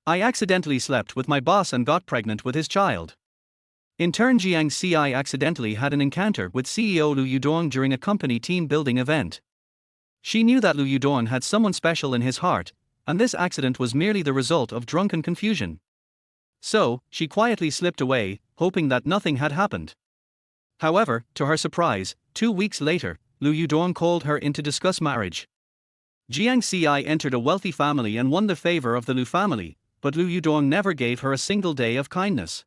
I accidentally slept with my boss and got pregnant with his child. Intern Jiang Ci accidentally had an encounter with CEO Lu Yudong during a company team building event. She knew that Lu Yudong had someone special in his heart, and this accident was merely the result of drunken confusion. So, she quietly slipped away, hoping that nothing had happened. However, to her surprise, 2 weeks later, Lu Yudong called her in to discuss marriage. Jiang Ci entered a wealthy family and won the favor of the Lu family, but Lu Yudong never gave her a single day of kindness.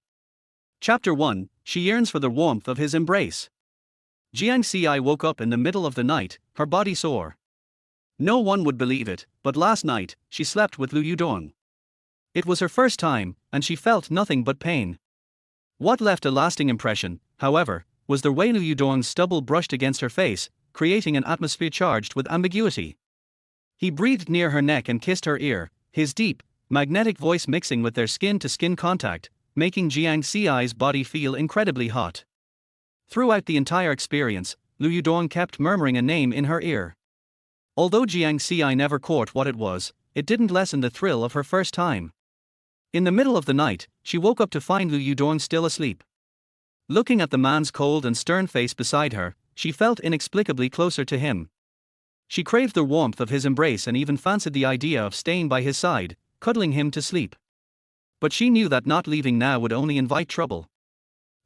Chapter 1, She yearns for the warmth of his embrace. Jiang Ci woke up in the middle of the night, her body sore. No one would believe it, but last night, she slept with Lu Yudong. It was her first time, and she felt nothing but pain. What left a lasting impression, however, was the way Lu Yudong's stubble brushed against her face, creating an atmosphere charged with ambiguity. He breathed near her neck and kissed her ear, his deep, magnetic voice mixing with their skin-to-skin contact, making Jiang Ci's body feel incredibly hot. Throughout the entire experience, Lu Yudong kept murmuring a name in her ear. Although Jiang Ci never caught what it was, it didn't lessen the thrill of her first time. In the middle of the night, she woke up to find Lu Yudong still asleep. Looking at the man's cold and stern face beside her, she felt inexplicably closer to him. She craved the warmth of his embrace and even fancied the idea of staying by his side, cuddling him to sleep. But she knew that not leaving now would only invite trouble.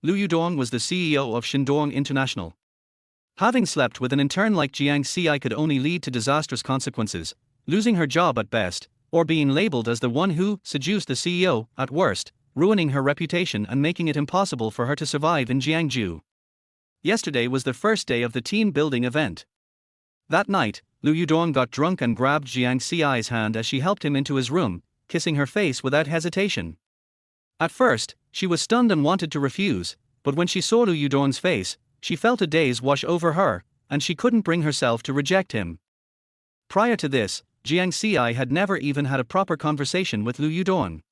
Lu Yudong was the CEO of Shandong International. Having slept with an intern like Jiang Ci could only lead to disastrous consequences, losing her job at best, or being labeled as the one who seduced the CEO at worst, ruining her reputation and making it impossible for her to survive in Jiangsu. Yesterday was the first day of the team building event. That night, Lu Yudong got drunk and grabbed Jiang Ci's hand as she helped him into his room, kissing her face without hesitation. At first, she was stunned and wanted to refuse, but when she saw Lu Yudong's face, she felt a daze wash over her, and she couldn't bring herself to reject him. Prior to this, Jiang Ci had never even had a proper conversation with Lu Yudong.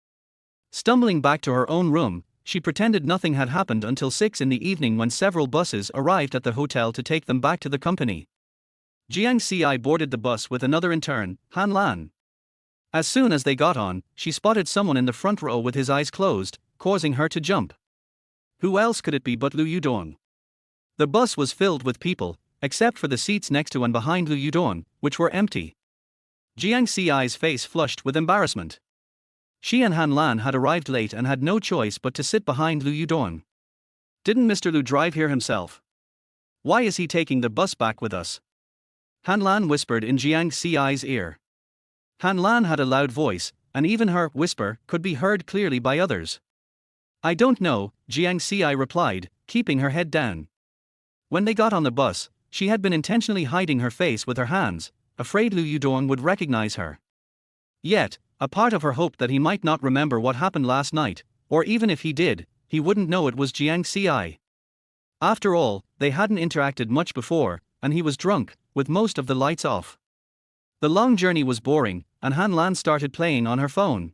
Stumbling back to her own room, she pretended nothing had happened until 6 in the evening when several buses arrived at the hotel to take them back to the company. Jiang Ci boarded the bus with another intern, Han Lan. As soon as they got on, she spotted someone in the front row with his eyes closed, causing her to jump. Who else could it be but Lu Yudong? The bus was filled with people, except for the seats next to and behind Lu Yudong, which were empty. Jiang Ci's face flushed with embarrassment. She and Han Lan had arrived late and had no choice but to sit behind Lu Yudong. Didn't Mr. Lu drive here himself? Why is he taking the bus back with us? Han Lan whispered in Jiang Ci's ear. Han Lan had a loud voice, and even her whisper could be heard clearly by others. I don't know, Jiang Ci replied, keeping her head down. When they got on the bus, she had been intentionally hiding her face with her hands, afraid Lu Yudong would recognize her. Yet, a part of her hoped that he might not remember what happened last night, or even if he did, he wouldn't know it was Jiang Ci. After all, they hadn't interacted much before, and he was drunk, with most of the lights off. The long journey was boring, and Han Lan started playing on her phone.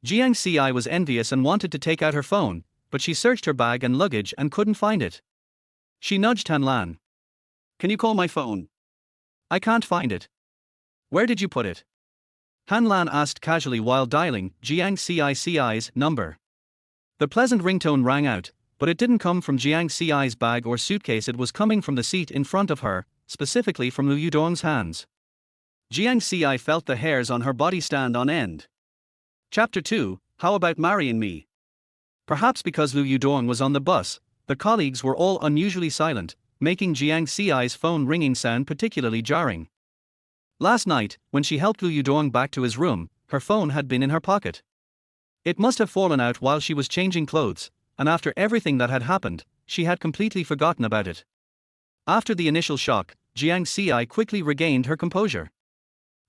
Jiang Ci was envious and wanted to take out her phone, but she searched her bag and luggage and couldn't find it. She nudged Han Lan. Can you call my phone? I can't find it. Where did you put it? Han Lan asked casually while dialing Jiang Ci's number. The pleasant ringtone rang out, but it didn't come from Jiang Ci's bag or suitcase. It was coming from the seat in front of her, specifically from Lu Yudong's hands. Jiang Ci felt the hairs on her body stand on end. Chapter 2, How About Marrying Me? Perhaps because Lu Yudong was on the bus, the colleagues were all unusually silent, making Jiang Ci's phone ringing sound particularly jarring. Last night, when she helped Lu Yudong back to his room, her phone had been in her pocket. It must have fallen out while she was changing clothes, and after everything that had happened, she had completely forgotten about it. After the initial shock, Jiang Ci quickly regained her composure.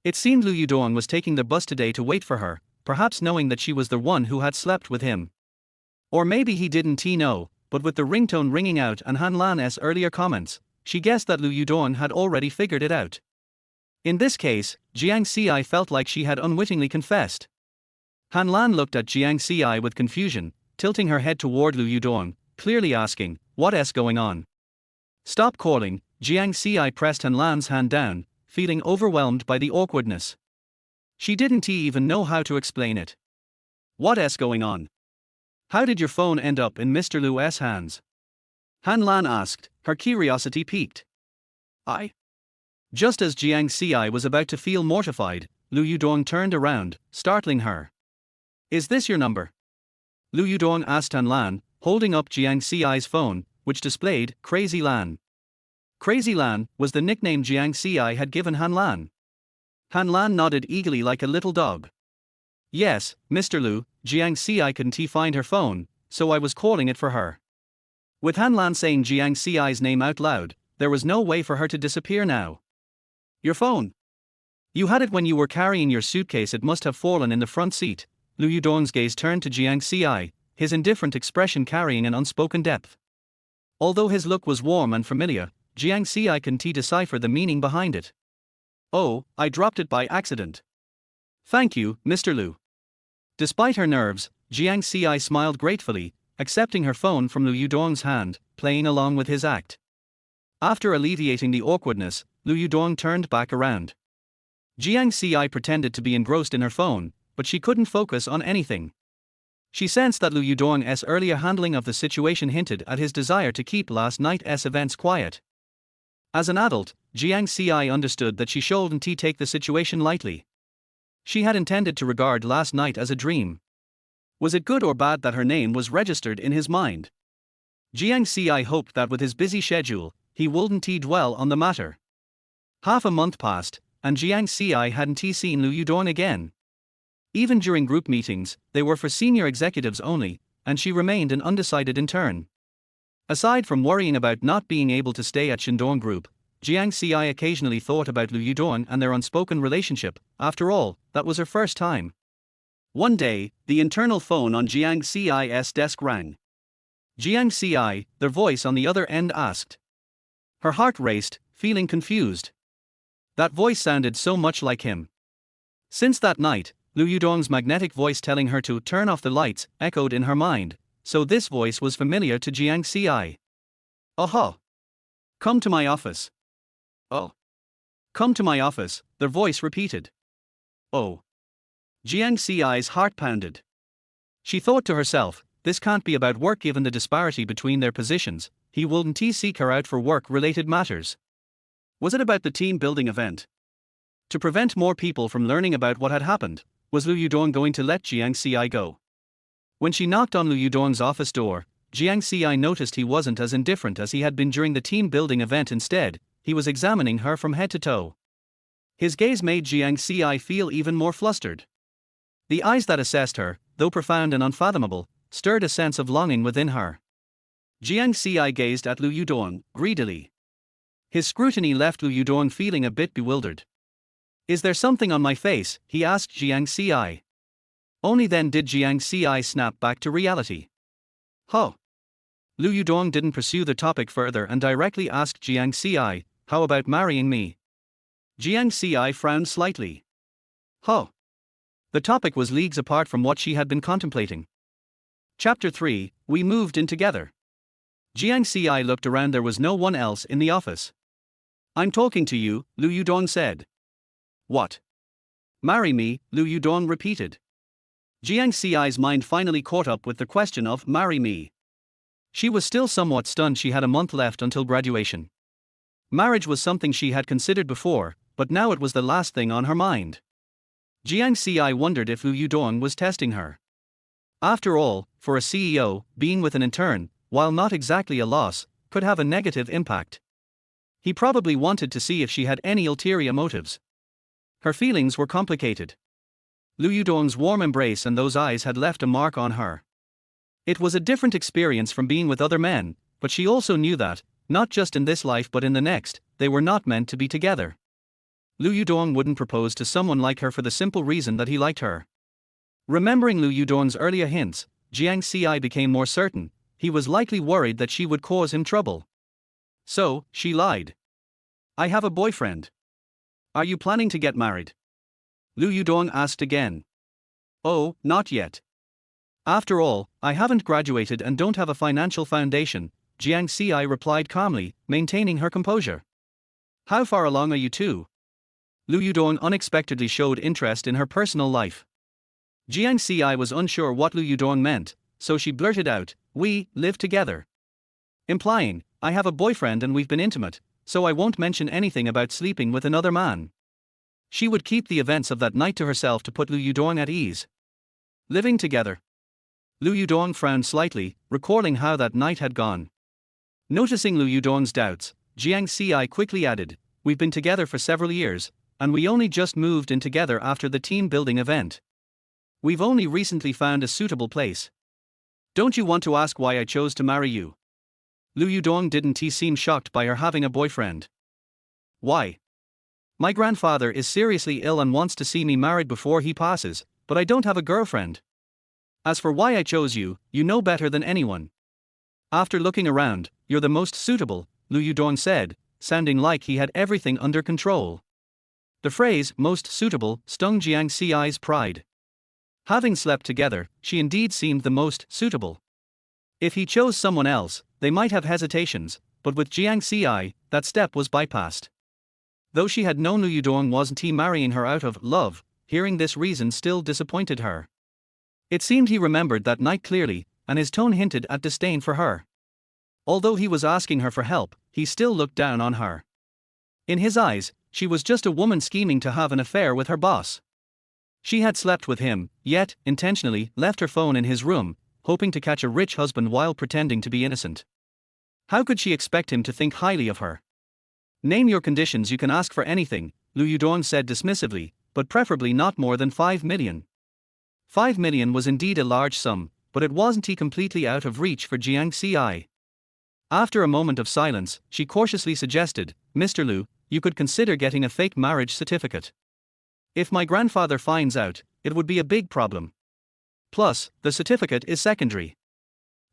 It seemed Lu Yudong was taking the bus today to wait for her, perhaps knowing that she was the one who had slept with him. Or maybe he didn't know, but with the ringtone ringing out and Han Lan's earlier comments, she guessed that Lu Yudong had already figured it out. In this case, Jiang Ci felt like she had unwittingly confessed. Han Lan looked at Jiang Ci with confusion, tilting her head toward Lu Yudong, clearly asking, "What's going on?" "Stop calling," Jiang Ci pressed Han Lan's hand down, feeling overwhelmed by the awkwardness. She didn't even know how to explain it. What's going on? How did your phone end up in Mr. Lu's hands? Han Lan asked, her curiosity piqued. I. Just as Jiang Ci was about to feel mortified, Lu Yudong turned around, startling her. Is this your number? Lu Yudong asked Han Lan, holding up Jiang Ci's phone, which displayed Crazy Lan. Crazy Lan was the nickname Jiang Ci had given Han Lan. Han Lan nodded eagerly like a little dog. Yes, Mr. Lu, Jiang Ci couldn't find her phone, so I was calling it for her. With Han Lan saying Jiang Ci's name out loud, there was no way for her to disappear now. Your phone. You had it when you were carrying your suitcase. It must have fallen in the front seat. Lu Yudong's gaze turned to Jiang Ci, his indifferent expression carrying an unspoken depth. Although his look was warm and familiar, Jiang Ci couldn't decipher the meaning behind it. Oh, I dropped it by accident. Thank you, Mr. Lu. Despite her nerves, Jiang Ci smiled gratefully, accepting her phone from Lu Yudong's hand, playing along with his act. After alleviating the awkwardness, Lu Yudong turned back around. Jiang Ci pretended to be engrossed in her phone, but she couldn't focus on anything. She sensed that Lu Yudong's earlier handling of the situation hinted at his desire to keep last night's events quiet. As an adult, Jiang Ci understood that she shouldn't take the situation lightly. She had intended to regard last night as a dream. Was it good or bad that her name was registered in his mind? Jiang Ci hoped that with his busy schedule, he wouldn't dwell on the matter. Half a month passed, and Jiang Ci hadn't seen Lu Yudong again. Even during group meetings, they were for senior executives only, and she remained an undecided intern. Aside from worrying about not being able to stay at Shandong Group, Jiang Ci occasionally thought about Lu Yudong and their unspoken relationship. After all, that was her first time. One day, the internal phone on Jiang Ci's desk rang. Jiang Ci, their voice on the other end asked. Her heart raced, feeling confused. That voice sounded so much like him. Since that night, Lu Yudong's magnetic voice telling her to turn off the lights echoed in her mind, so this voice was familiar to Jiang Ci. Oh. Come to my office. Oh. Come to my office, their voice repeated. Oh. Jiang Ci's heart pounded. She thought to herself, this can't be about work given the disparity between their positions. He wouldn't seek her out for work-related matters. Was it about the team-building event? To prevent more people from learning about what had happened, was Lu Yudong going to let Jiang Ci go? When she knocked on Lu Yudong's office door, Jiang Ci noticed he wasn't as indifferent as he had been during the team-building event. Instead, he was examining her from head to toe. His gaze made Jiang Ci feel even more flustered. The eyes that assessed her, though profound and unfathomable, stirred a sense of longing within her. Jiang Ci gazed at Lu Yudong, greedily. His scrutiny left Lu Yudong feeling a bit bewildered. Is there something on my face? He asked Jiang Ci. Only then did Jiang Ci snap back to reality. Huh. Lu Yudong didn't pursue the topic further and directly asked Jiang Ci, how about marrying me? Jiang Ci frowned slightly. Huh. The topic was leagues apart from what she had been contemplating. Chapter 3, We moved in together. Jiang Ci looked around. There was no one else in the office. I'm talking to you, Lu Yudong said. What? Marry me, Lu Yudong repeated. Jiang Ci's mind finally caught up with the question of marry me. She was still somewhat stunned. She had a month left until graduation. Marriage was something she had considered before, but now it was the last thing on her mind. Jiang Ci wondered if Lu Yudong was testing her. After all, for a CEO, being with an intern, while not exactly a loss, could have a negative impact. He probably wanted to see if she had any ulterior motives. Her feelings were complicated. Lu Yudong's warm embrace and those eyes had left a mark on her. It was a different experience from being with other men, but she also knew that, not just in this life but in the next, they were not meant to be together. Lu Yudong wouldn't propose to someone like her for the simple reason that he liked her. Remembering Lu Yudong's earlier hints, Jiang Ci became more certain. He was likely worried that she would cause him trouble. So, she lied. I have a boyfriend. Are you planning to get married? Lu Yudong asked again. Oh, not yet. After all, I haven't graduated and don't have a financial foundation, Jiang Ci replied calmly, maintaining her composure. How far along are you two? Lu Yudong unexpectedly showed interest in her personal life. Jiang Ci was unsure what Lu Yudong meant, so she blurted out, "We live together." Implying, "I have a boyfriend and we've been intimate, so I won't mention anything about sleeping with another man." She would keep the events of that night to herself to put Lu Yudong at ease. Living together. Lu Yudong frowned slightly, recalling how that night had gone. Noticing Lu Yudong's doubts, Jiang Ci quickly added, "We've been together for several years, and we only just moved in together after the team building event. We've only recently found a suitable place. Don't you want to ask why I chose to marry you?" Lu Yudong didn't seem shocked by her having a boyfriend. "Why? My grandfather is seriously ill and wants to see me married before he passes, but I don't have a girlfriend. As for why I chose you, you know better than anyone. After looking around, you're the most suitable," Lu Yudong said, sounding like he had everything under control. The phrase, "most suitable," stung Jiang Ci's pride. Having slept together, she indeed seemed the most suitable. If he chose someone else, they might have hesitations, but with Jiang Ci, that step was bypassed. Though she had known Lu Yudong wasn't marrying her out of love, hearing this reason still disappointed her. It seemed he remembered that night clearly, and his tone hinted at disdain for her. Although he was asking her for help, he still looked down on her. In his eyes, she was just a woman scheming to have an affair with her boss. She had slept with him, yet, intentionally, left her phone in his room, hoping to catch a rich husband while pretending to be innocent. How could she expect him to think highly of her? "Name your conditions, you can ask for anything," Lu Yudong said dismissively, "but preferably not more than 5 million. 5 million was indeed a large sum, but it wasn't completely out of reach for Jiang Ci. After a moment of silence, she cautiously suggested, "Mr. Lu, you could consider getting a fake marriage certificate. If my grandfather finds out, it would be a big problem. Plus, the certificate is secondary.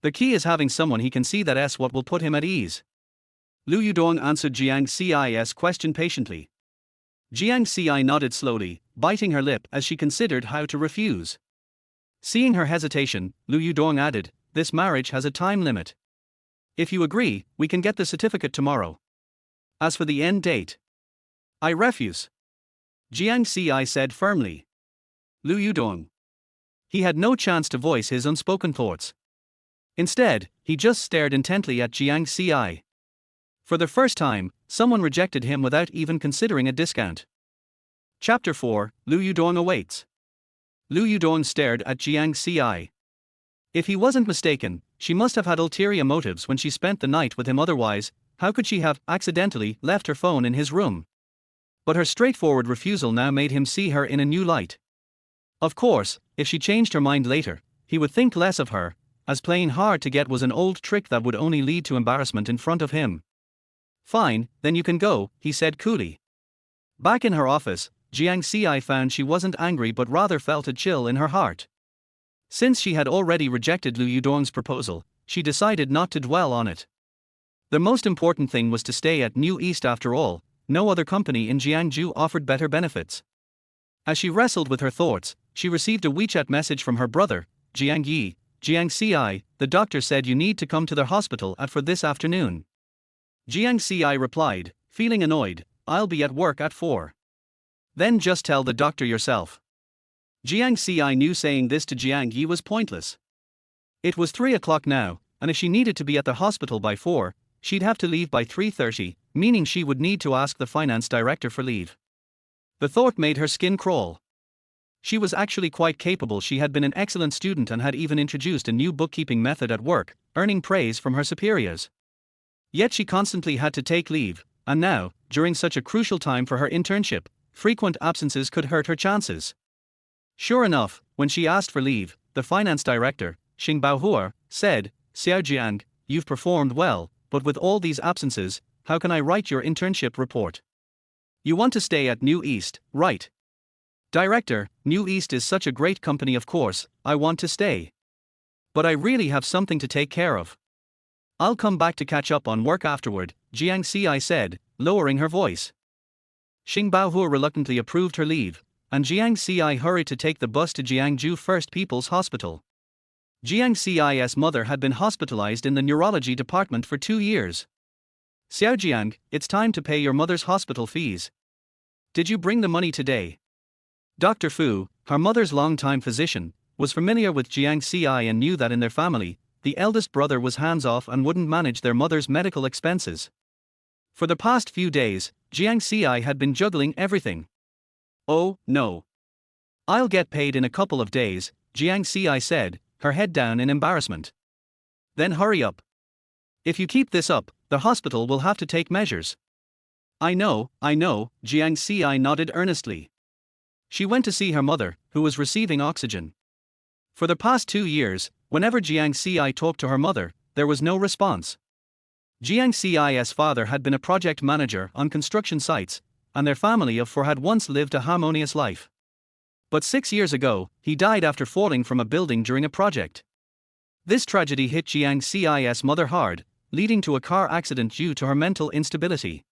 The key is having someone he can see that's what will put him at ease." Lu Yudong answered Jiang Ci's question patiently. Jiang Ci nodded slowly, biting her lip as she considered how to refuse. Seeing her hesitation, Lu Yudong added, "This marriage has a time limit. If you agree, we can get the certificate tomorrow. As for the end date, I refuse," Jiang Ci said firmly. Lu Yudong. He had no chance to voice his unspoken thoughts. Instead, he just stared intently at Jiang Ci. For the first time, someone rejected him without even considering a discount. Chapter 4, Lu Yudong awaits. Lu Yudong stared at Jiang Ci. If he wasn't mistaken, she must have had ulterior motives when she spent the night with him, otherwise, how could she have accidentally left her phone in his room? But her straightforward refusal now made him see her in a new light. Of course, if she changed her mind later, he would think less of her, as playing hard to get was an old trick that would only lead to embarrassment in front of him. "Fine, then you can go," he said coolly. Back in her office, Jiang Ci found she wasn't angry but rather felt a chill in her heart. Since she had already rejected Lu Yudong's proposal, she decided not to dwell on it. The most important thing was to stay at New East after all. No other company in Jiangsu offered better benefits. As she wrestled with her thoughts, she received a WeChat message from her brother, Jiang Yi. "Jiang Ci, the doctor said you need to come to their hospital for this afternoon." Jiang Ci replied, feeling annoyed, "I'll be at work at 4. Then just tell the doctor yourself." Jiang Ci knew saying this to Jiang Yi was pointless. It was 3 o'clock now, and if she needed to be at the hospital by 4, she'd have to leave by 3:30, meaning she would need to ask the finance director for leave. The thought made her skin crawl. She was actually quite capable. She had been an excellent student and had even introduced a new bookkeeping method at work, earning praise from her superiors. Yet she constantly had to take leave, and now, during such a crucial time for her internship, frequent absences could hurt her chances. Sure enough, when she asked for leave, the finance director, Xing Baohua, said, "Xiao Jiang, you've performed well, but with all these absences, how can I write your internship report? You want to stay at New East, right?" "Director, New East is such a great company, of course, I want to stay. But I really have something to take care of. I'll come back to catch up on work afterward," Jiang Ci said, lowering her voice. Xing Baohua reluctantly approved her leave, and Jiang Ci hurried to take the bus to Jiangsu First People's Hospital. Jiang Ci's mother had been hospitalized in the neurology department for 2 years. "Xiao Jiang, it's time to pay your mother's hospital fees. Did you bring the money today?" Dr. Fu, her mother's longtime physician, was familiar with Jiang Ci and knew that in their family, the eldest brother was hands-off and wouldn't manage their mother's medical expenses. For the past few days, Jiang Ci had been juggling everything. "Oh, no. I'll get paid in a couple of days," Jiang Ci said, her head down in embarrassment. "Then hurry up. If you keep this up, the hospital will have to take measures." I know, Jiang Ci nodded earnestly. She went to see her mother, who was receiving oxygen. For the past 2 years, whenever Jiang Ci talked to her mother, there was no response. Jiang Ci's father had been a project manager on construction sites, and their family of four had once lived a harmonious life. But 6 years ago, he died after falling from a building during a project. This tragedy hit Jiang Ci's mother hard, leading to a car accident due to her mental instability.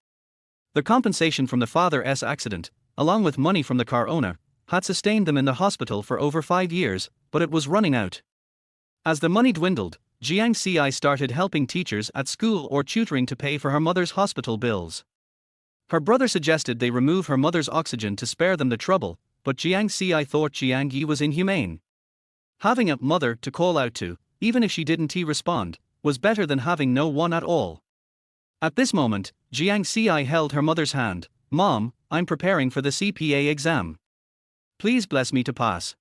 The compensation from the father's accident, along with money from the car owner, had sustained them in the hospital for over 5 years, but it was running out. As the money dwindled, Jiang Ci started helping teachers at school or tutoring to pay for her mother's hospital bills. Her brother suggested they remove her mother's oxygen to spare them the trouble, but Jiang Ci thought Jiang Yi was inhumane. Having a mother to call out to, even if she didn't respond, was better than having no one at all. At this moment, Jiang Ci held her mother's hand. "Mom, I'm preparing for the CPA exam. Please bless me to pass.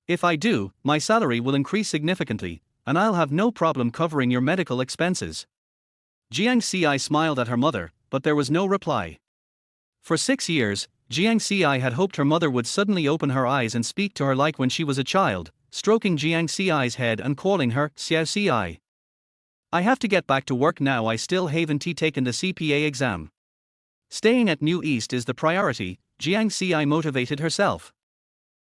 If I do, my salary will increase significantly, and I'll have no problem covering your medical expenses." Jiang Ci smiled at her mother, but there was no reply. For 6 years, Jiang Ci had hoped her mother would suddenly open her eyes and speak to her like when she was a child, stroking Jiang Ci's head and calling her Xiao Ci. "I have to get back to work now. I still haven't taken the CPA exam." Staying at New East is the priority, Jiang Ci motivated herself.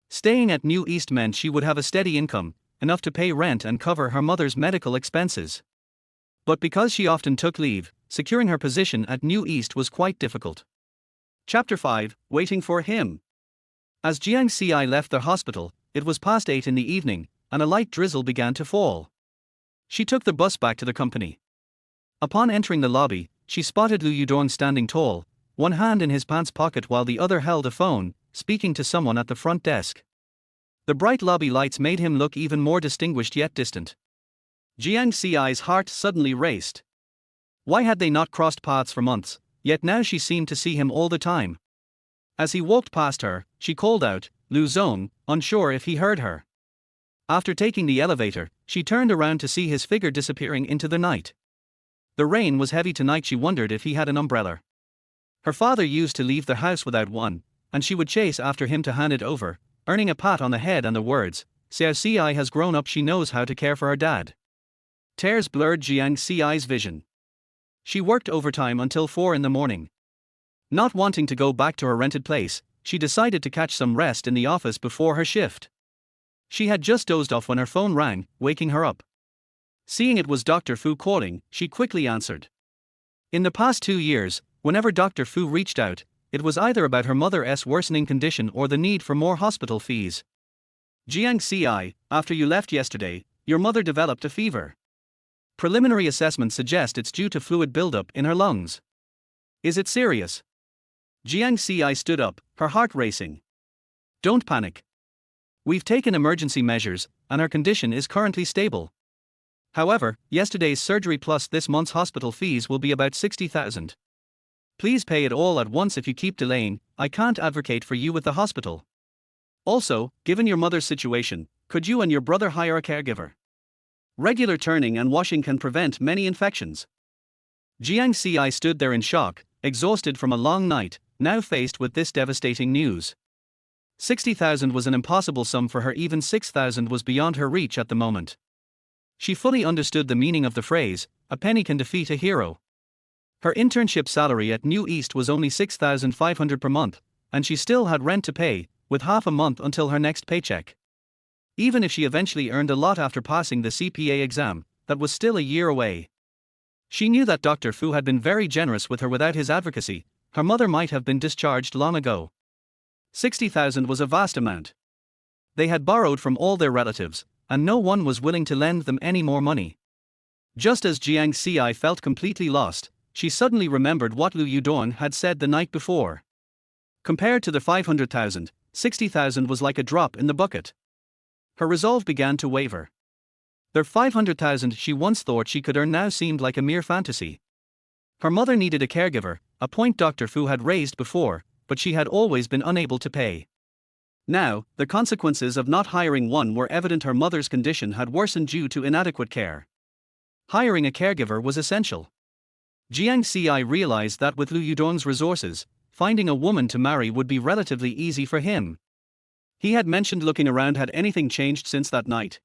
Staying at New East meant she would have a steady income, enough to pay rent and cover her mother's medical expenses. But because she often took leave, securing her position at New East was quite difficult. Chapter 5, Waiting for Him. As Jiang Ci left the hospital, it was past 8 in the evening, and a light drizzle began to fall. She took the bus back to the company. Upon entering the lobby, she spotted Lu Yudong standing tall, one hand in his pants pocket while the other held a phone, speaking to someone at the front desk. The bright lobby lights made him look even more distinguished yet distant. Jiang Ci's heart suddenly raced. Why had they not crossed paths for months, yet now she seemed to see him all the time. As he walked past her, she called out, "Lu Zong," unsure if he heard her. After taking the elevator, she turned around to see his figure disappearing into the night. The rain was heavy tonight. She wondered if he had an umbrella. Her father used to leave the house without one, and she would chase after him to hand it over, earning a pat on the head and the words, "Xiao Ci has grown up. She knows how to care for her dad." Tears blurred Jiang Ci's vision. She worked overtime until 4 in the morning. Not wanting to go back to her rented place, she decided to catch some rest in the office before her shift. She had just dozed off when her phone rang, waking her up. Seeing it was Dr. Fu calling, she quickly answered. In the past 2 years, whenever Dr. Fu reached out, it was either about her mother's worsening condition or the need for more hospital fees. "Jiang Ci, after you left yesterday, your mother developed a fever. Preliminary assessments suggest it's due to fluid buildup in her lungs. Is it serious?" Jiang Ci stood up, her heart racing. "Don't panic. We've taken emergency measures, and her condition is currently stable. However, yesterday's surgery plus this month's hospital fees will be about 60,000. Please pay it all at once. If you keep delaying, I can't advocate for you with the hospital. Also, given your mother's situation, could you and your brother hire a caregiver? Regular turning and washing can prevent many infections." Jiang Ci stood there in shock, exhausted from a long night, now faced with this devastating news. 60,000 was an impossible sum for her. Even 6,000 was beyond her reach at the moment. She fully understood the meaning of the phrase, "A penny can defeat a hero." Her internship salary at New East was only 6,500 per month, and she still had rent to pay, with half a month until her next paycheck. Even if she eventually earned a lot after passing the CPA exam, that was still a year away. She knew that Dr. Fu had been very generous with her. Without his advocacy, her mother might have been discharged long ago. 60,000 was a vast amount. They had borrowed from all their relatives, and no one was willing to lend them any more money. Just as Jiang Ci felt completely lost, she suddenly remembered what Lu Yudong had said the night before. Compared to the 500,000, 60,000 was like a drop in the bucket. Her resolve began to waver. The 500,000 she once thought she could earn now seemed like a mere fantasy. Her mother needed a caregiver, a point Dr. Fu had raised before, but she had always been unable to pay. Now, the consequences of not hiring one were evident. Her mother's condition had worsened due to inadequate care. Hiring a caregiver was essential. Jiang Ci realized that with Lu Yudong's resources, finding a woman to marry would be relatively easy for him. He had mentioned looking around. Had anything changed since that night?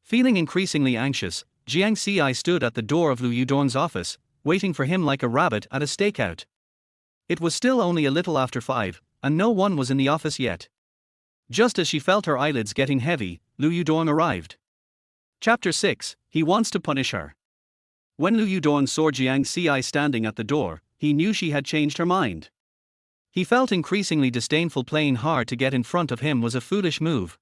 Feeling increasingly anxious, Jiang Ci stood at the door of Lu Yudong's office, waiting for him like a rabbit at a stakeout. It was still only a little after 5, and no one was in the office yet. Just as she felt her eyelids getting heavy, Lu Yudong arrived. Chapter 6, He wants to punish her. When Lu Yudong saw Jiang Ci standing at the door, he knew she had changed her mind. He felt increasingly disdainful. Playing hard to get in front of him was a foolish move.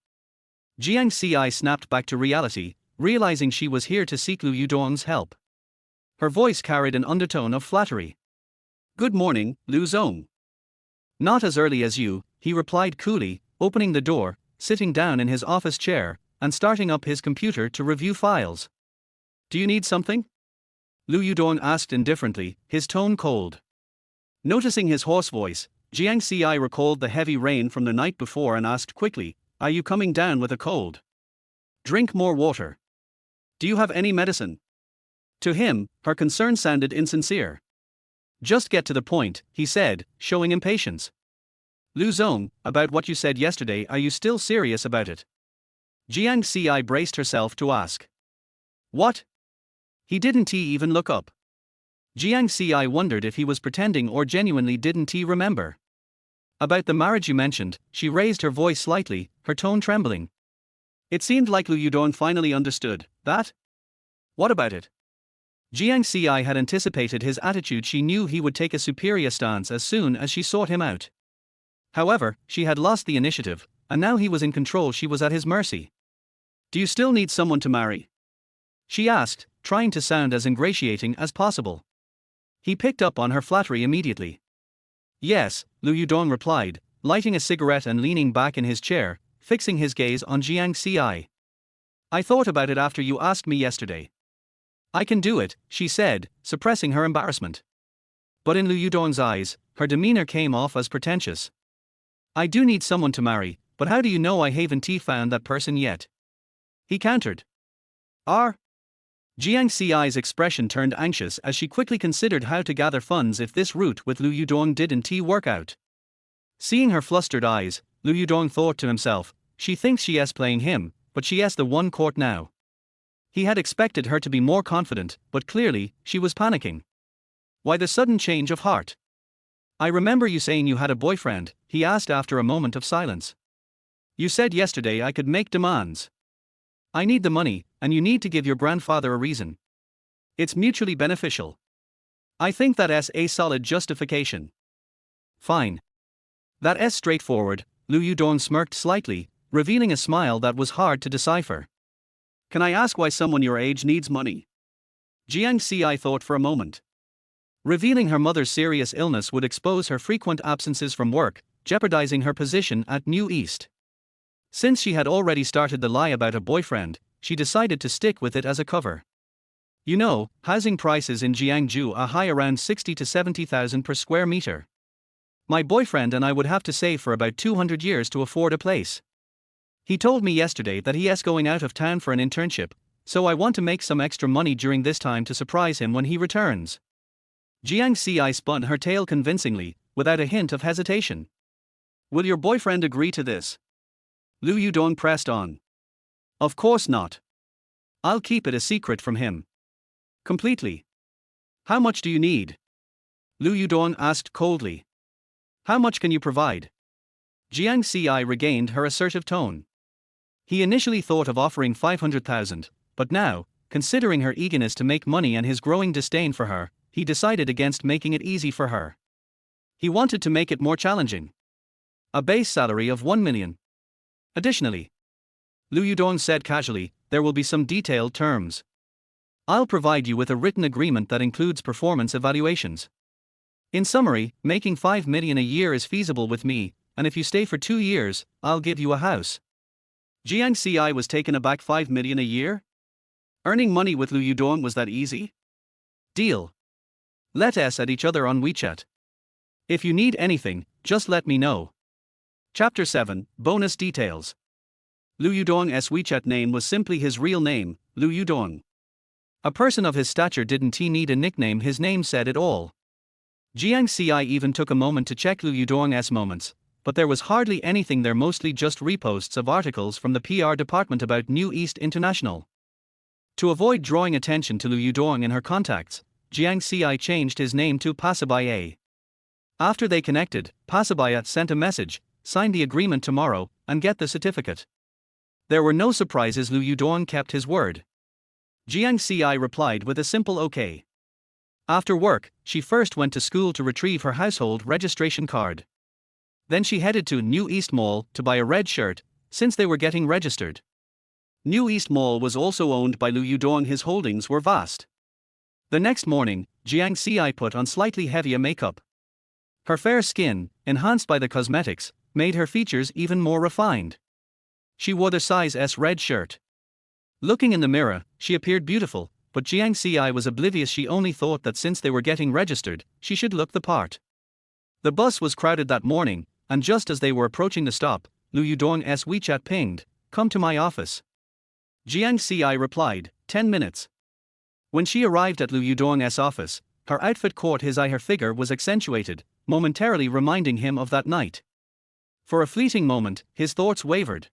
Jiang Ci snapped back to reality, realizing she was here to seek Lu Yudong's help. Her voice carried an undertone of flattery. "Good morning, Lu Zong." "Not as early as you," he replied coolly, opening the door, sitting down in his office chair, and starting up his computer to review files. "Do you need something?" Lu Yudong asked indifferently, his tone cold. Noticing his hoarse voice, Jiang Ci recalled the heavy rain from the night before and asked quickly, "Are you coming down with a cold? Drink more water. Do you have any medicine?" To him, her concern sounded insincere. "Just get to the point," he said, showing impatience. "Lu Zong, about what you said yesterday, are you still serious about it?" Jiang Ci braced herself to ask. "What?" He didn't even look up. Jiang Ci wondered if he was pretending or genuinely didn't he remember. "About the marriage you mentioned," she raised her voice slightly, her tone trembling. It seemed like Lu Yudong finally understood. "That? What about it?" Jiang Ci had anticipated his attitude. She knew he would take a superior stance as soon as she sought him out. However, she had lost the initiative, and now he was in control. She was at his mercy. "Do you still need someone to marry?" she asked, trying to sound as ingratiating as possible. He picked up on her flattery immediately. "Yes," Lu Yudong replied, lighting a cigarette and leaning back in his chair, fixing his gaze on Jiang Ci. "I thought about it after you asked me yesterday." "I can do it," she said, suppressing her embarrassment. But in Lu Yudong's eyes, her demeanor came off as pretentious. "I do need someone to marry, but how do you know I haven't found that person yet?" he countered. Jiang Ci's expression turned anxious as she quickly considered how to gather funds if this route with Lu Yudong didn't work out. Seeing her flustered eyes, Lu Yudong thought to himself, "She thinks she's playing him, but she's the one caught now." He had expected her to be more confident, but clearly, she was panicking. "Why the sudden change of heart?" "I remember you saying you had a boyfriend," he asked after a moment of silence. "You said yesterday I could make demands. I need the money, and you need to give your grandfather a reason. It's mutually beneficial. I think that's a solid justification." "Fine. That's straightforward," Lu Yudong smirked slightly, revealing a smile that was hard to decipher. "Can I ask why someone your age needs money?" Jiang Ci thought for a moment. Revealing her mother's serious illness would expose her frequent absences from work, jeopardizing her position at New East. Since she had already started the lie about a boyfriend, she decided to stick with it as a cover. "You know, housing prices in Jiangsu are high, around 60 to 70,000 per square meter. My boyfriend and I would have to save for about 200 years to afford a place. He told me yesterday that he's going out of town for an internship, so I want to make some extra money during this time to surprise him when he returns." Jiang Ci spun her tale convincingly, without a hint of hesitation. "Will your boyfriend agree to this?" Lu Yudong pressed on. "Of course not. I'll keep it a secret from him. Completely." "How much do you need?" Lu Yudong asked coldly. "How much can you provide?" Jiang Ci regained her assertive tone. He initially thought of offering 500,000, but now, considering her eagerness to make money and his growing disdain for her, he decided against making it easy for her. He wanted to make it more challenging. A base salary of 1 million. Additionally, Lu Yudong said casually, "There will be some detailed terms. I'll provide you with a written agreement that includes performance evaluations. In summary, making 5 million a year is feasible with me, and if you stay for 2 years, I'll give you a house. Jiang Ci was taken aback. 5 million a year? Earning money with Lu Yudong was that easy? Deal. Let us at each other on WeChat. If you need anything, just let me know. Chapter 7, Bonus Details. Lu Yudong's WeChat name was simply his real name, Lu Yudong. A person of his stature didn't need a nickname, his name said it all. Jiang Ci even took a moment to check Lu Yudong's moments, but there was hardly anything there, mostly just reposts of articles from the PR department about New East International. To avoid drawing attention to Lu Yudong in her contacts, Jiang Ci changed his name to Pasabaya. After they connected, Pasabaya sent a message, sign the agreement tomorrow, and get the certificate. There were no surprises, Lu Yudong kept his word. Jiang Ci replied with a simple okay. After work, she first went to school to retrieve her household registration card. Then she headed to New East Mall to buy a red shirt, since they were getting registered. New East Mall was also owned by Lu Yudong, his holdings were vast. The next morning, Jiang Ci put on slightly heavier makeup. Her fair skin, enhanced by the cosmetics, made her features even more refined. She wore the size S red shirt. Looking in the mirror, she appeared beautiful, but Jiang Ci was oblivious. She only thought that since they were getting registered, she should look the part. The bus was crowded that morning, and just as they were approaching the stop, Lu Yudong's WeChat pinged, "Come to my office." Jiang Ci replied, 10 minutes. When she arrived at Lu Yudong's office, her outfit caught his eye. Her figure was accentuated, momentarily reminding him of that night. For a fleeting moment, his thoughts wavered.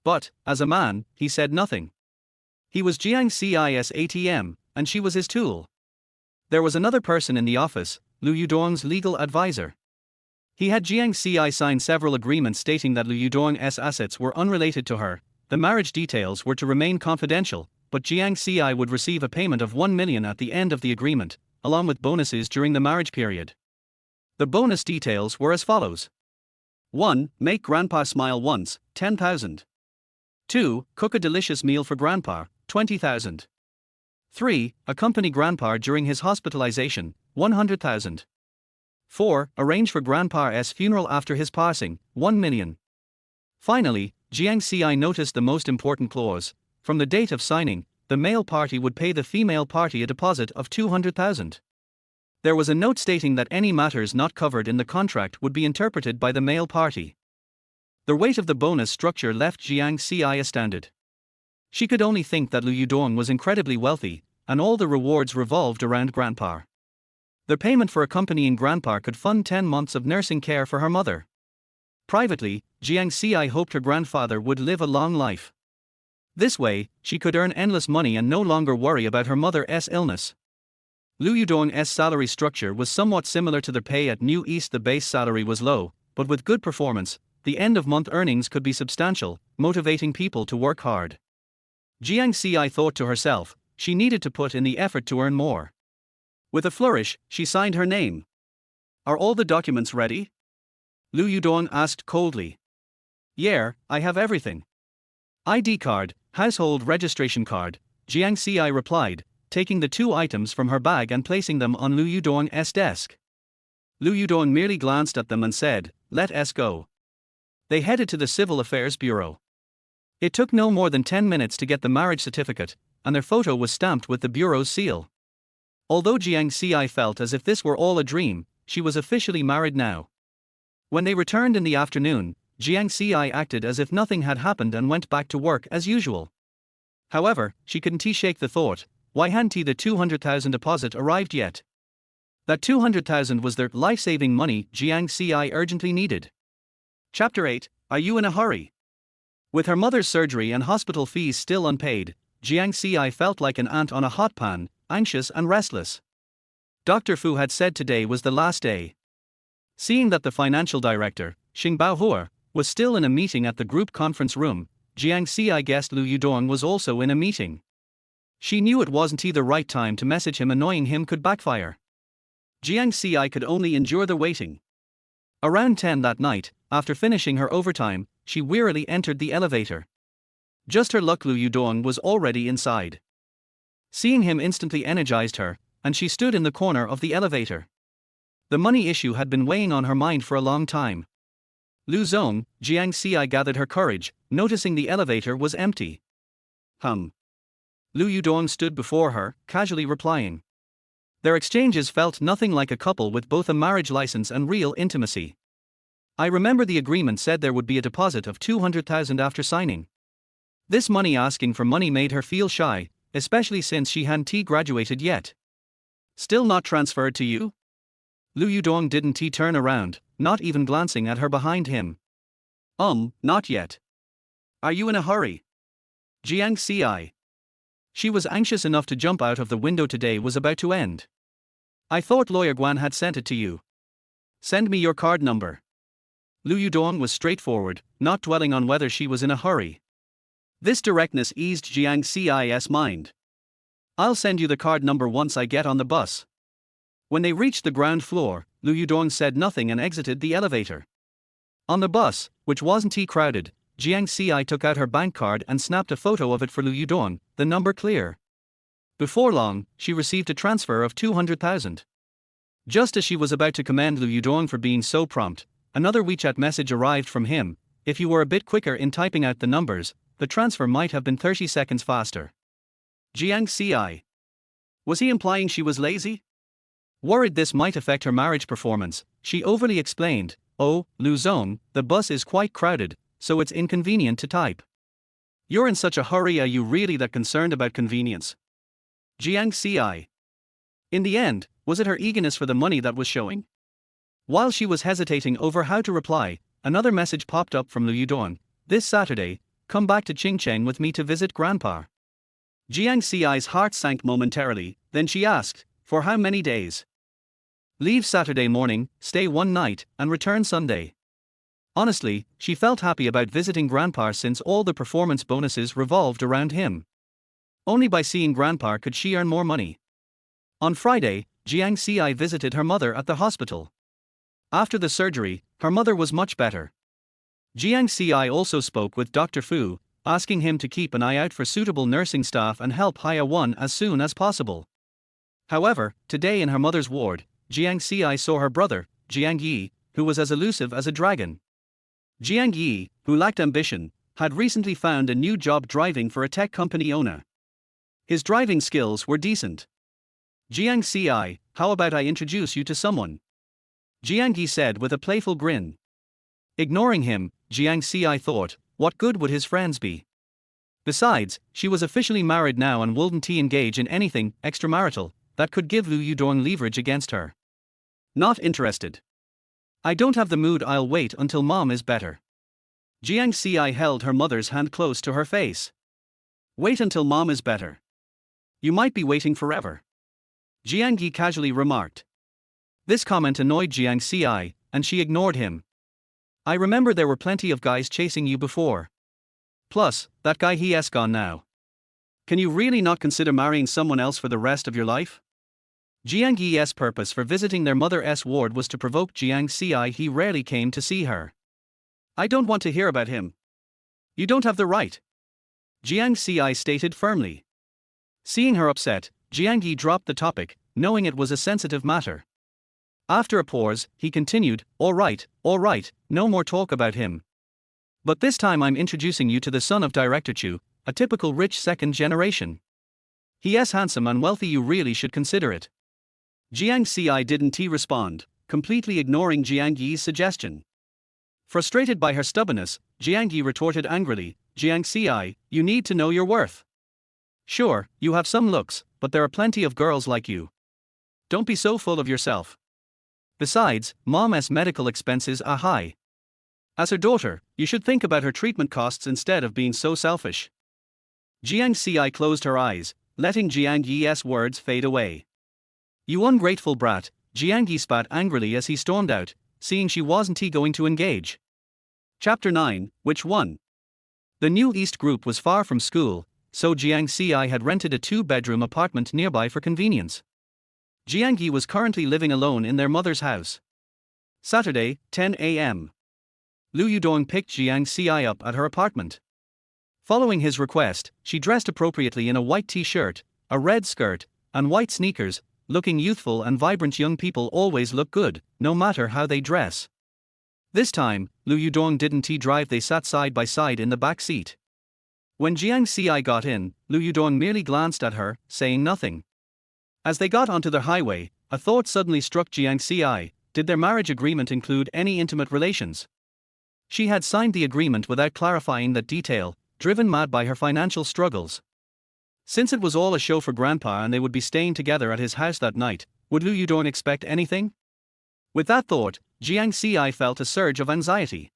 But, as a man, he said nothing. He was Jiang Ci's ATM, and she was his tool. There was another person in the office, Lu Yudong's legal advisor. He had Jiang Ci sign several agreements stating that Lu Yudong's assets were unrelated to her. The marriage details were to remain confidential, but Jiang Ci would receive a payment of 1 million at the end of the agreement, along with bonuses during the marriage period. The bonus details were as follows. 1. Make grandpa smile once, 10,000. 2. Cook a delicious meal for grandpa, 20,000. 3. Accompany grandpa during his hospitalization, 100,000. 4. Arrange for grandpa's funeral after his passing, 1 million. Finally, Jiang Ci noticed the most important clause. From the date of signing, the male party would pay the female party a deposit of 200,000. There was a note stating that any matters not covered in the contract would be interpreted by the male party. The weight of the bonus structure left Jiang Ci astounded. She could only think that Lu Yudong was incredibly wealthy, and all the rewards revolved around grandpa. The payment for accompanying grandpa could fund 10 months of nursing care for her mother. Privately, Jiang Ci hoped her grandfather would live a long life. This way, she could earn endless money and no longer worry about her mother's illness. Lu Yudong's salary structure was somewhat similar to their pay at New East. The base salary was low, but with good performance, the end-of-month earnings could be substantial, motivating people to work hard. Jiang Ci thought to herself, she needed to put in the effort to earn more. With a flourish, she signed her name. "Are all the documents ready?" Lu Yudong asked coldly. "Yeah, I have everything. ID card, household registration card," Jiang Ci replied, taking the 2 items from her bag and placing them on Lu Yudong's desk. Lu Yudong merely glanced at them and said, "Let us go." They headed to the Civil Affairs Bureau. It took no more than 10 minutes to get the marriage certificate, and their photo was stamped with the bureau's seal. Although Jiang Ci felt as if this were all a dream, she was officially married now. When they returned in the afternoon, Jiang Ci acted as if nothing had happened and went back to work as usual. However, she couldn't shake the thought, why hadn't the 200,000 deposit arrived yet? That 200,000 was their life-saving money Jiang Ci urgently needed. Chapter 8, Are you in a hurry? With her mother's surgery and hospital fees still unpaid, Jiang Ci felt like an ant on a hot pan, anxious and restless. Dr. Fu had said today was the last day. Seeing that the financial director, Xing Baohua, was still in a meeting at the group conference room, Jiang Ci guessed Lu Yudong was also in a meeting. She knew it wasn't the right time to message him. Annoying him could backfire. Jiang Ci could only endure the waiting. Around 10 that night, after finishing her overtime, she wearily entered the elevator. Just her luck, Lu Yudong was already inside. Seeing him instantly energized her, and she stood in the corner of the elevator. The money issue had been weighing on her mind for a long time. Lu Zong, Jiang Ci gathered her courage, noticing the elevator was empty. Lu Yudong stood before her, casually replying. Their exchanges felt nothing like a couple with both a marriage license and real intimacy. I remember the agreement said there would be a deposit of 200,000 after signing. This money asking for money made her feel shy, especially since she hadn't graduated yet. Still not transferred to you? Lu Yudong didn't turn around, not even glancing at her behind him. Not yet. Are you in a hurry? Jiang Ci. She was anxious enough to jump out of the window. Today was about to end. I thought Lawyer Guan had sent it to you. Send me your card number. Lu Yudong was straightforward, not dwelling on whether she was in a hurry. This directness eased Jiang Ci's mind. I'll send you the card number once I get on the bus. When they reached the ground floor, Lu Yudong said nothing and exited the elevator. On the bus, which wasn't crowded, Jiang Ci took out her bank card and snapped a photo of it for Lu Yudong, the number clear. Before long, she received a transfer of 200,000. Just as she was about to commend Lu Yudong for being so prompt, another WeChat message arrived from him. If you were a bit quicker in typing out the numbers, the transfer might have been 30 seconds faster. Jiang Ci. Was he implying she was lazy? Worried this might affect her marriage performance, she overly explained, "Oh, Lu Zong, the bus is quite crowded, so it's inconvenient to type." You're in such a hurry, are you really that concerned about convenience? Jiang Ci. In the end, was it her eagerness for the money that was showing? While she was hesitating over how to reply, another message popped up from Lu Yudong. This Saturday, come back to Qingcheng with me to visit Grandpa. Jiang Ci's heart sank momentarily, then she asked, for how many days? Leave Saturday morning, stay one night, and return Sunday. Honestly, she felt happy about visiting Grandpa since all the performance bonuses revolved around him. Only by seeing Grandpa could she earn more money. On Friday, Jiang Ci visited her mother at the hospital. After the surgery, her mother was much better. Jiang Ci also spoke with Dr. Fu, asking him to keep an eye out for suitable nursing staff and help hire one as soon as possible. However, today in her mother's ward, Jiang Ci saw her brother, Jiang Yi, who was as elusive as a dragon. Jiang Yi, who lacked ambition, had recently found a new job driving for a tech company owner. His driving skills were decent. Jiang Ci, how about I introduce you to someone? Jiang Yi said with a playful grin. Ignoring him, Jiang Ci thought, what good would his friends be? Besides, she was officially married now and wouldn't engage in anything extramarital that could give Lu Yudong leverage against her. Not interested. I don't have the mood, I'll wait until mom is better. Jiang Ci held her mother's hand close to her face. Wait until mom is better. You might be waiting forever. Jiang Yi casually remarked. This comment annoyed Jiang Ci, and she ignored him. I remember there were plenty of guys chasing you before. Plus, that guy he's gone now. Can you really not consider marrying someone else for the rest of your life? Jiang Yi's purpose for visiting their mother's ward was to provoke Jiang Ci. He rarely came to see her. I don't want to hear about him. You don't have the right. Jiang Ci stated firmly. Seeing her upset, Jiang Yi dropped the topic, knowing it was a sensitive matter. After a pause, he continued, all right, no more talk about him. But this time I'm introducing you to the son of Director Chu, a typical rich second generation. He's handsome and wealthy, you really should consider it. Jiang Ci didn't respond, completely ignoring Jiang Yi's suggestion. Frustrated by her stubbornness, Jiang Yi retorted angrily, Jiang Ci, you need to know your worth. Sure, you have some looks, but there are plenty of girls like you. Don't be so full of yourself. Besides, mom's medical expenses are high. As her daughter, you should think about her treatment costs instead of being so selfish. Jiang Ci closed her eyes, letting Jiang Yi's words fade away. You ungrateful brat, Jiang Yi spat angrily as he stormed out, seeing she wasn't going to engage. Chapter 9, which one? The New East group was far from school, so Jiang Ci had rented a 2-bedroom apartment nearby for convenience. Jiang Yi was currently living alone in their mother's house. Saturday, 10 a.m. Lu Yudong picked Jiang Ci up at her apartment. Following his request, she dressed appropriately in a white t-shirt, a red skirt, and white sneakers. Looking youthful and vibrant, young people always look good, no matter how they dress. This time, Lu Yudong didn't drive, they sat side by side in the back seat. When Jiang Ci got in, Lu Yudong merely glanced at her, saying nothing. As they got onto the highway, a thought suddenly struck Jiang Ci. Did their marriage agreement include any intimate relations? She had signed the agreement without clarifying that detail, driven mad by her financial struggles. Since it was all a show for Grandpa and they would be staying together at his house that night, would Lu Yudong expect anything? With that thought, Jiang Ci felt a surge of anxiety.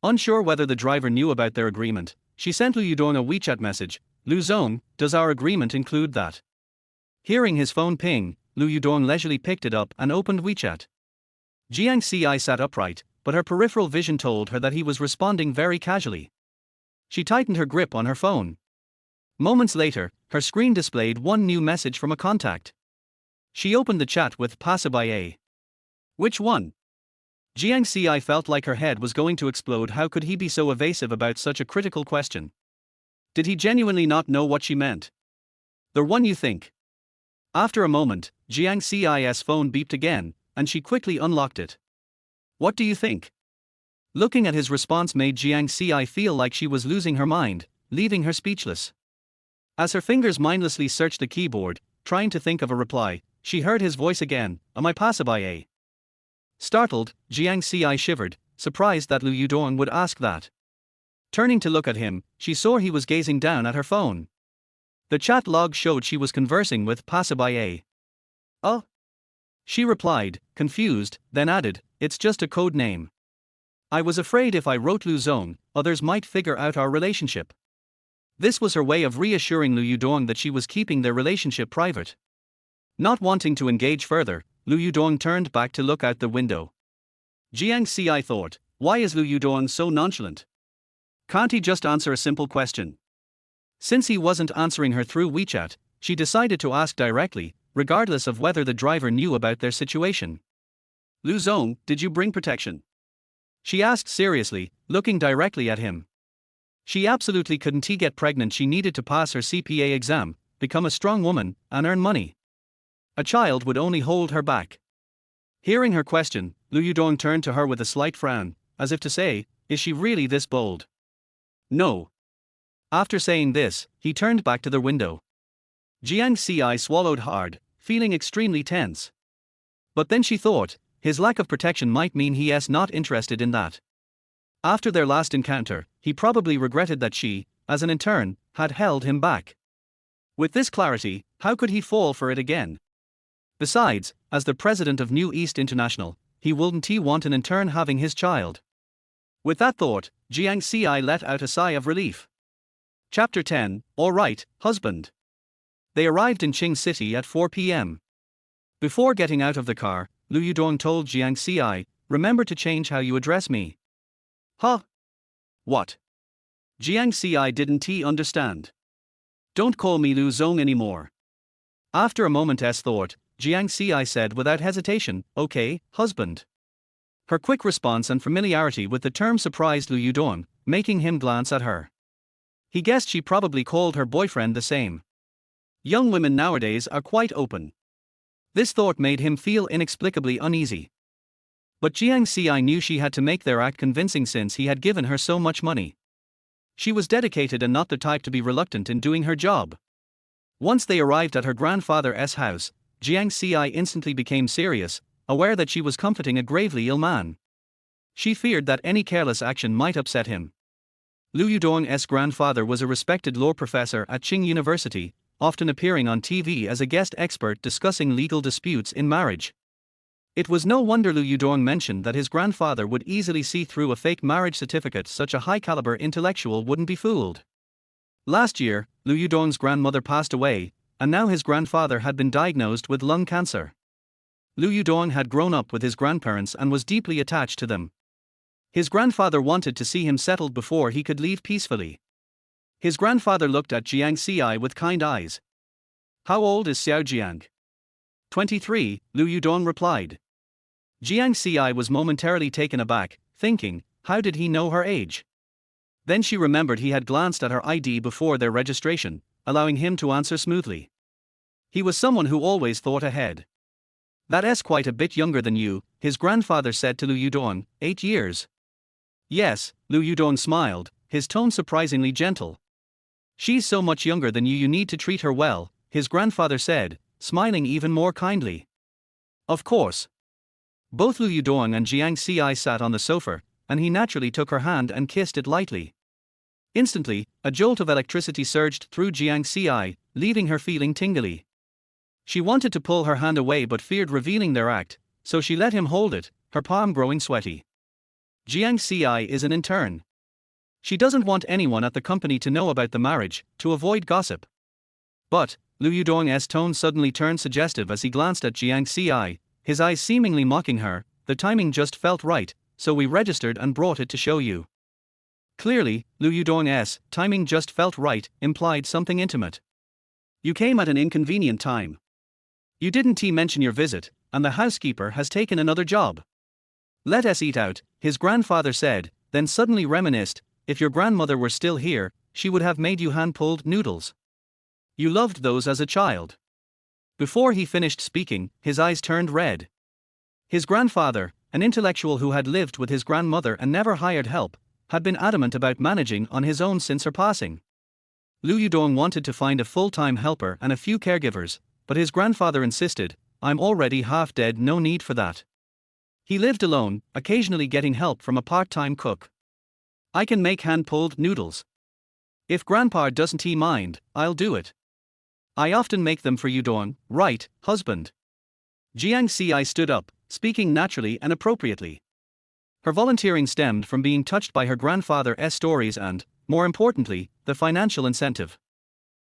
Unsure whether the driver knew about their agreement, she sent Lu Yudong a WeChat message. Lu Zong, does our agreement include that? Hearing his phone ping, Lu Yudong leisurely picked it up and opened WeChat. Jiang Ci sat upright, but her peripheral vision told her that he was responding very casually. She tightened her grip on her phone. Moments later, her screen displayed one new message from a contact. She opened the chat with passerby A. Which one? Jiang Ci felt like her head was going to explode. How could he be so evasive about such a critical question? Did he genuinely not know what she meant? The one you think. After a moment, Jiang Ci's phone beeped again, and she quickly unlocked it. What do you think? Looking at his response made Jiang Ci feel like she was losing her mind, leaving her speechless. As her fingers mindlessly searched the keyboard, trying to think of a reply, she heard his voice again. Am I passerby A? Startled, Jiang Ci shivered, surprised that Lu Yudong would ask that. Turning to look at him, she saw he was gazing down at her phone. The chat log showed she was conversing with passerby A. Oh? She replied, confused, then added, it's just a code name. I was afraid if I wrote Lu Zong, others might figure out our relationship. This was her way of reassuring Lu Yudong that she was keeping their relationship private. Not wanting to engage further, Lu Yudong turned back to look out the window. Jiang Ci thought, why is Lu Yudong so nonchalant? Can't he just answer a simple question? Since he wasn't answering her through WeChat, she decided to ask directly, regardless of whether the driver knew about their situation. Lu Zong, did you bring protection? She asked seriously, looking directly at him. She absolutely couldn't get pregnant. She needed to pass her CPA exam, become a strong woman, and earn money. A child would only hold her back. Hearing her question, Lu Yudong turned to her with a slight frown, as if to say, is she really this bold? No. After saying this, he turned back to the window. Jiang Ci swallowed hard, feeling extremely tense. But then she thought, his lack of protection might mean he is not interested in that. After their last encounter, he probably regretted that she, as an intern, had held him back. With this clarity, how could he fall for it again? Besides, as the president of New East International, he wouldn't want an intern having his child. With that thought, Jiang Ci let out a sigh of relief. Chapter 10, All right, husband. They arrived in Qing City at 4 p.m. Before getting out of the car, Lu Yudong told Jiang Ci, remember to change how you address me. Huh? What? Jiang Ci didn't understand. Don't call me Lu Zong anymore. After a moment's thought, Jiang Ci said without hesitation, okay, husband. Her quick response and familiarity with the term surprised Lu Yudong, making him glance at her. He guessed she probably called her boyfriend the same. Young women nowadays are quite open. This thought made him feel inexplicably uneasy. But Jiang Ci knew she had to make their act convincing since he had given her so much money. She was dedicated and not the type to be reluctant in doing her job. Once they arrived at her grandfather's house, Jiang Ci instantly became serious, aware that she was comforting a gravely ill man. She feared that any careless action might upset him. Lu Yudong's grandfather was a respected law professor at Qing University, often appearing on TV as a guest expert discussing legal disputes in marriage. It was no wonder Lu Yudong mentioned that his grandfather would easily see through a fake marriage certificate. Such a high-caliber intellectual wouldn't be fooled. Last year, Lu Yudong's grandmother passed away, and now his grandfather had been diagnosed with lung cancer. Lu Yudong had grown up with his grandparents and was deeply attached to them. His grandfather wanted to see him settled before he could leave peacefully. His grandfather looked at Jiang Ci with kind eyes. How old is Xiao Jiang? 23, Lu Yudong replied. Jiang Ci was momentarily taken aback, thinking, how did he know her age? Then she remembered he had glanced at her ID before their registration, allowing him to answer smoothly. He was someone who always thought ahead. That's quite a bit younger than you, his grandfather said to Lu Yudong, 8 years. Yes, Lu Yudong smiled, his tone surprisingly gentle. She's so much younger than you need to treat her well, his grandfather said, smiling even more kindly. Of course. Both Lu Yudong and Jiang Ci sat on the sofa, and he naturally took her hand and kissed it lightly. Instantly, a jolt of electricity surged through Jiang Ci, leaving her feeling tingly. She wanted to pull her hand away but feared revealing their act, so she let him hold it, her palm growing sweaty. Jiang Ci is an intern. She doesn't want anyone at the company to know about the marriage, to avoid gossip. But, Lu Yudong's tone suddenly turned suggestive as he glanced at Jiang Ci, his eyes seemingly mocking her. The timing just felt right, so we registered and brought it to show you. Clearly, Lu Yudong's timing just felt right implied something intimate. You came at an inconvenient time. You didn't mention your visit, and the housekeeper has taken another job. Let us eat out, his grandfather said, then suddenly reminisced, if your grandmother were still here, she would have made you hand-pulled noodles. You loved those as a child. Before he finished speaking, his eyes turned red. His grandfather, an intellectual who had lived with his grandmother and never hired help, had been adamant about managing on his own since her passing. Lu Yudong wanted to find a full-time helper and a few caregivers, but his grandfather insisted, I'm already half dead, no need for that. He lived alone, occasionally getting help from a part-time cook. I can make hand-pulled noodles. If Grandpa doesn't mind, I'll do it. I often make them for Yudong, right, husband? Jiang Ci stood up, speaking naturally and appropriately. Her volunteering stemmed from being touched by her grandfather's stories and, more importantly, the financial incentive.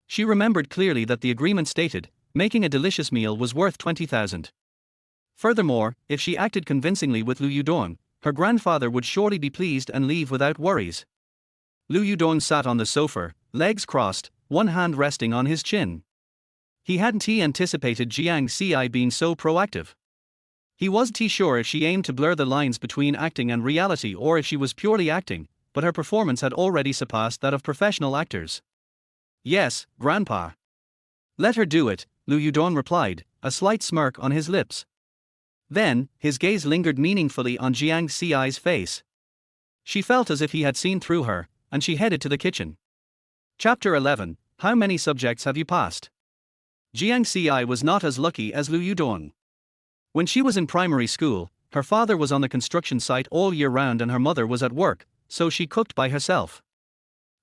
She remembered clearly that the agreement stated, making a delicious meal was worth 20,000. Furthermore, if she acted convincingly with Lu Yudong, her grandfather would surely be pleased and leave without worries. Lu Yudong sat on the sofa, legs crossed, one hand resting on his chin. He hadn't anticipated Jiang Ci being so proactive. He wasn't sure if she aimed to blur the lines between acting and reality or if she was purely acting, but her performance had already surpassed that of professional actors. Yes, Grandpa. Let her do it, Lu Yudong replied, a slight smirk on his lips. Then, his gaze lingered meaningfully on Jiang Ci's face. She felt as if he had seen through her, and she headed to the kitchen. Chapter 11, How many subjects have you passed? Jiang Ci was not as lucky as Lu Yudong. When she was in primary school, her father was on the construction site all year round and her mother was at work, so she cooked by herself.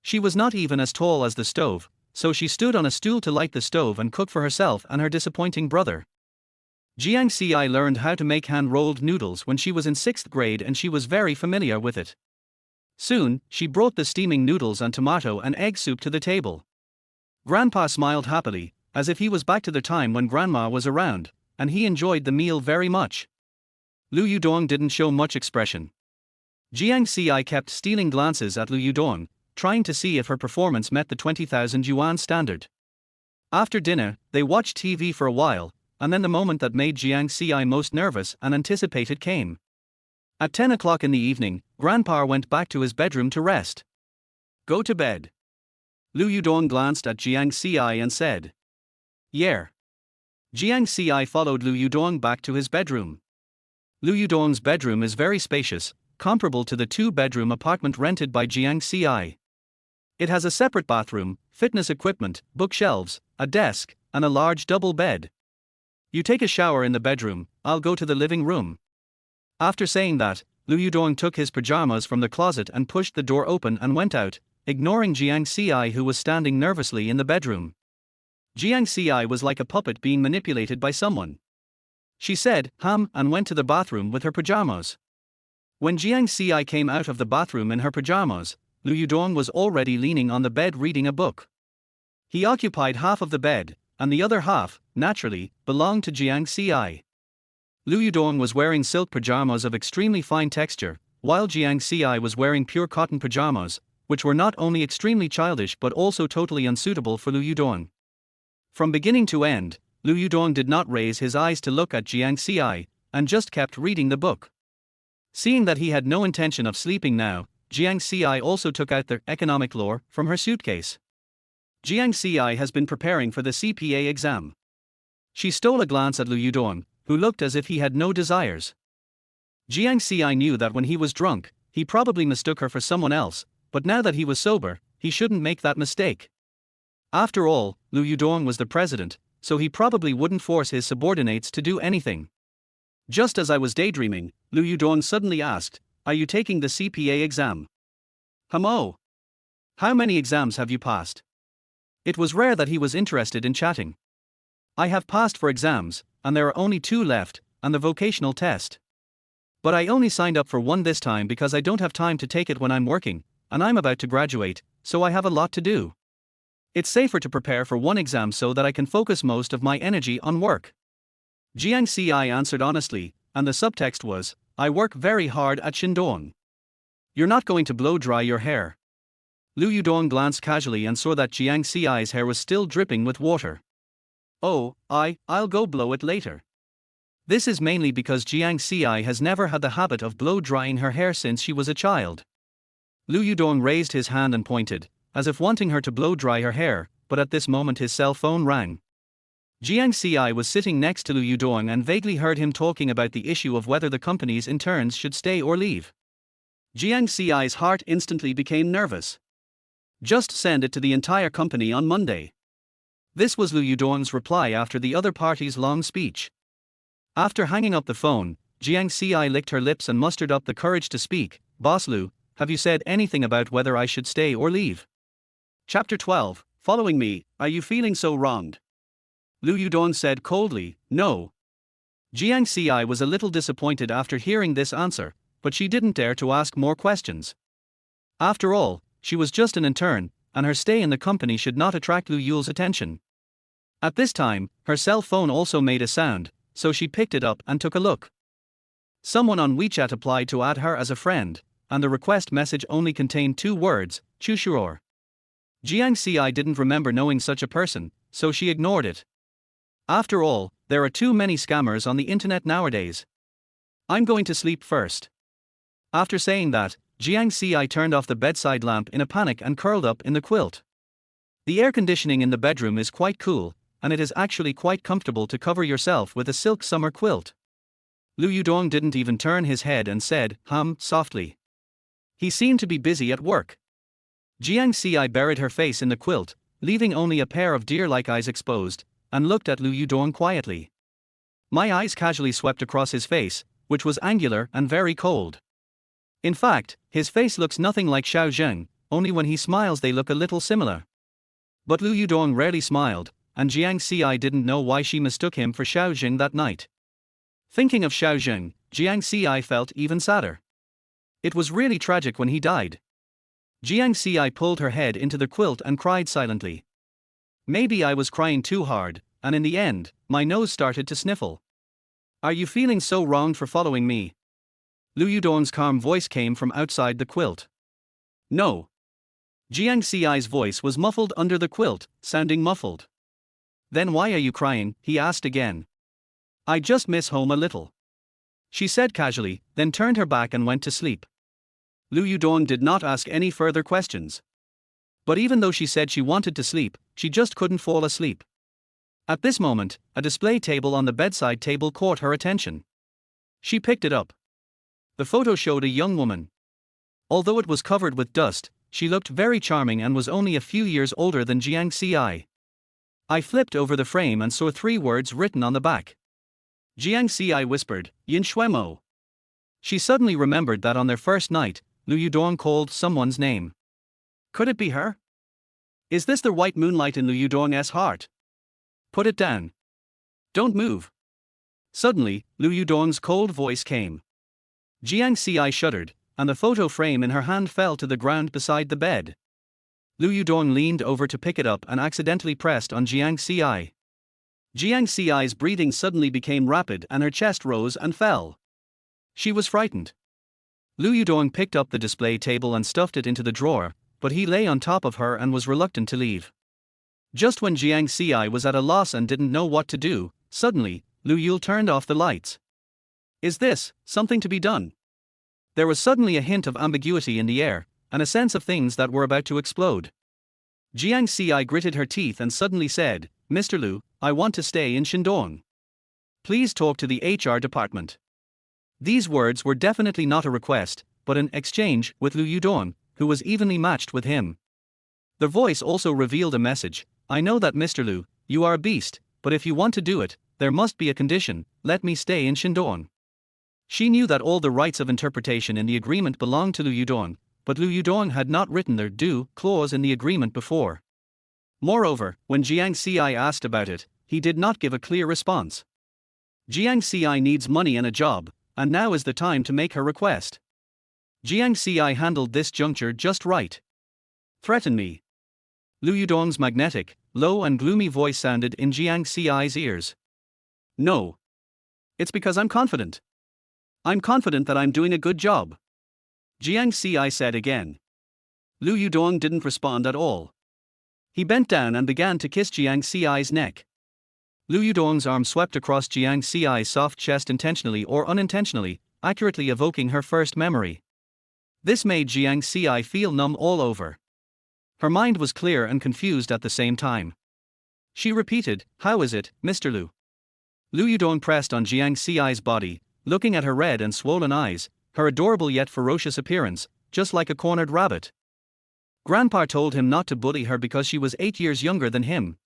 She was not even as tall as the stove, so she stood on a stool to light the stove and cook for herself and her disappointing brother. Jiang Ci learned how to make hand-rolled noodles when she was in 6th grade and she was very familiar with it. Soon, she brought the steaming noodles and tomato and egg soup to the table. Grandpa smiled happily, as if he was back to the time when Grandma was around, and he enjoyed the meal very much. Lu Yudong didn't show much expression. Jiang Ci kept stealing glances at Lu Yudong, trying to see if her performance met the 20,000 yuan standard. After dinner, they watched TV for a while, and then the moment that made Jiang Ci most nervous and anticipated came. At 10 o'clock in the evening, Grandpa went back to his bedroom to rest. Go to bed. Lu Yudong glanced at Jiang Ci and said. Yeah. Jiang Ci followed Lu Yudong back to his bedroom. Lu Yudong's bedroom is very spacious, comparable to the 2-bedroom apartment rented by Jiang Ci. It has a separate bathroom, fitness equipment, bookshelves, a desk, and a large double bed. You take a shower in the bedroom, I'll go to the living room. After saying that, Lu Yudong took his pajamas from the closet and pushed the door open and went out, ignoring Jiang Ci who was standing nervously in the bedroom. Jiang Ci was like a puppet being manipulated by someone. She said, and went to the bathroom with her pajamas. When Jiang Ci came out of the bathroom in her pajamas, Lu Yudong was already leaning on the bed reading a book. He occupied half of the bed, and the other half, naturally, belonged to Jiang Ci. Lu Yudong was wearing silk pajamas of extremely fine texture, while Jiang Ci was wearing pure cotton pajamas, which were not only extremely childish but also totally unsuitable for Lu Yudong. From beginning to end, Lu Yudong did not raise his eyes to look at Jiang Ci, and just kept reading the book. Seeing that he had no intention of sleeping now, Jiang Ci also took out the economic lore from her suitcase. Jiang Ci has been preparing for the CPA exam. She stole a glance at Lu Yudong, who looked as if he had no desires. Jiang Ci knew that when he was drunk, he probably mistook her for someone else, but now that he was sober, he shouldn't make that mistake. After all, Lu Yudong was the president, so he probably wouldn't force his subordinates to do anything. Just as I was daydreaming, Lu Yudong suddenly asked, "Are you taking the CPA exam?" "Oh. How many exams have you passed?" It was rare that he was interested in chatting. "I have passed 4 exams, and there are only 2 left, and the vocational test. But I only signed up for one this time because I don't have time to take it when I'm working, and I'm about to graduate, so I have a lot to do. It's safer to prepare for one exam so that I can focus most of my energy on work." Jiang Ci answered honestly, and the subtext was, "I work very hard at Shandong." "You're not going to blow dry your hair?" Lu Yudong glanced casually and saw that Jiang Ci's hair was still dripping with water. "Oh, I'll go blow it later." This is mainly because Jiang Ci has never had the habit of blow-drying her hair since she was a child. Lu Yudong raised his hand and pointed, as if wanting her to blow-dry her hair, but at this moment his cell phone rang. Jiang Ci was sitting next to Lu Yudong and vaguely heard him talking about the issue of whether the company's interns should stay or leave. Jiang Ci's heart instantly became nervous. "Just send it to the entire company on Monday." This was Lu Yudong's reply after the other party's long speech. After hanging up the phone, Jiang Ci licked her lips and mustered up the courage to speak. "Boss Lu, have you said anything about whether I should stay or leave?" Chapter 12, Following Me, Are You Feeling So Wronged? Lu Yudong said coldly, "No." Jiang Ci was a little disappointed after hearing this answer, but she didn't dare to ask more questions. After all, she was just an intern, and her stay in the company should not attract Lu Yule's attention. At this time, her cell phone also made a sound, so she picked it up and took a look. Someone on WeChat applied to add her as a friend, and the request message only contained 2 words, "Chushuor." Jiang Ci didn't remember knowing such a person, so she ignored it. After all, there are too many scammers on the internet nowadays. "I'm going to sleep first." After saying that, Jiang Ci turned off the bedside lamp in a panic and curled up in the quilt. The air conditioning in the bedroom is quite cool, and it is actually quite comfortable to cover yourself with a silk summer quilt. Lu Yudong didn't even turn his head and said, softly. He seemed to be busy at work. Jiang Ci buried her face in the quilt, leaving only a pair of deer-like eyes exposed, and looked at Lu Yudong quietly. My eyes casually swept across his face, which was angular and very cold. In fact, his face looks nothing like Xiao Zheng, only when he smiles they look a little similar. But Lu Yudong rarely smiled, and Jiang Ci didn't know why she mistook him for Xiao Zheng that night. Thinking of Xiao Zheng, Jiang Ci felt even sadder. It was really tragic when he died. Jiang Ci pulled her head into the quilt and cried silently. Maybe I was crying too hard, and in the end, my nose started to sniffle. "Are you feeling so wronged for following me?" Lu Yudong's calm voice came from outside the quilt. "No." Jiang Ci's voice was muffled under the quilt, sounding muffled. "Then why are you crying?" he asked again. "I just miss home a little," she said casually, then turned her back and went to sleep. Lu Yudong did not ask any further questions. But even though she said she wanted to sleep, she just couldn't fall asleep. At this moment, a display table on the bedside table caught her attention. She picked it up. The photo showed a young woman. Although it was covered with dust, she looked very charming and was only a few years older than Jiang Ci. I flipped over the frame and saw 3 words written on the back. Jiang Ci whispered, "Yin Shuemo." She suddenly remembered that on their first night, Lu Yudong called someone's name. Could it be her? Is this the white moonlight in Lu Yudong's heart? Put it down. Don't move. Suddenly, Lu Yudong's cold voice came. Jiang Ci shuddered, and the photo frame in her hand fell to the ground beside the bed. Lu Yudong leaned over to pick it up and accidentally pressed on Jiang Ci. Jiang Ci's breathing suddenly became rapid and her chest rose and fell. She was frightened. Lu Yudong picked up the display table and stuffed it into the drawer, but he lay on top of her and was reluctant to leave. Just when Jiang Ci was at a loss and didn't know what to do, suddenly, Lu Yule turned off the lights. Is this something to be done? There was suddenly a hint of ambiguity in the air, and a sense of things that were about to explode. Jiang Ci gritted her teeth and suddenly said, "Mr. Lu, I want to stay in Shandong. Please talk to the HR department." These words were definitely not a request, but an exchange with Lu Yudong, who was evenly matched with him. The voice also revealed a message: I know that Mr. Lu, you are a beast, but if you want to do it, there must be a condition: let me stay in Shandong. She knew that all the rights of interpretation in the agreement belonged to Lu Yudong, but Lu Yudong had not written their do clause in the agreement before. Moreover, when Jiang Ci asked about it, he did not give a clear response. Jiang Ci needs money and a job, and now is the time to make her request. Jiang Ci handled this juncture just right. Threaten me. Lu Yudong's magnetic, low and gloomy voice sounded in Jiang Ci's ears. No. It's because I'm confident. I'm confident that I'm doing a good job. Jiang Ci said again. Lu Yudong didn't respond at all. He bent down and began to kiss Jiang Ci's neck. Lu Yudong's arm swept across Jiang Ci's soft chest intentionally or unintentionally, accurately evoking her first memory. This made Jiang Ci feel numb all over. Her mind was clear and confused at the same time. She repeated, How is it, Mr. Lu? Lu Yudong pressed on Jiang Ci's body, looking at her red and swollen eyes, her adorable yet ferocious appearance, just like a cornered rabbit. Grandpa told him not to bully her because she was 8 years younger than him.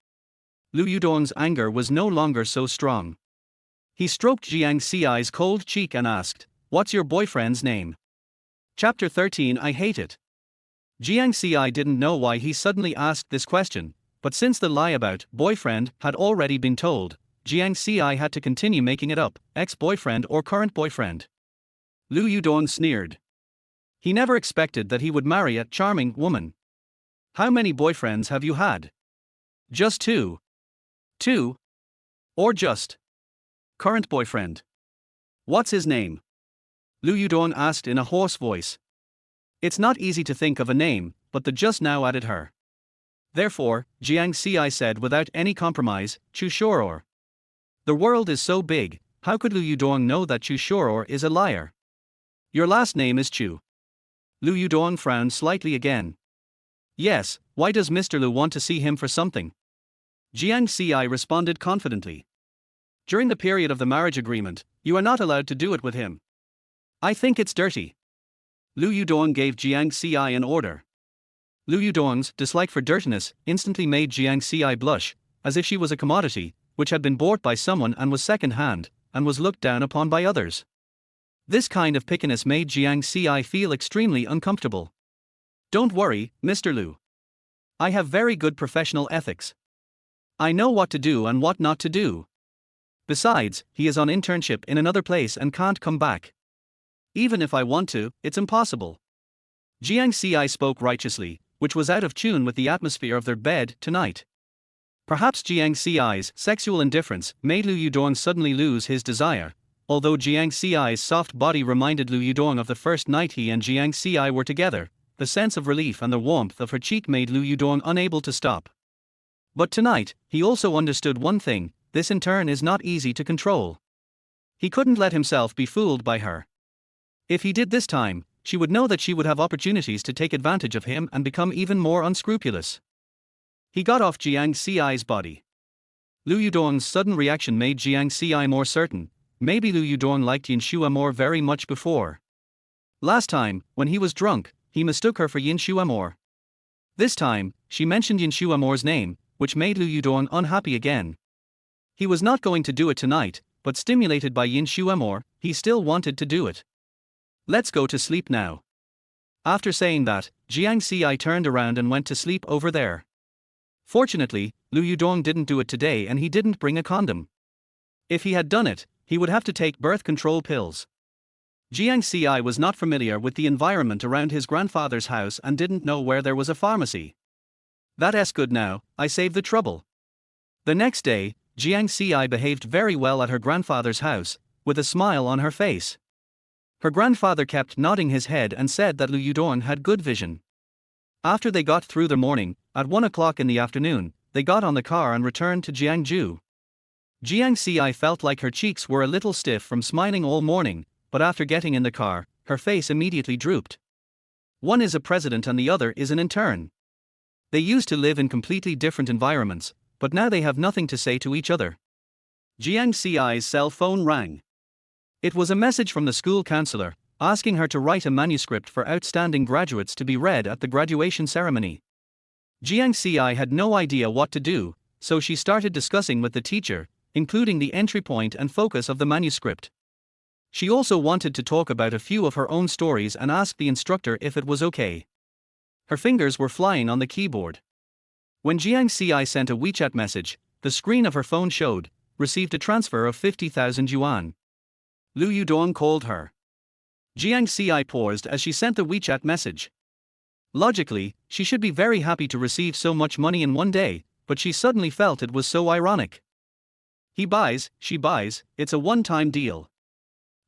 Lu Yudong's anger was no longer so strong. He stroked Jiang Ci's cold cheek and asked, What's your boyfriend's name? Chapter 13 I Hate It. Jiang Ci didn't know why he suddenly asked this question, but since the lie about boyfriend had already been told, Jiang Ci had to continue making it up, ex-boyfriend or current boyfriend. Lu Yudong sneered. He never expected that he would marry a charming woman. How many boyfriends have you had? Just 2. 2? Or just current boyfriend? What's his name? Lu Yudong asked in a hoarse voice. It's not easy to think of a name, but the just now added her. Therefore, Jiang Ci said without any compromise, Chu Shoror. The world is so big, how could Lu Yudong know that Chu Shoror is a liar? Your last name is Chu. Lu Yudong frowned slightly again. Yes, why does Mr. Lu want to see him for something? Jiang Ci responded confidently. During the period of the marriage agreement, you are not allowed to do it with him. I think it's dirty. Lu Yudong gave Jiang Ci an order. Lu Yudong's dislike for dirtiness instantly made Jiang Ci blush, as if she was a commodity, which had been bought by someone and was second-hand, and was looked down upon by others. This kind of pickiness made Jiang Ci feel extremely uncomfortable. Don't worry, Mr. Lu. I have very good professional ethics. I know what to do and what not to do. Besides, he is on internship in another place and can't come back. Even if I want to, it's impossible. Jiang Ci spoke righteously, which was out of tune with the atmosphere of their bed tonight. Perhaps Jiang Ci's sexual indifference made Lu Yudong suddenly lose his desire, although Jiang Ci's soft body reminded Lu Yudong of the first night he and Jiang Ci were together. The sense of relief and the warmth of her cheek made Lu Yudong unable to stop. But tonight, he also understood one thing: this in turn is not easy to control. He couldn't let himself be fooled by her. If he did this time, she would know that she would have opportunities to take advantage of him and become even more unscrupulous. He got off Jiang Ci's body. Lu Yudong's sudden reaction made Jiang Ci more certain. Maybe Lu Yudong liked Yin Shuamor very much before. Last time, when he was drunk, he mistook her for Yin Shuamor. This time, she mentioned Yin Shuamor's name, which made Lu Yudong unhappy again. He was not going to do it tonight, but stimulated by Yin Shuamor, he still wanted to do it. Let's go to sleep now. After saying that, Jiang Ci turned around and went to sleep over there. Fortunately, Lu Yudong didn't do it today and he didn't bring a condom. If he had done it, he would have to take birth control pills. Jiang Ci was not familiar with the environment around his grandfather's house and didn't know where there was a pharmacy. That's good now, I saved the trouble. The next day, Jiang Ci behaved very well at her grandfather's house, with a smile on her face. Her grandfather kept nodding his head and said that Lu Yudong had good vision. After they got through their morning, at 1 o'clock in the afternoon, they got on the car and returned to Jiangju. Jiang Ci felt like her cheeks were a little stiff from smiling all morning, but after getting in the car, her face immediately drooped. One is a president and the other is an intern. They used to live in completely different environments, but now they have nothing to say to each other. Jiang Ci's cell phone rang. It was a message from the school counselor, asking her to write a manuscript for outstanding graduates to be read at the graduation ceremony. Jiang Ci had no idea what to do, so she started discussing with the teacher, including the entry point and focus of the manuscript. She also wanted to talk about a few of her own stories and asked the instructor if it was okay. Her fingers were flying on the keyboard. When Jiang Ci sent a WeChat message, the screen of her phone showed, received a transfer of 50,000 yuan. Lu Yudong called her. Jiang Ci paused as she sent the WeChat message. Logically, she should be very happy to receive so much money in one day, but she suddenly felt it was so ironic. He buys, she buys, it's a one-time deal.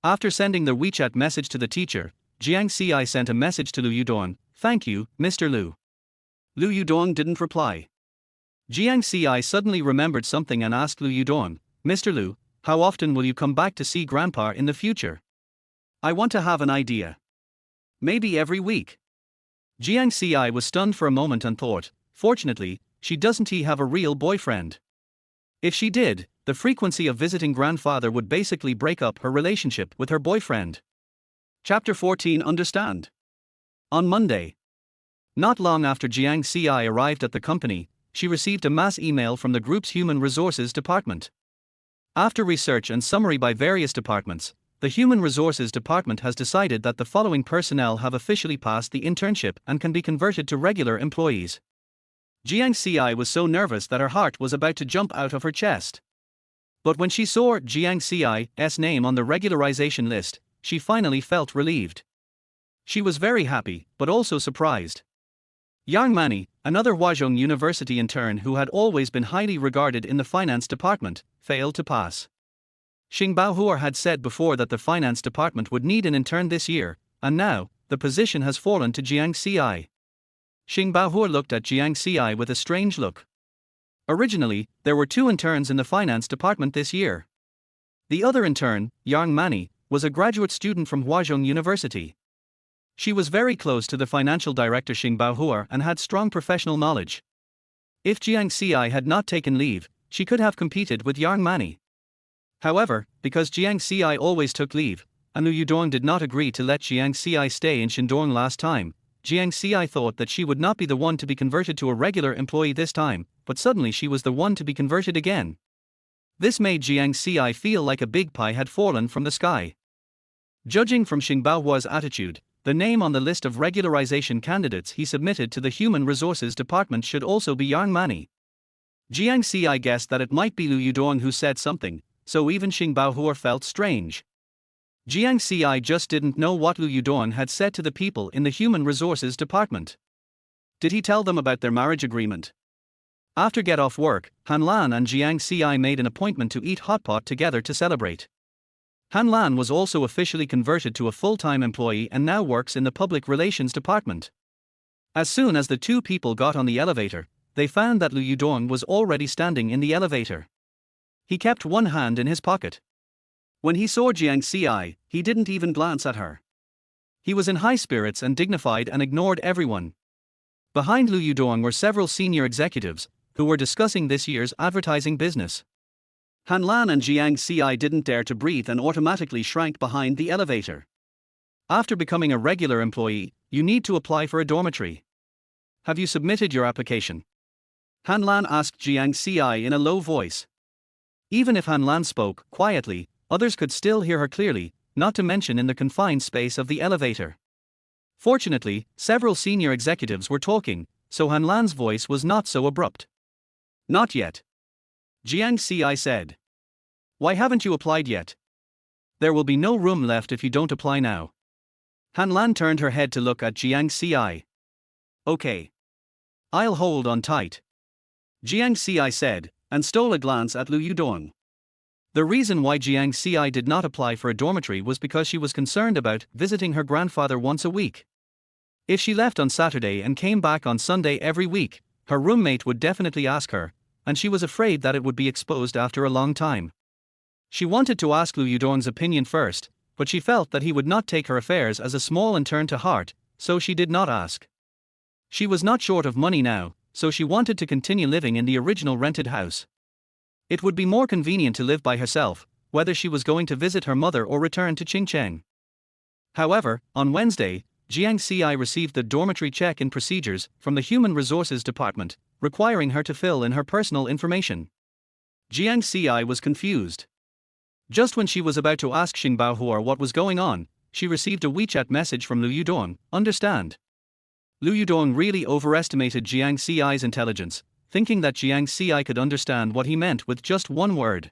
After sending the WeChat message to the teacher, Jiang Ci sent a message to Lu Yudong, "Thank you, Mr. Lu." Lu Yudong didn't reply. Jiang Ci suddenly remembered something and asked Lu Yudong, "Mr. Lu, how often will you come back to see Grandpa in the future? I want to have an idea. Maybe every week." Jiang Ci was stunned for a moment and thought, fortunately, she doesn't have a real boyfriend. If she did, the frequency of visiting grandfather would basically break up her relationship with her boyfriend. Chapter 14 Understand. On Monday. Not long after Jiang Ci arrived at the company, she received a mass email from the group's Human Resources Department. After research and summary by various departments, the Human Resources Department has decided that the following personnel have officially passed the internship and can be converted to regular employees. Jiang Ci was so nervous that her heart was about to jump out of her chest. But when she saw Jiang Ci's name on the regularization list, she finally felt relieved. She was very happy, but also surprised. Yang Mani, another Huazhong University intern who had always been highly regarded in the finance department, failed to pass. Xing Baohua had said before that the finance department would need an intern this year, and now, the position has fallen to Jiang Ci. Xing Baohua looked at Jiang Ci with a strange look. Originally, there were 2 interns in the finance department this year. The other intern, Yang Mani, was a graduate student from Huazhong University. She was very close to the financial director Xing Baohua and had strong professional knowledge. If Jiang Ci had not taken leave, she could have competed with Yang Mani. However, because Jiang Ci always took leave, and Lu Yudong did not agree to let Jiang Ci stay in Shandong last time, Jiang Ci thought that she would not be the one to be converted to a regular employee this time, but suddenly she was the one to be converted again. This made Jiang Ci feel like a big pie had fallen from the sky. Judging from Xing Baohua's attitude, the name on the list of regularization candidates he submitted to the Human Resources Department should also be Yang Mani. Jiang Ci guessed that it might be Lu Yudong who said something, so even Xing Baohua felt strange. Jiang Ci just didn't know what Lu Yudong had said to the people in the Human Resources Department. Did he tell them about their marriage agreement? After get off work, Han Lan and Jiang Ci made an appointment to eat hot pot together to celebrate. Han Lan was also officially converted to a full-time employee and now works in the Public Relations Department. As soon as the 2 people got on the elevator, they found that Lu Yudong was already standing in the elevator. He kept one hand in his pocket. When he saw Jiang Ci, he didn't even glance at her. He was in high spirits and dignified and ignored everyone. Behind Lu Yudong were several senior executives, who were discussing this year's advertising business. Han Lan and Jiang Ci didn't dare to breathe and automatically shrank behind the elevator. After becoming a regular employee, you need to apply for a dormitory. Have you submitted your application? Han Lan asked Jiang Ci in a low voice. Even if Han Lan spoke quietly, others could still hear her clearly, not to mention in the confined space of the elevator. Fortunately, several senior executives were talking, so Han Lan's voice was not so abrupt. Not yet. Jiang Ci said. Why haven't you applied yet? There will be no room left if you don't apply now. Han Lan turned her head to look at Jiang Ci. Okay. I'll hold on tight. Jiang Ci said, and stole a glance at Lu Yudong. The reason why Jiang Ci did not apply for a dormitory was because she was concerned about visiting her grandfather once a week. If she left on Saturday and came back on Sunday every week, her roommate would definitely ask her, and she was afraid that it would be exposed after a long time. She wanted to ask Lu Yudong's opinion first, but she felt that he would not take her affairs as a small intern to heart, so she did not ask. She was not short of money now, so she wanted to continue living in the original rented house. It would be more convenient to live by herself, whether she was going to visit her mother or return to Qingcheng. However, on Wednesday, Jiang Ci received the dormitory check-in procedures from the Human Resources Department, requiring her to fill in her personal information. Jiang Ci was confused. Just when she was about to ask Xing Baohua what was going on, she received a WeChat message from Lu Yudong, understand. Lu Yudong really overestimated Jiang Ci's intelligence, thinking that Jiang Ci could understand what he meant with just one word.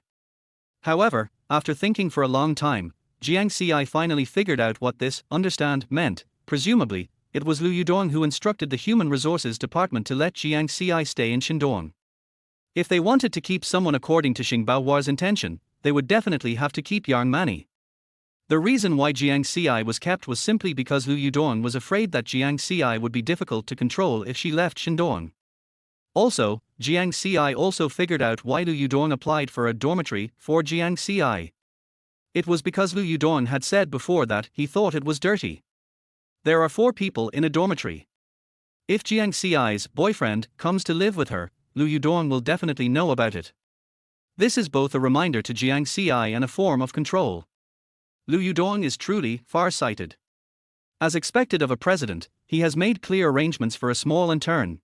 However, after thinking for a long time, Jiang Ci finally figured out what this understand meant. Presumably, it was Lu Yudong who instructed the Human Resources Department to let Jiang Ci stay in Shandong. If they wanted to keep someone according to Xing Baohua's intention, they would definitely have to keep Yang Mani. The reason why Jiang Ci was kept was simply because Lu Yudong was afraid that Jiang Ci would be difficult to control if she left Shandong. Also, Jiang Ci also figured out why Lu Yudong applied for a dormitory for Jiang Ci. It was because Lu Yudong had said before that he thought it was dirty. There are 4 people in a dormitory. If Jiang Ci's boyfriend comes to live with her, Lu Yudong will definitely know about it. This is both a reminder to Jiang Ci and a form of control. Lu Yudong is truly far-sighted. As expected of a president, he has made clear arrangements for a small intern.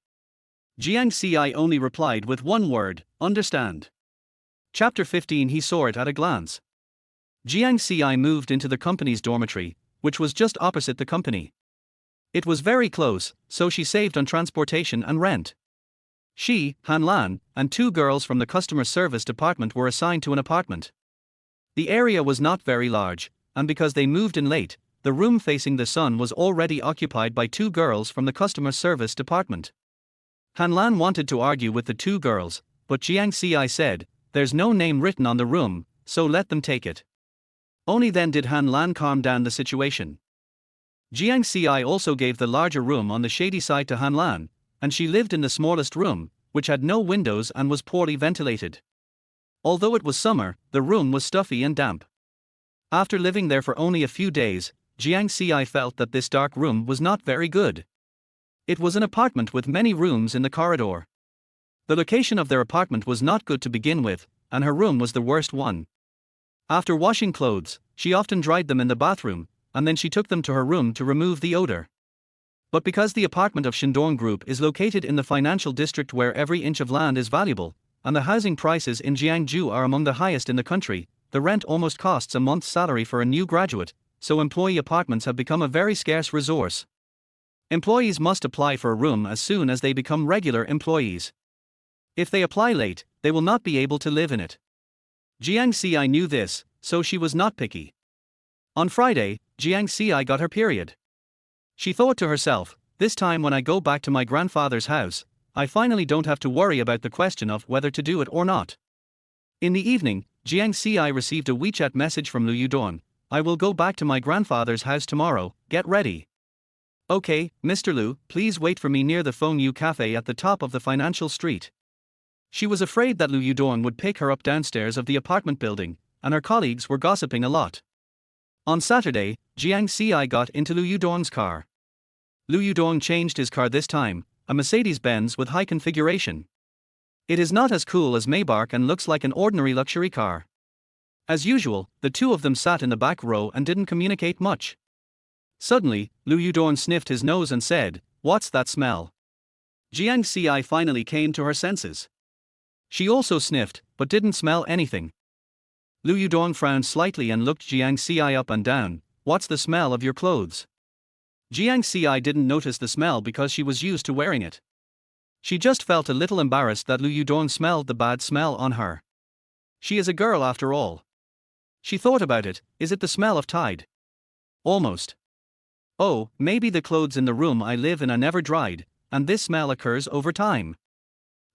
Jiang Ci only replied with one word, understand. Chapter 15. He saw it at a glance. Jiang Ci moved into the company's dormitory, which was just opposite the company. It was very close, so she saved on transportation and rent. She, Han Lan, and 2 girls from the customer service department were assigned to an apartment. The area was not very large, and because they moved in late, the room facing the sun was already occupied by 2 girls from the customer service department. Han Lan wanted to argue with the 2 girls, but Jiang Ci said, "There's no name written on the room, so let them take it." Only then did Han Lan calm down the situation. Jiang Ci also gave the larger room on the shady side to Han Lan, and she lived in the smallest room, which had no windows and was poorly ventilated. Although it was summer, the room was stuffy and damp. After living there for only a few days, Jiang Ci felt that this dark room was not very good. It was an apartment with many rooms in the corridor. The location of their apartment was not good to begin with, and her room was the worst one. After washing clothes, she often dried them in the bathroom, and then she took them to her room to remove the odor. But because the apartment of Shandong Group is located in the financial district where every inch of land is valuable, and the housing prices in Jiangsu are among the highest in the country, the rent almost costs a month's salary for a new graduate, so employee apartments have become a very scarce resource. Employees must apply for a room as soon as they become regular employees. If they apply late, they will not be able to live in it. Jiang Ci knew this, so she was not picky. On Friday, Jiang Ci got her period. She thought to herself, this time when I go back to my grandfather's house, I finally don't have to worry about the question of whether to do it or not. In the evening, Jiang Ci received a WeChat message from Lu Yudong, I will go back to my grandfather's house tomorrow, get ready. Okay, Mr. Lu, please wait for me near the Feng Yu Cafe at the top of the financial street. She was afraid that Lu Yudong would pick her up downstairs of the apartment building, and her colleagues were gossiping a lot. On Saturday, Jiang Ci got into Lu Yudong's car. Lu Yudong changed his car this time, a Mercedes-Benz with high configuration. It is not as cool as Maybach and looks like an ordinary luxury car. As usual, the 2 of them sat in the back row and didn't communicate much. Suddenly, Lu Yudong sniffed his nose and said, "What's that smell?" Jiang Ci finally came to her senses. She also sniffed, but didn't smell anything. Lu Yudong frowned slightly and looked Jiang Ci up and down, "What's the smell of your clothes?" Jiang Ci didn't notice the smell because she was used to wearing it. She just felt a little embarrassed that Lu Yudong smelled the bad smell on her. She is a girl after all. She thought about it, is it the smell of Tide? Almost. Oh, maybe the clothes in the room I live in are never dried, and this smell occurs over time.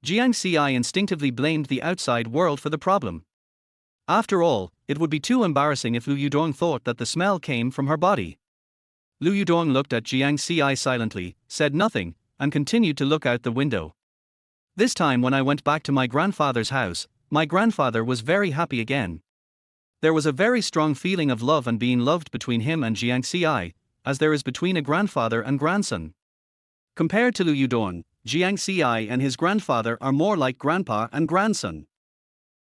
Jiang Ci instinctively blamed the outside world for the problem. After all, it would be too embarrassing if Lu Yudong thought that the smell came from her body. Lu Yudong looked at Jiang Ci silently, said nothing, and continued to look out the window. This time when I went back to my grandfather's house, my grandfather was very happy again. There was a very strong feeling of love and being loved between him and Jiang Ci, as there is between a grandfather and grandson. Compared to Lu Yudong, Jiang Ci and his grandfather are more like grandpa and grandson.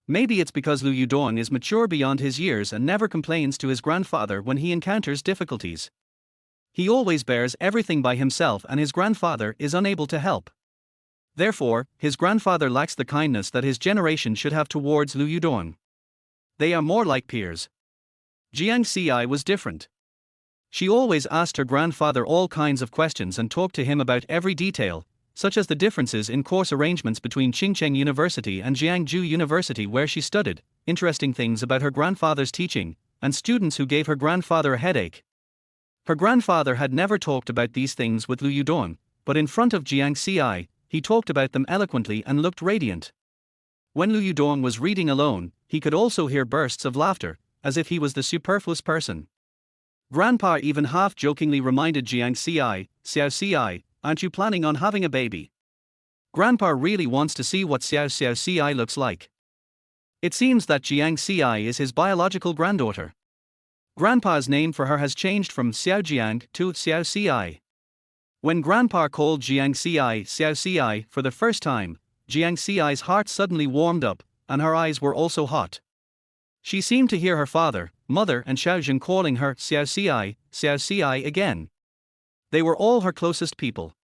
Maybe it's because Lu Yudong is mature beyond his years and never complains to his grandfather when he encounters difficulties. He always bears everything by himself and his grandfather is unable to help. Therefore, his grandfather lacks the kindness that his generation should have towards Lu Yudong. They are more like peers. Jiang Ci was different. She always asked her grandfather all kinds of questions and talked to him about every detail, such as the differences in course arrangements between Qingcheng University and Jiangsu University where she studied, interesting things about her grandfather's teaching, and students who gave her grandfather a headache. Her grandfather had never talked about these things with Lu Yudong, but in front of Jiang Ci, he talked about them eloquently and looked radiant. When Lu Yudong was reading alone, he could also hear bursts of laughter, as if he was the superfluous person. Grandpa even half-jokingly reminded Jiang Ci, "Xiao Ci, aren't you planning on having a baby?" Grandpa really wants to see what Xiao Ci looks like. It seems that Jiang Ci is his biological granddaughter. Grandpa's name for her has changed from Xiao Jiang to Xiao Ci. When Grandpa called Jiang Ci Xiao Ci for the first time, Jiang Ci's heart suddenly warmed up, and her eyes were also hot. She seemed to hear her father, mother and Xiaozhen calling her Xiao Ci again. They were all her closest people.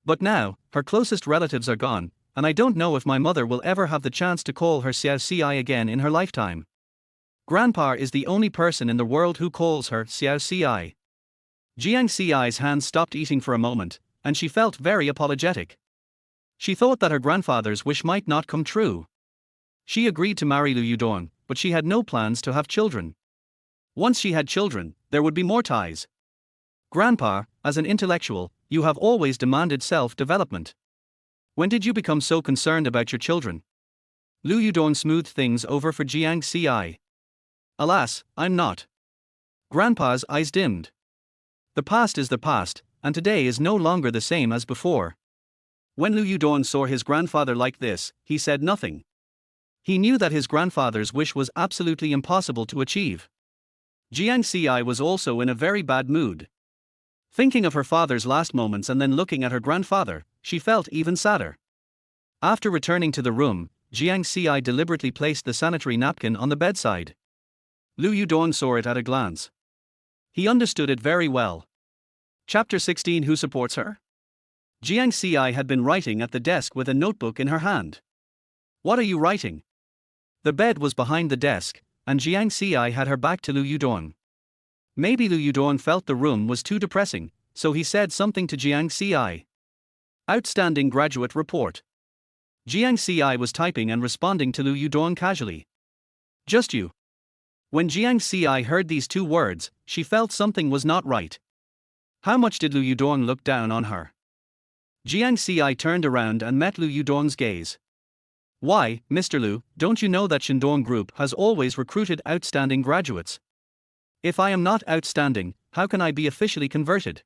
But now, her closest relatives are gone, and I don't know if my mother will ever have the chance to call her Xiao Ci again in her lifetime. Grandpa is the only person in the world who calls her Xiao Ci. Jiang Ci's hands stopped eating for a moment, and she felt very apologetic. She thought that her grandfather's wish might not come true. She agreed to marry Lu Yudong, but she had no plans to have children. Once she had children, there would be more ties. Grandpa, as an intellectual, you have always demanded self-development. When did you become so concerned about your children? Lu Yudong smoothed things over for Jiang Ci. Alas, I'm not. Grandpa's eyes dimmed. The past is the past, and today is no longer the same as before. When Lu Yudong saw his grandfather like this, he said nothing. He knew that his grandfather's wish was absolutely impossible to achieve. Jiang Ci was also in a very bad mood. Thinking of her father's last moments and then looking at her grandfather, she felt even sadder. After returning to the room, Jiang Ci deliberately placed the sanitary napkin on the bedside. Lu Yudong saw it at a glance. He understood it very well. Chapter 16. Who supports her? Jiang Ci had been writing at the desk with a notebook in her hand. What are you writing? The bed was behind the desk, and Jiang Ci had her back to Lu Yudong. Maybe Lu Yudong felt the room was too depressing, so he said something to Jiang Ci. Outstanding graduate report. Jiang Ci was typing and responding to Lu Yudong casually. Just you. When Jiang Ci heard these two words, she felt something was not right. How much did Lu Yudong look down on her? Jiang Ci turned around and met Lu Yudong's gaze. Why, Mr. Lu, don't you know that Shandong Group has always recruited outstanding graduates? If I am not outstanding, how can I be officially converted?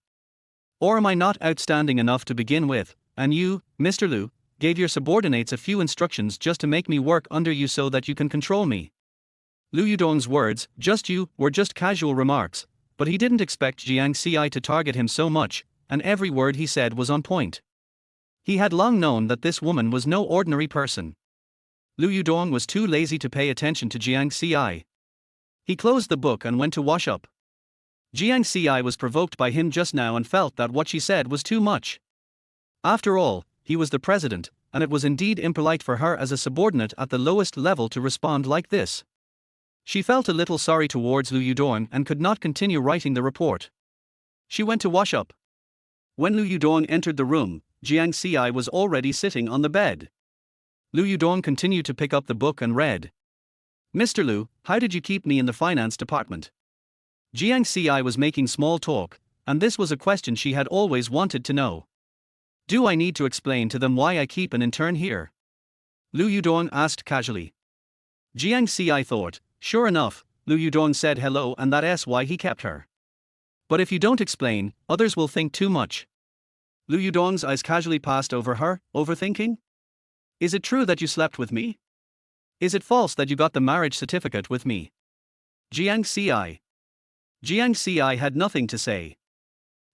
Or am I not outstanding enough to begin with, and you, Mr. Lu, gave your subordinates a few instructions just to make me work under you so that you can control me? Lu Yudong's words, just you, were just casual remarks, but he didn't expect Jiang Ci to target him so much, and every word he said was on point. He had long known that this woman was no ordinary person. Lu Yudong was too lazy to pay attention to Jiang Ci. He closed the book and went to wash up. Jiang Ci was provoked by him just now and felt that what she said was too much. After all, he was the president, and it was indeed impolite for her as a subordinate at the lowest level to respond like this. She felt a little sorry towards Lu Yudong and could not continue writing the report. She went to wash up. When Lu Yudong entered the room, Jiang Ci was already sitting on the bed. Lu Yudong continued to pick up the book and read. Mr. Lu, how did you keep me in the finance department? Jiang Ci was making small talk, and this was a question she had always wanted to know. Do I need to explain to them why I keep an intern here? Lu Yudong asked casually. Jiang Ci thought, sure enough, Lu Yudong said hello and that's why he kept her. But if you don't explain, others will think too much. Lu Yudong's eyes casually passed over her, overthinking? Is it true that you slept with me? Is it false that you got the marriage certificate with me? Jiang Ci. Jiang Ci had nothing to say.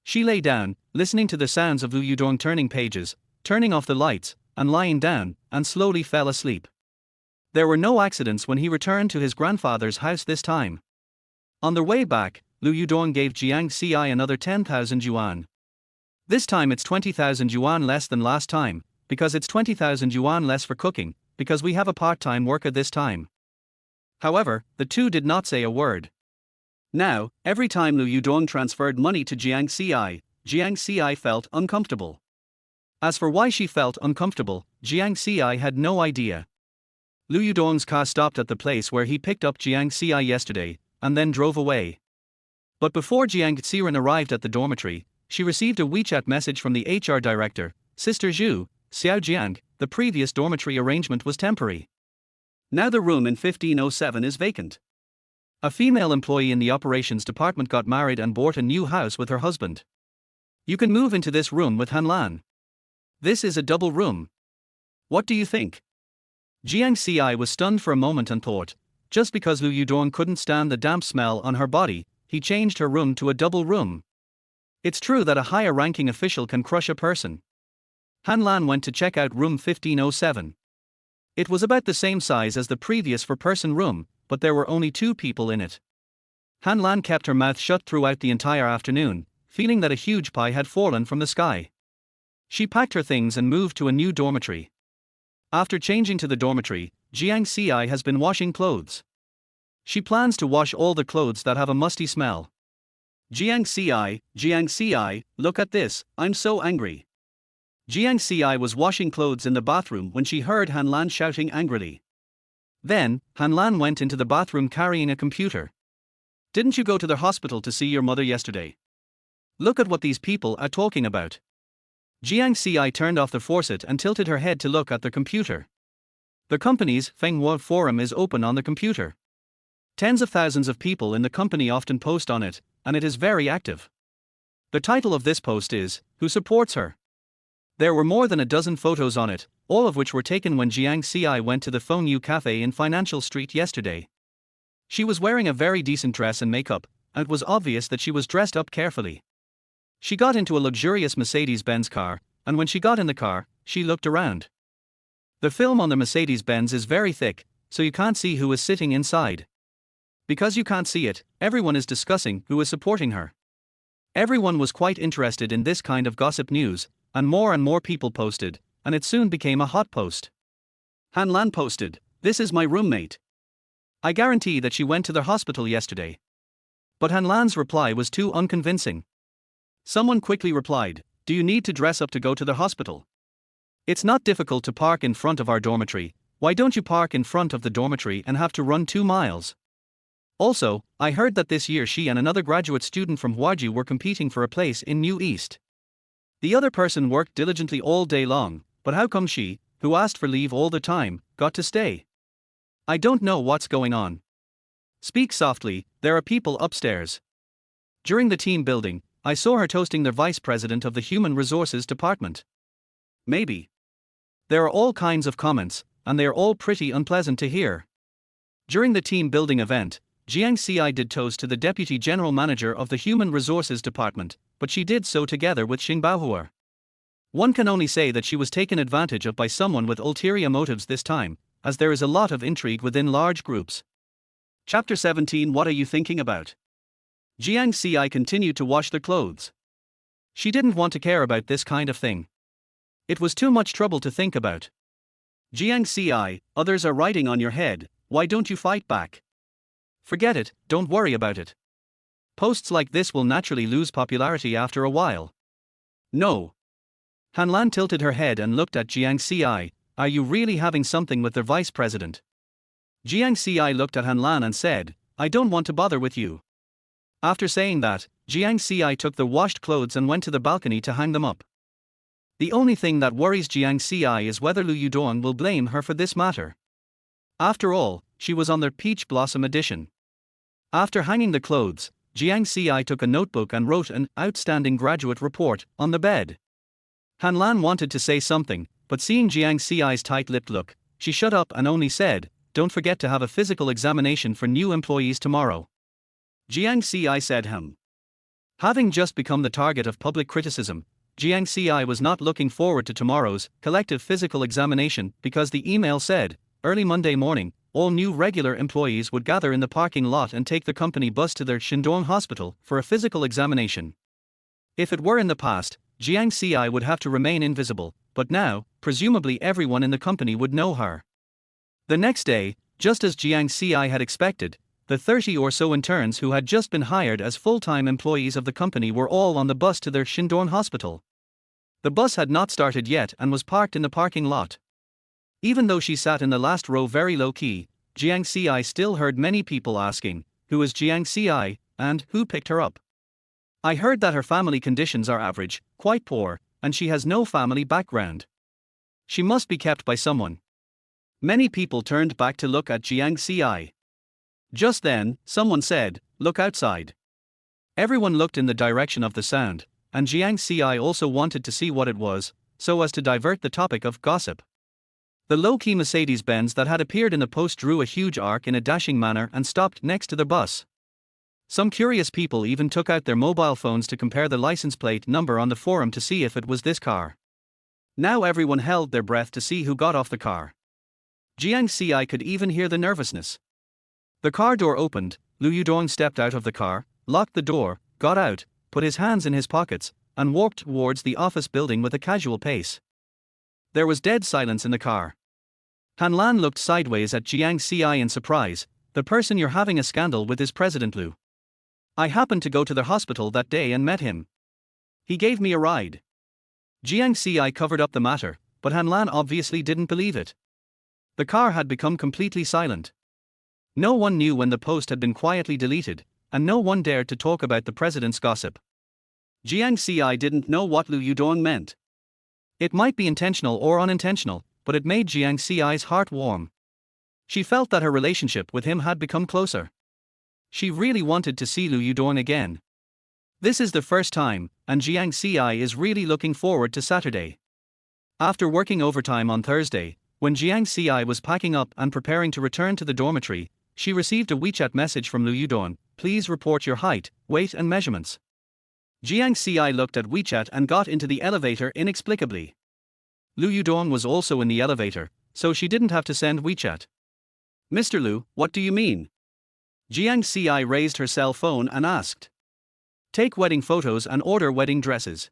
She lay down, listening to the sounds of Lu Yudong turning pages, turning off the lights, and lying down, and slowly fell asleep. There were no accidents when he returned to his grandfather's house this time. On their way back, Lu Yudong gave Jiang Ci another 10,000 yuan. This time it's 20,000 yuan less than last time, because it's 20,000 yuan less for cooking, because we have a part-time worker this time. However, the two did not say a word. Now, every time Lu Yudong transferred money to Jiang Ci felt uncomfortable. As for why she felt uncomfortable, Jiang Ci had no idea. Lu Yudong's car stopped at the place where he picked up Jiang Ci yesterday, and then drove away. But before Jiang Ci arrived at the dormitory, she received a WeChat message from the HR director, Sister Zhu, Xiaojiang. The previous dormitory arrangement was temporary. Now the room in 1507 is vacant. A female employee in the operations department got married and bought a new house with her husband. You can move into this room with Hanlan. This is a double room. What do you think? Jiang Ci was stunned for a moment and thought, just because Lu Yudong couldn't stand the damp smell on her body, he changed her room to a double room. It's true that a higher-ranking official can crush a person. Hanlan went to check out room 1507. It was about the same size as the previous four-person room, but there were only 2 people in it. Hanlan kept her mouth shut throughout the entire afternoon, feeling that a huge pie had fallen from the sky. She packed her things and moved to a new dormitory. After changing to the dormitory, Jiang Ci has been washing clothes. She plans to wash all the clothes that have a musty smell. Jiang Ci, look at this, I'm so angry. Jiang Ci was washing clothes in the bathroom when she heard Hanlan shouting angrily. Then, Hanlan went into the bathroom carrying a computer. Didn't you go to the hospital to see your mother yesterday? Look at what these people are talking about. Jiang Ci turned off the faucet and tilted her head to look at the computer. The company's Fenghua forum is open on the computer. Tens of thousands of people in the company often post on it, and it is very active. The title of this post is, Who Supports Her? There were more than a dozen photos on it, all of which were taken when Jiang Ci went to the Fenghua Cafe in Financial Street yesterday. She was wearing a very decent dress and makeup, and it was obvious that she was dressed up carefully. She got into a luxurious Mercedes-Benz car, and when she got in the car, she looked around. The film on the Mercedes-Benz is very thick, so you can't see who is sitting inside. Because you can't see it, everyone is discussing who is supporting her. Everyone was quite interested in this kind of gossip news, and more people posted, and it soon became a hot post. Hanlan posted, "This is my roommate. I guarantee that she went to the hospital yesterday." But Hanlan's reply was too unconvincing. Someone quickly replied, "Do you need to dress up to go to the hospital? It's not difficult to park in front of our dormitory. Why don't you park in front of the dormitory and have to run 2 miles? Also, I heard that this year she and another graduate student from Huaju were competing for a place in New East. The other person worked diligently all day long, but how come she, who asked for leave all the time, got to stay? I don't know what's going on. Speak softly, there are people upstairs." During the team building, I saw her toasting the vice president of the Human Resources Department. Maybe. There are all kinds of comments, and they are all pretty unpleasant to hear. During the team building event, Jiang Ci did toast to the Deputy General Manager of the Human Resources Department, but she did so together with Xing Baohua. One can only say that she was taken advantage of by someone with ulterior motives this time, as there is a lot of intrigue within large groups. Chapter 17. What are you thinking about? Jiang Ci continued to wash the clothes. She didn't want to care about this kind of thing. It was too much trouble to think about. Jiang Ci, others are riding on your head, why don't you fight back? Forget it, don't worry about it. Posts like this will naturally lose popularity after a while. No. Hanlan tilted her head and looked at Jiang Ci, are you really having something with the vice president? Jiang Ci looked at Hanlan and said, I don't want to bother with you. After saying that, Jiang Ci took the washed clothes and went to the balcony to hang them up. The only thing that worries Jiang Ci is whether Lu Yudong will blame her for this matter. After all, she was on their Peach Blossom edition. After hanging the clothes, Jiang Ci took a notebook and wrote an outstanding graduate report on the bed. Hanlan wanted to say something, but seeing Jiang Ci's tight-lipped look, she shut up and only said, don't forget to have a physical examination for new employees tomorrow. Jiang Ci said Having just become the target of public criticism, Jiang Ci was not looking forward to tomorrow's collective physical examination because the email said, early Monday morning, all new regular employees would gather in the parking lot and take the company bus to their Shandong hospital for a physical examination. If it were in the past, Jiang Ci would have to remain invisible, but now, presumably everyone in the company would know her. The next day, just as Jiang Ci had expected, the 30 or so interns who had just been hired as full-time employees of the company were all on the bus to their Shandong hospital. The bus had not started yet and was parked in the parking lot. Even though she sat in the last row very low-key, Jiang Ci still heard many people asking, "Who is Jiang Ci, and who picked her up?" "I heard that her family conditions are average, quite poor, and she has no family background. She must be kept by someone." Many people turned back to look at Jiang Ci. Just then, someone said, "Look outside." Everyone looked in the direction of the sound, and Jiang Ci also wanted to see what it was, so as to divert the topic of gossip. The low-key Mercedes-Benz that had appeared in the post drew a huge arc in a dashing manner and stopped next to the bus. Some curious people even took out their mobile phones to compare the license plate number on the forum to see if it was this car. Now everyone held their breath to see who got off the car. Jiang Ci could even hear the nervousness. The car door opened, Lu Yudong stepped out of the car, locked the door, got out, put his hands in his pockets, and walked towards the office building with a casual pace. There was dead silence in the car. Han Lan looked sideways at Jiang Ci in surprise. "The person you're having a scandal with is President Lu. I happened to go to the hospital that day and met him. He gave me a ride." Jiang Ci covered up the matter, but Han Lan obviously didn't believe it. The car had become completely silent. No one knew when the post had been quietly deleted, and no one dared to talk about the president's gossip. Jiang Ci didn't know what Lu Yudong meant. It might be intentional or unintentional, but it made Jiang Ci's heart warm. She felt that her relationship with him had become closer. She really wanted to see Lu Yudong again. This is the first time, and Jiang Ci is really looking forward to Saturday. After working overtime on Thursday, when Jiang Ci was packing up and preparing to return to the dormitory, she received a WeChat message from Lu Yudong. "Please report your height, weight and measurements." Jiang Ci looked at WeChat and got into the elevator inexplicably. Lu Yudong was also in the elevator, so she didn't have to send WeChat. "Mr. Lu, what do you mean?" Jiang Ci raised her cell phone and asked. "Take wedding photos and order wedding dresses.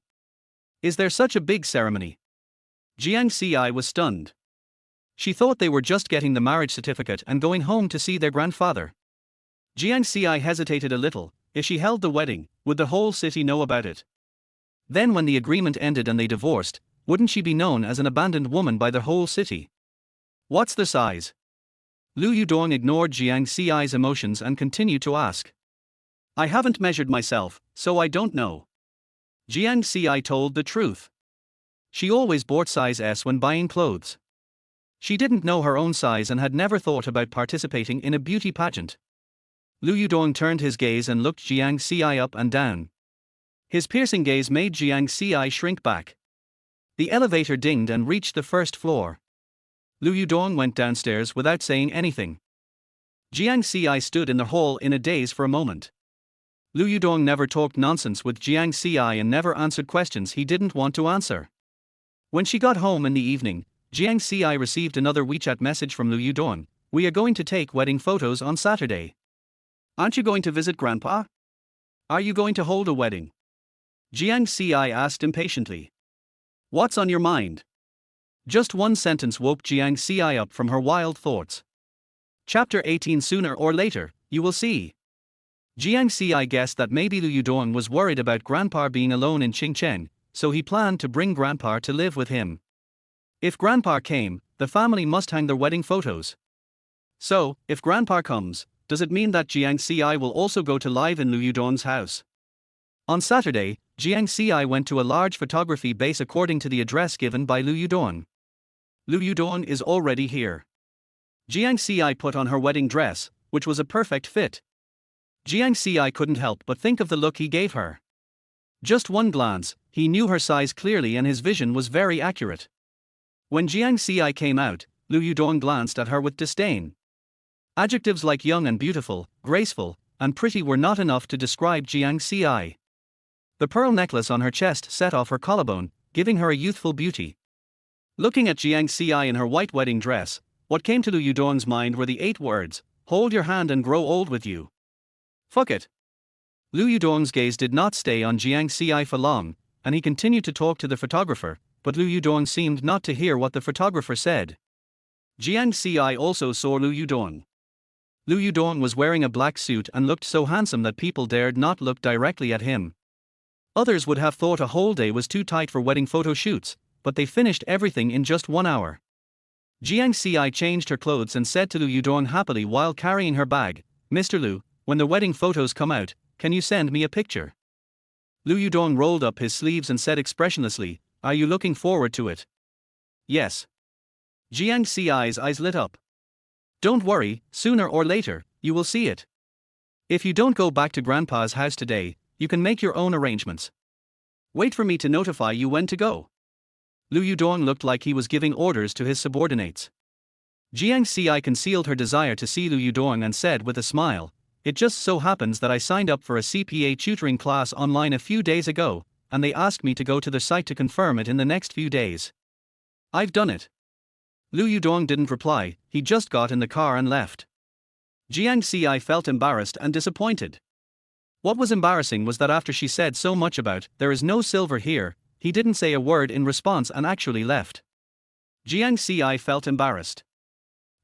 Is there such a big ceremony?" Jiang Ci was stunned. She thought they were just getting the marriage certificate and going home to see their grandfather. Jiang Ci hesitated a little. If she held the wedding, would the whole city know about it? Then when the agreement ended and they divorced, wouldn't she be known as an abandoned woman by the whole city? "What's the size?" Lu Yudong ignored Jiang Ci's emotions and continued to ask. "I haven't measured myself, so I don't know." Jiang Ci told the truth. She always bought size S when buying clothes. She didn't know her own size and had never thought about participating in a beauty pageant. Lu Yudong turned his gaze and looked Jiang Ci up and down. His piercing gaze made Jiang Ci shrink back. The elevator dinged and reached the first floor. Lu Yudong went downstairs without saying anything. Jiang Ci stood in the hall in a daze for a moment. Lu Yudong never talked nonsense with Jiang Ci and never answered questions he didn't want to answer. When she got home in the evening, Jiang Ci received another WeChat message from Lu Yudong. "We are going to take wedding photos on Saturday. Aren't you going to visit Grandpa? Are you going to hold a wedding?" Jiang Ci asked impatiently. "What's on your mind?" Just one sentence woke Jiang Ci up from her wild thoughts. Chapter 18. Sooner or later, you will see. Jiang Ci guessed that maybe Lu Yudong was worried about Grandpa being alone in Qingcheng, so he planned to bring Grandpa to live with him. If Grandpa came, the family must hang their wedding photos. So, if Grandpa comes, does it mean that Jiang Ci will also go to live in Lu Yudong's house? On Saturday, Jiang Ci went to a large photography base according to the address given by Lu Yudong. Lu Yudong is already here. Jiang Ci put on her wedding dress, which was a perfect fit. Jiang Ci couldn't help but think of the look he gave her. Just one glance, he knew her size clearly and his vision was very accurate. When Jiang Ci came out, Lu Yudong glanced at her with disdain. Adjectives like young and beautiful, graceful, and pretty were not enough to describe Jiang Ci. The pearl necklace on her chest set off her collarbone, giving her a youthful beauty. Looking at Jiang Ci in her white wedding dress, What came to Lu Yudong's mind were the 8 words, "Hold your hand and grow old with you." Fuck it. Lu Yudong's gaze did not stay on Jiang Ci for long, and he continued to talk to the photographer, but Lu Yudong seemed not to hear what the photographer said. Jiang Ci also saw Lu Yudong. Lu Yudong was wearing a black suit and looked so handsome that people dared not look directly at him. Others would have thought a whole day was too tight for wedding photo shoots, but they finished everything in just 1 hour. Jiang Ci changed her clothes and said to Lu Yudong happily while carrying her bag, "Mr. Lu, when the wedding photos come out, can you send me a picture?" Lu Yudong rolled up his sleeves and said expressionlessly, "Are you looking forward to it?" "Yes." Jiang Ci's eyes lit up. "Don't worry, sooner or later, you will see it. If you don't go back to Grandpa's house today, you can make your own arrangements. Wait for me to notify you when to go." Lu Yudong looked like he was giving orders to his subordinates. Jiang Ci concealed her desire to see Lu Yudong and said with a smile, "It just so happens that I signed up for a CPA tutoring class online a few days ago, and they asked me to go to the site to confirm it in the next few days. I've done it." Lu Yudong didn't reply, he just got in the car and left. Jiang Ci felt embarrassed and disappointed. What was embarrassing was that after she said so much about, "There is no silver here," he didn't say a word in response and actually left. Jiang Ci felt embarrassed.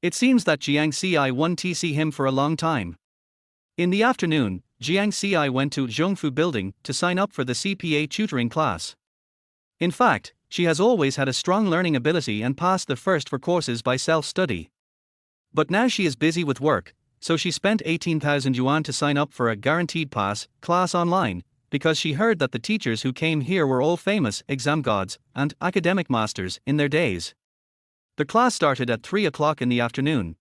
It seems that Jiang Ci won't see him for a long time. In the afternoon, Jiang Ci went to Zhongfu building to sign up for the CPA tutoring class. In fact, she has always had a strong learning ability and passed the first for courses by self-study. But now she is busy with work, so she spent 18,000 yuan to sign up for a guaranteed pass class online, because she heard that the teachers who came here were all famous exam gods and academic masters in their days. The class started at 3 o'clock in the afternoon.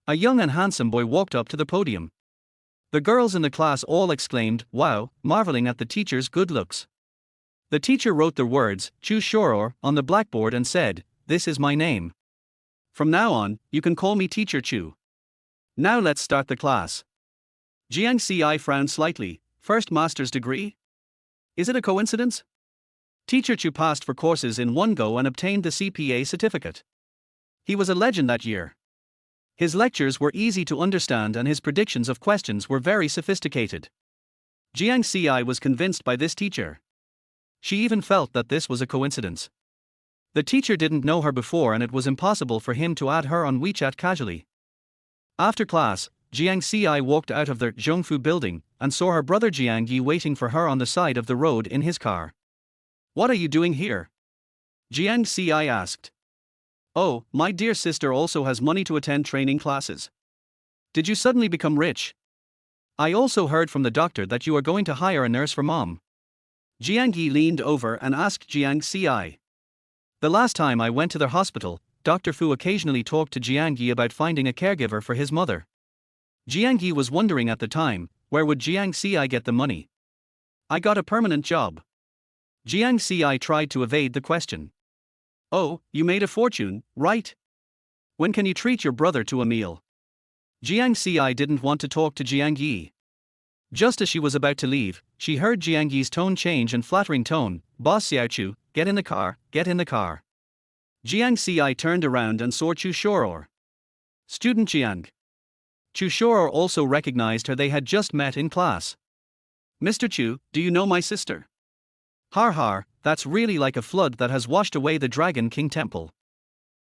A young and handsome boy walked up to the podium. The girls in the class all exclaimed, "Wow," marveling at the teacher's good looks. The teacher wrote the words, "Chu Shoror," on the blackboard and said, "This is my name. From now on, you can call me Teacher Chu. Now let's start the class." Jiang Ci frowned slightly. First master's degree? Is it a coincidence? Teacher Chu passed for courses in one go and obtained the CPA certificate. He was a legend that year. His lectures were easy to understand and his predictions of questions were very sophisticated. Jiang Ci was convinced by this teacher. She even felt that this was a coincidence. The teacher didn't know her before and it was impossible for him to add her on WeChat casually. After class, Jiang Ci walked out of the Zhongfu building and saw her brother Jiang Yi waiting for her on the side of the road in his car. "What are you doing here?" Jiang Ci asked. "Oh, my dear sister also has money to attend training classes. Did you suddenly become rich? I also heard from the doctor that you are going to hire a nurse for mom." Jiang Yi leaned over and asked Jiang Ci. "The last time I went to their hospital, Dr. Fu occasionally talked to Jiang Yi about finding a caregiver for his mother." Jiang Yi was wondering at the time, where would Jiang Ci get the money? "I got a permanent job." Jiang Ci tried to evade the question. "Oh, you made a fortune, right? When can you treat your brother to a meal?" Jiang Ci didn't want to talk to Jiang Yi. Just as she was about to leave, she heard Jiang Yi's tone change and flattering tone, "Boss Xiao Chu, get in the car, get in the car." Jiang Ci turned around and saw Chu Shoror. "Student Jiang." Chu Shoror also recognized her. They had just met in class. "Mr. Chu, do you know my sister?" "Har har, that's really like a flood that has washed away the Dragon King Temple.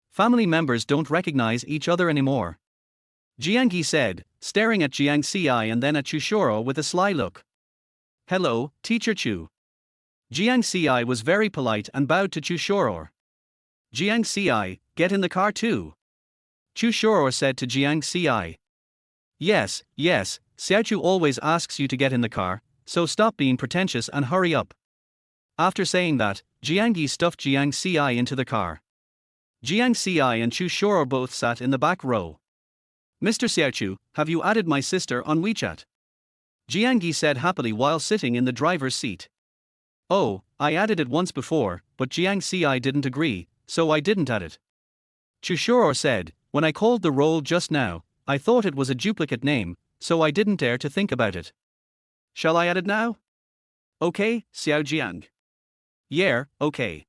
Family members don't recognize each other anymore." Jiang Yi said, staring at Jiang Ci and then at Chu Shoror with a sly look. "Hello, Teacher Chu." Jiang Ci was very polite and bowed to Chu Shoror. "Jiang Ci, get in the car too." Chu Shoror said to Jiang Ci. Yes, Xiao Chu always asks you to get in the car, so stop being pretentious and hurry up." After saying that, Jiang Yi stuffed Jiang Ci into the car. Jiang Ci and Chu Shoror both sat in the back row. "Mr. Xiao Chu, have you added my sister on WeChat?" Jiang Yi said happily while sitting in the driver's seat. "Oh, I added it once before, but Jiang Ci didn't agree, so I didn't add it." Chu Shoror said, "When I called the roll just now, I thought it was a duplicate name, so I didn't dare to think about it. Shall I add it now?" "Okay, Xiao Jiang." "Yeah, okay."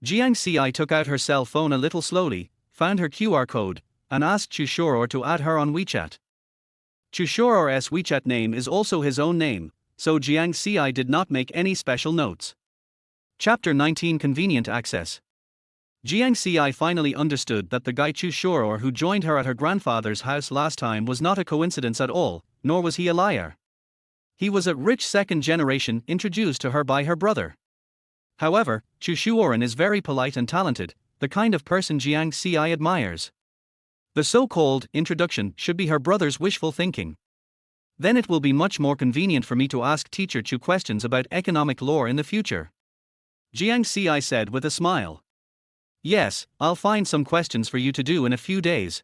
Jiang Ci took out her cell phone a little slowly, found her QR code, and asked Chu Shuor to add her on WeChat. Chu Shuor's WeChat name is also his own name, so Jiang Ci did not make any special notes. Chapter 19 Convenient Access. Jiang Ci finally understood that the guy Chu Shuor who joined her at her grandfather's house last time was not a coincidence at all, nor was he a liar. He was a rich second generation introduced to her by her brother. However, Chu Shuoren is very polite and talented, the kind of person Jiang Ci admires. The so-called introduction should be her brother's wishful thinking. Then it will be much more convenient for me to ask Teacher Chu questions about economic law in the future. Jiang Ci said with a smile. Yes, I'll find some questions for you to do in a few days.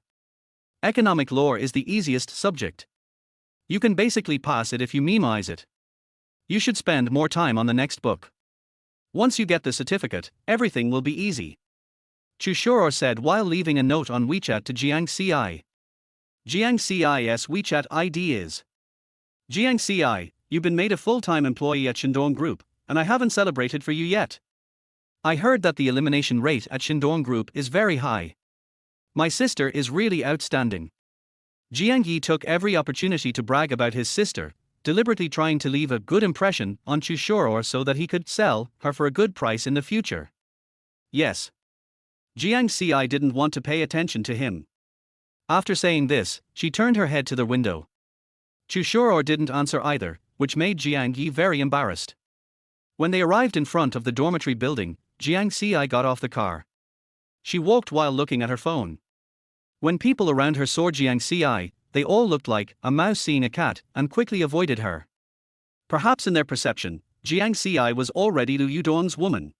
Economic law is the easiest subject. You can basically pass it if you memorize it. You should spend more time on the next book. Once you get the certificate, everything will be easy. Chu Shuor said while leaving a note on WeChat to Jiang Ci. Jiang Ci's WeChat ID is: Jiang Ci, you've been made a full-time employee at Shandong Group, and I haven't celebrated for you yet. I heard that the elimination rate at Shandong Group is very high. My sister is really outstanding. Jiang Yi took every opportunity to brag about his sister, deliberately trying to leave a good impression on Chu Shuor so that he could sell her for a good price in the future. Yes. Jiang Ci didn't want to pay attention to him. After saying this, she turned her head to the window. Chu Shuor didn't answer either, which made Jiang Yi very embarrassed. When they arrived in front of the dormitory building, Jiang Ci got off the car. She walked while looking at her phone. When people around her saw Jiang Ci, they all looked like a mouse seeing a cat and quickly avoided her. Perhaps in their perception, Jiang Ci was already Lu Yudong's woman.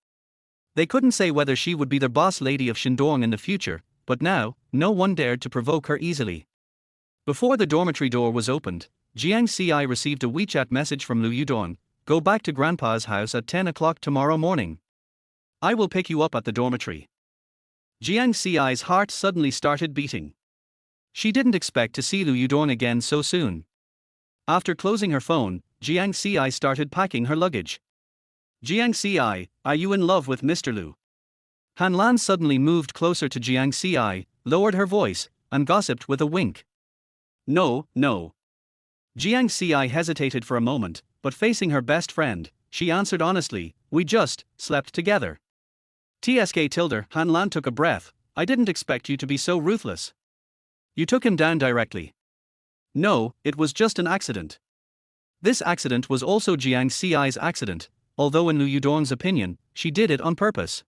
They couldn't say whether she would be the boss lady of Shandong in the future, but now, no one dared to provoke her easily. Before the dormitory door was opened, Jiang Ci received a WeChat message from Lu Yudong: Go back to Grandpa's house at 10 o'clock tomorrow morning. I will pick you up at the dormitory. Jiang Ci's heart suddenly started beating. She didn't expect to see Lu Yudong again so soon. After closing her phone, Jiang Ci started packing her luggage. Jiang Ci, are you in love with Mr. Lu? Han Lan suddenly moved closer to Jiang Ci, lowered her voice, and gossiped with a wink. No, no. Jiang Ci hesitated for a moment, but facing her best friend, she answered honestly, we just slept together. Tsk tilde, Han Lan took a breath, I didn't expect you to be so ruthless. You took him down directly. No, it was just an accident. This accident was also Jiang Ci's accident, although in Lu Yudong's opinion, she did it on purpose.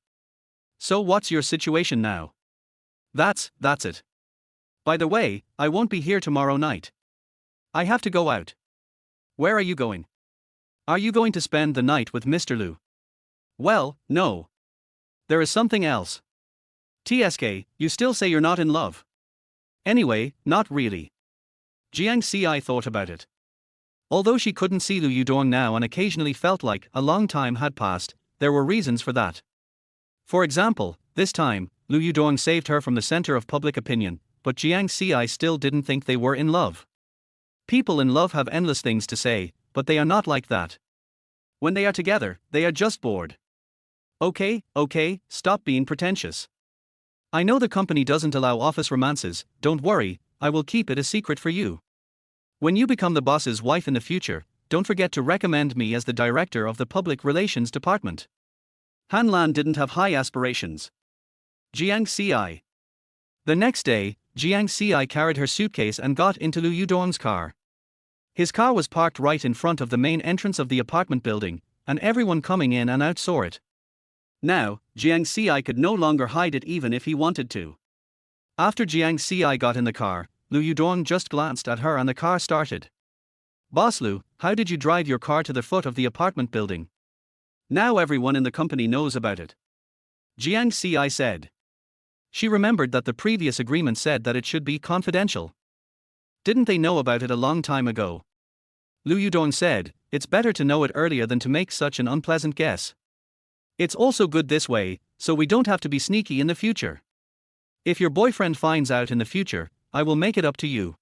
So what's your situation now? That's it. By the way, I won't be here tomorrow night. I have to go out. Where are you going? Are you going to spend the night with Mr. Lu? Well, no. There is something else. Tsk, you still say you're not in love. Anyway, not really. Jiang Ci thought about it. Although she couldn't see Lu Yudong now and occasionally felt like a long time had passed, there were reasons for that. For example, this time, Lu Yudong saved her from the center of public opinion, but Jiang Ci still didn't think they were in love. People in love have endless things to say, but they are not like that. When they are together, they are just bored. Okay, stop being pretentious. I know the company doesn't allow office romances, don't worry, I will keep it a secret for you. When you become the boss's wife in the future, don't forget to recommend me as the director of the public relations department. Han Lan didn't have high aspirations. Jiang Ci. The next day, Jiang Ci carried her suitcase and got into Lu Yudong's car. His car was parked right in front of the main entrance of the apartment building, and everyone coming in and out saw it. Now, Jiang Ci could no longer hide it even if he wanted to. After Jiang Ci got in the car, Lu Yudong just glanced at her and the car started. Boss Lu, how did you drive your car to the foot of the apartment building? Now everyone in the company knows about it. Jiang Ci said. She remembered that the previous agreement said that it should be confidential. Didn't they know about it a long time ago? Lu Yudong said, it's better to know it earlier than to make such an unpleasant guess. It's also good this way, so we don't have to be sneaky in the future. If your boyfriend finds out in the future, I will make it up to you.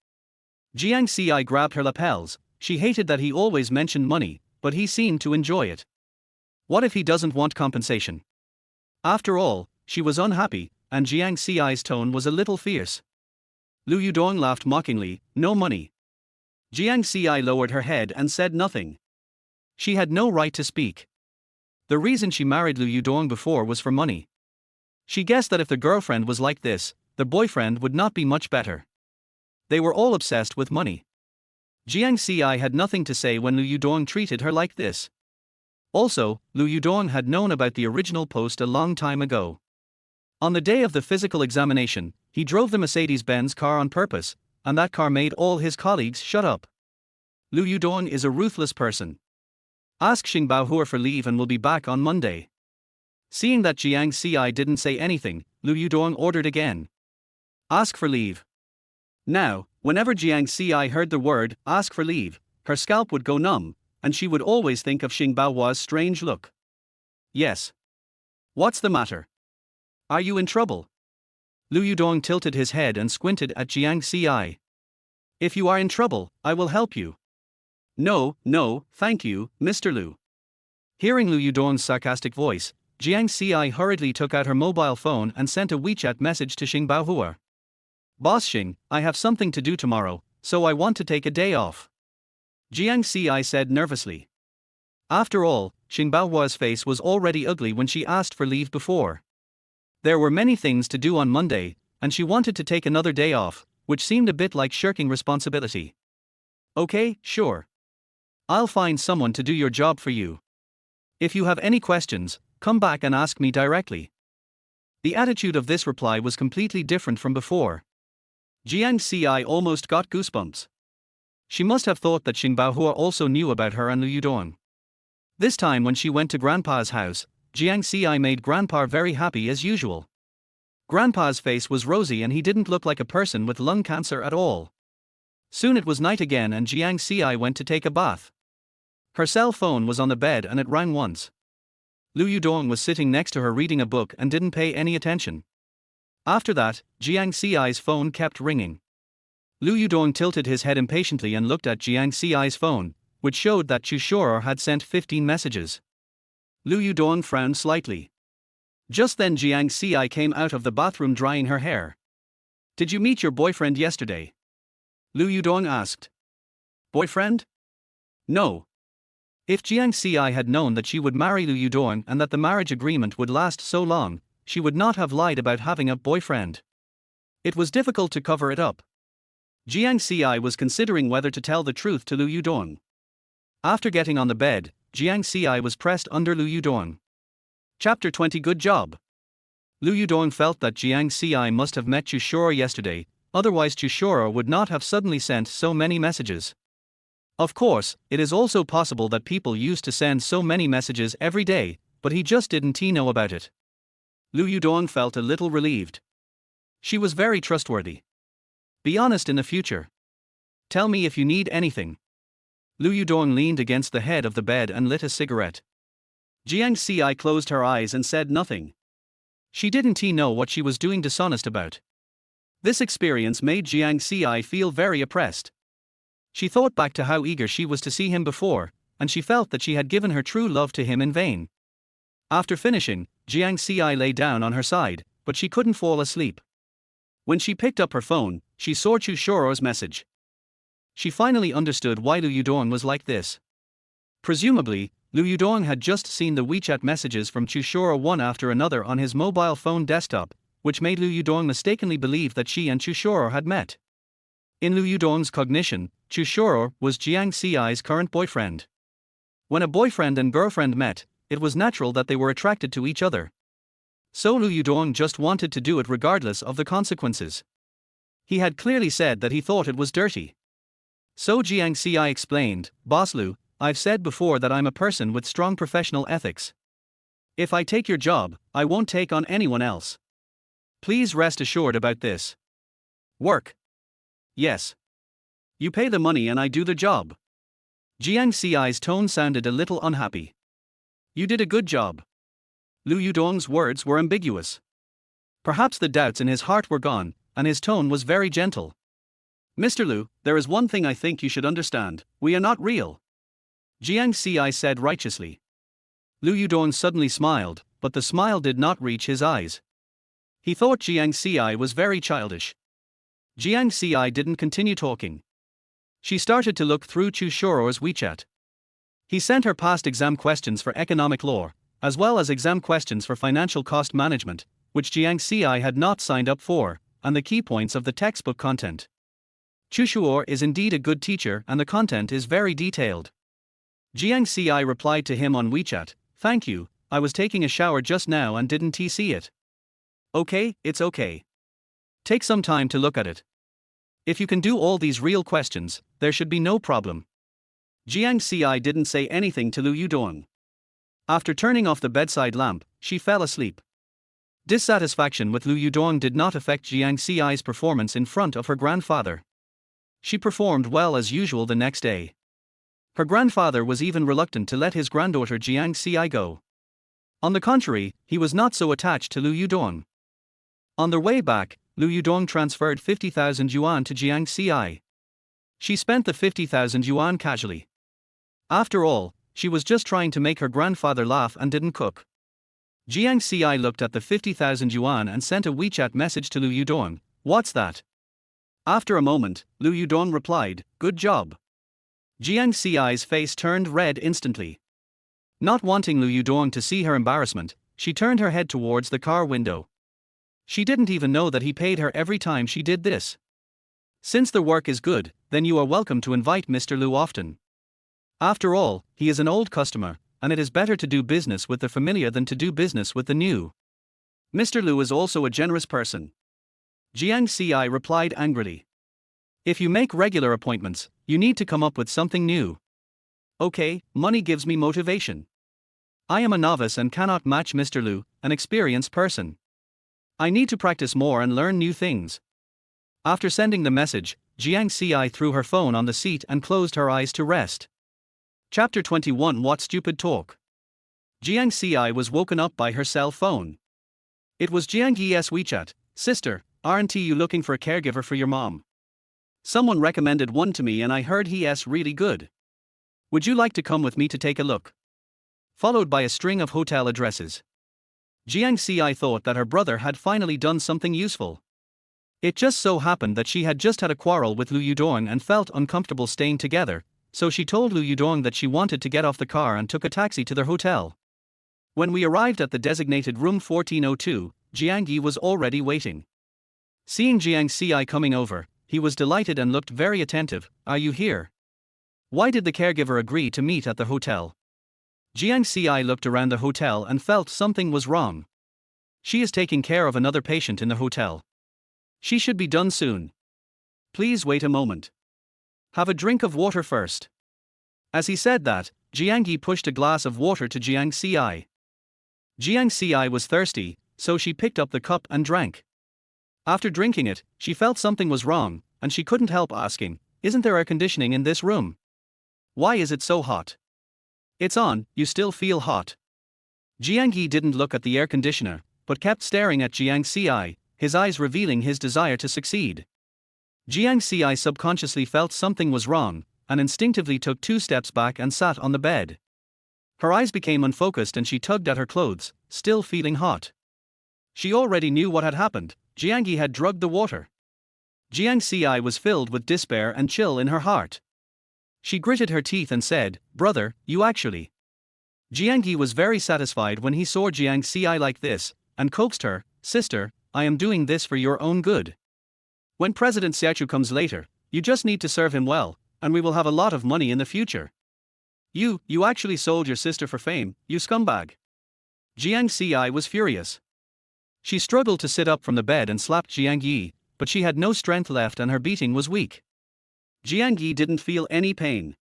Jiang Ci grabbed her lapels. She hated that he always mentioned money, but he seemed to enjoy it. What if he doesn't want compensation? After all, she was unhappy, and Jiang Ci's tone was a little fierce. Lu Yudong laughed mockingly, "No money." Jiang Ci lowered her head and said nothing. She had no right to speak. The reason she married Lu Yudong before was for money. She guessed that if the girlfriend was like this, the boyfriend would not be much better. They were all obsessed with money. Jiang Ci had nothing to say when Lu Yudong treated her like this. Also, Lu Yudong had known about the original post a long time ago. On the day of the physical examination, he drove the Mercedes-Benz car on purpose, and that car made all his colleagues shut up. Lu Yudong is a ruthless person. Ask Xing Baohua for leave and we'll be back on Monday. Seeing that Jiang Ci didn't say anything, Lu Yudong ordered again. Ask for leave. Now, whenever Jiang Ci heard the word, ask for leave, her scalp would go numb, and she would always think of Xing Baohua's strange look. Yes. What's the matter? Are you in trouble? Lu Yudong tilted his head and squinted at Jiang Ci. If you are in trouble, I will help you. No, thank you, Mr. Lu. Hearing Lu Yudong's sarcastic voice, Jiang Ci hurriedly took out her mobile phone and sent a WeChat message to Xing Baohua. Boss Xing, I have something to do tomorrow, so I want to take a day off. Jiang Ci said nervously. After all, Xing Baohua's face was already ugly when she asked for leave before. There were many things to do on Monday, and she wanted to take another day off, which seemed a bit like shirking responsibility. Okay, sure. I'll find someone to do your job for you. If you have any questions, come back and ask me directly. The attitude of this reply was completely different from before. Jiang Ci almost got goosebumps. She must have thought that Xing Baohua also knew about her and Lu Yudong. This time when she went to Grandpa's house, Jiang Ci made Grandpa very happy as usual. Grandpa's face was rosy and he didn't look like a person with lung cancer at all. Soon it was night again and Jiang Ci went to take a bath. Her cell phone was on the bed and it rang once. Lu Yudong was sitting next to her reading a book and didn't pay any attention. After that, Jiang Ci's phone kept ringing. Lu Yudong tilted his head impatiently and looked at Jiang Ci's phone, which showed that Chu Shoro had sent 15 messages. Lu Yudong frowned slightly. Just then Jiang Ci came out of the bathroom drying her hair. Did you meet your boyfriend yesterday? Lu Yudong asked. Boyfriend? No. If Jiang Ci had known that she would marry Lu Yudong and that the marriage agreement would last so long, she would not have lied about having a boyfriend. It was difficult to cover it up. Jiang Ci was considering whether to tell the truth to Lu Yudong. After getting on the bed, Jiang Ci was pressed under Lu Yudong. Chapter 20. Good job. Lu Yudong felt that Jiang Ci must have met Chu Shoro yesterday, otherwise Chu Shoro would not have suddenly sent so many messages. Of course, it is also possible that people used to send so many messages every day, but he just didn't know about it. Lu Yudong felt a little relieved. She was very trustworthy. Be honest in the future. Tell me if you need anything. Lu Yudong leaned against the head of the bed and lit a cigarette. Jiang Ci closed her eyes and said nothing. She didn't know what she was doing dishonest about. This experience made Jiang Ci feel very oppressed. She thought back to how eager she was to see him before, and she felt that she had given her true love to him in vain. After finishing, Jiang Ci lay down on her side, but she couldn't fall asleep. When she picked up her phone, she saw Chu Shoro's message. She finally understood why Lu Yudong was like this. Presumably, Lu Yudong had just seen the WeChat messages from Chu Shoro one after another on his mobile phone desktop, which made Lu Yudong mistakenly believe that she and Chu Shoro had met. In Lu Yudong's cognition, Chu Shoro was Jiang Ci's current boyfriend. When a boyfriend and girlfriend met, it was natural that they were attracted to each other. So Lu Yudong just wanted to do it regardless of the consequences. He had clearly said that he thought it was dirty. So Jiang Ci explained, Boss Lu, I've said before that I'm a person with strong professional ethics. If I take your job, I won't take on anyone else. Please rest assured about this. Work. Yes. You pay the money and I do the job. Jiang Ci's tone sounded a little unhappy. You did a good job. Lu Yudong's words were ambiguous. Perhaps the doubts in his heart were gone, and his tone was very gentle. Mr. Lu, there is one thing I think you should understand, we are not real. Jiang Ci said righteously. Lu Yudong suddenly smiled, but the smile did not reach his eyes. He thought Jiang Ci was very childish. Jiang Ci didn't continue talking. She started to look through Chu Shuro's WeChat. He sent her past exam questions for economic law, as well as exam questions for financial cost management, which Jiang Ci had not signed up for, and the key points of the textbook content. Chu Shuo is indeed a good teacher and the content is very detailed. Jiang Ci replied to him on WeChat, "Thank you, I was taking a shower just now and didn't see it." "Okay, it's okay. Take some time to look at it. If you can do all these real questions, there should be no problem." Jiang Ci didn't say anything to Lu Yudong. After turning off the bedside lamp, she fell asleep. Dissatisfaction with Lu Yudong did not affect Jiang Ci's performance in front of her grandfather. She performed well as usual the next day. Her grandfather was even reluctant to let his granddaughter Jiang Ci go. On the contrary, he was not so attached to Lu Yudong. On their way back, Lu Yudong transferred 50,000 yuan to Jiang Ci. She spent the 50,000 yuan casually. After all, she was just trying to make her grandfather laugh and didn't cook. Jiang Ci looked at the 50,000 yuan and sent a WeChat message to Lu Yudong, "What's that?" After a moment, Lu Yudong replied, "Good job." Jiang Ci's face turned red instantly. Not wanting Lu Yudong to see her embarrassment, she turned her head towards the car window. She didn't even know that he paid her every time she did this. "Since the work is good, then you are welcome to invite Mr. Lu often. After all, he is an old customer, and it is better to do business with the familiar than to do business with the new. Mr. Lu is also a generous person." Jiang Ci replied angrily. "If you make regular appointments, you need to come up with something new. Okay, money gives me motivation. I am a novice and cannot match Mr. Lu, an experienced person. I need to practice more and learn new things." After sending the message, Jiang Ci threw her phone on the seat and closed her eyes to rest. Chapter 21 What Stupid Talk. Jiang Ci was woken up by her cell phone. It was Jiang Yi's WeChat. "Sister, aren't you looking for a caregiver for your mom? Someone recommended one to me and I heard he's really good. Would you like to come with me to take a look?" Followed by a string of hotel addresses. Jiang Ci thought that her brother had finally done something useful. It just so happened that she had just had a quarrel with Lu Yudong and felt uncomfortable staying together, so she told Lu Yudong that she wanted to get off the car and took a taxi to their hotel. When we arrived at the designated room 1402, Jiang Yi was already waiting. Seeing Jiang Ci coming over, he was delighted and looked very attentive. "Are you here? Why did the caregiver agree to meet at the hotel?" Jiang Ci looked around the hotel and felt something was wrong. She is taking care of another patient in the hotel. She should be done soon. Please wait a moment. Have a drink of water first. As he said that, Jiang Yi pushed a glass of water to Jiang Ci. Jiang Ci was thirsty, so she picked up the cup and drank. After drinking it, she felt something was wrong, and she couldn't help asking, "Isn't there air conditioning in this room? Why is it so hot?" "It's on, you still feel hot." Jiang Yi didn't look at the air conditioner, but kept staring at Jiang Ci, his eyes revealing his desire to succeed. Jiang Ci subconsciously felt something was wrong, and instinctively took 2 steps back and sat on the bed. Her eyes became unfocused and she tugged at her clothes, still feeling hot. She already knew what had happened. Jiang Yi had drugged the water. Jiang Ci was filled with despair and chill in her heart. She gritted her teeth and said, "Brother, you actually." Jiang Yi was very satisfied when he saw Jiang Ci like this, and coaxed her, "Sister, I am doing this for your own good. When President Xiaochu comes later, you just need to serve him well, and we will have a lot of money in the future. You actually sold your sister for fame, you scumbag." Jiang Ci was furious. She struggled to sit up from the bed and slapped Jiang Yi, but she had no strength left and her beating was weak. Jiang Yi didn't feel any pain.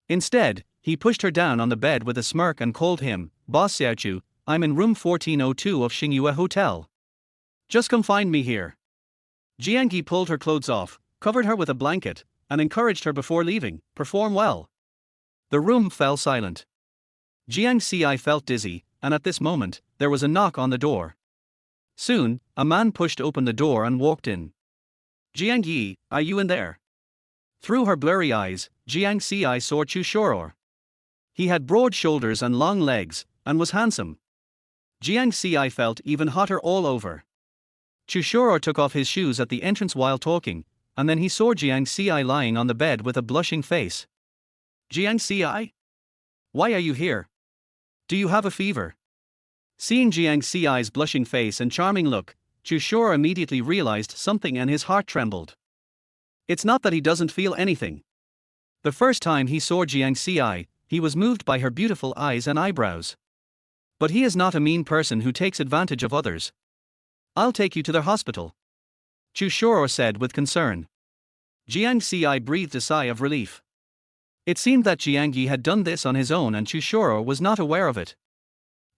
Instead, he pushed her down on the bed with a smirk and called him, "Boss Xiaochu, I'm in room 1402 of Xingyue Hotel. Just come find me here." Jiang Yi pulled her clothes off, covered her with a blanket, and encouraged her before leaving, "Perform well." The room fell silent. Jiang Ci felt dizzy, and at this moment, there was a knock on the door. Soon, a man pushed open the door and walked in. "Jiang Yi, are you in there?" Through her blurry eyes, Jiang Ci saw Chu Shoror. He had broad shoulders and long legs, and was handsome. Jiang Ci felt even hotter all over. Chu Shuo took off his shoes at the entrance while talking, and then he saw Jiang Ci lying on the bed with a blushing face. Jiang Ci? Why are you here? Do you have a fever? Seeing Jiang Ci's blushing face and charming look, Chu Shuo immediately realized something and his heart trembled. It's not that he doesn't feel anything. The first time he saw Jiang Ci, he was moved by her beautiful eyes and eyebrows. But he is not a mean person who takes advantage of others. I'll take you to the hospital, Chu Shuo said with concern. Jiang Ci breathed a sigh of relief. It seemed that Jiang Yi had done this on his own and Chu Shuo was not aware of it.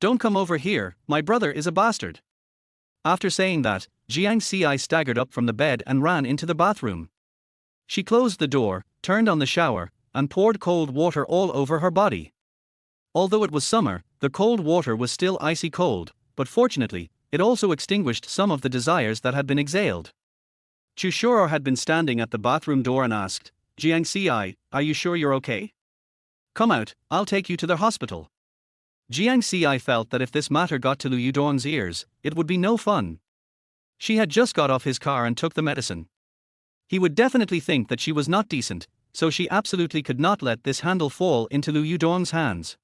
Don't come over here, my brother is a bastard. After saying that, Jiang Ci staggered up from the bed and ran into the bathroom. She closed the door, turned on the shower, and poured cold water all over her body. Although it was summer, the cold water was still icy cold, but fortunately, it also extinguished some of the desires that had been exhaled. Chu Shuo had been standing at the bathroom door and asked, Jiang Ci, are you sure you're okay? Come out, I'll take you to the hospital. Jiang Ci felt that if this matter got to Lu Yudong's ears, it would be no fun. She had just got off his car and took the medicine. He would definitely think that she was not decent, so she absolutely could not let this handle fall into Lu Yudong's hands.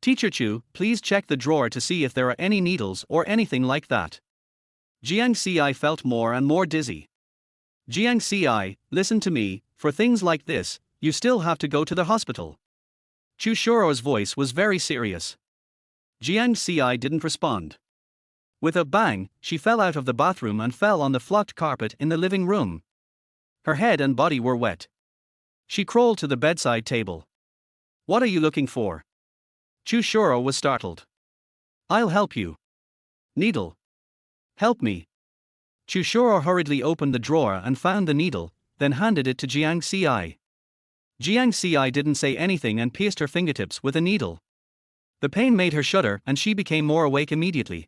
Teacher Chu, please check the drawer to see if there are any needles or anything like that. Jiang Ci felt more and more dizzy. Jiang Ci, listen to me, for things like this, you still have to go to the hospital. Chu Shuo's voice was very serious. Jiang Ci didn't respond. With a bang, she fell out of the bathroom and fell on the flocked carpet in the living room. Her head and body were wet. She crawled to the bedside table. What are you looking for? Chu Shuo was startled. I'll help you. Needle. Help me. Chu Shuo hurriedly opened the drawer and found the needle, then handed it to Jiang Ci. Jiang Ci didn't say anything and pierced her fingertips with a needle. The pain made her shudder and she became more awake immediately.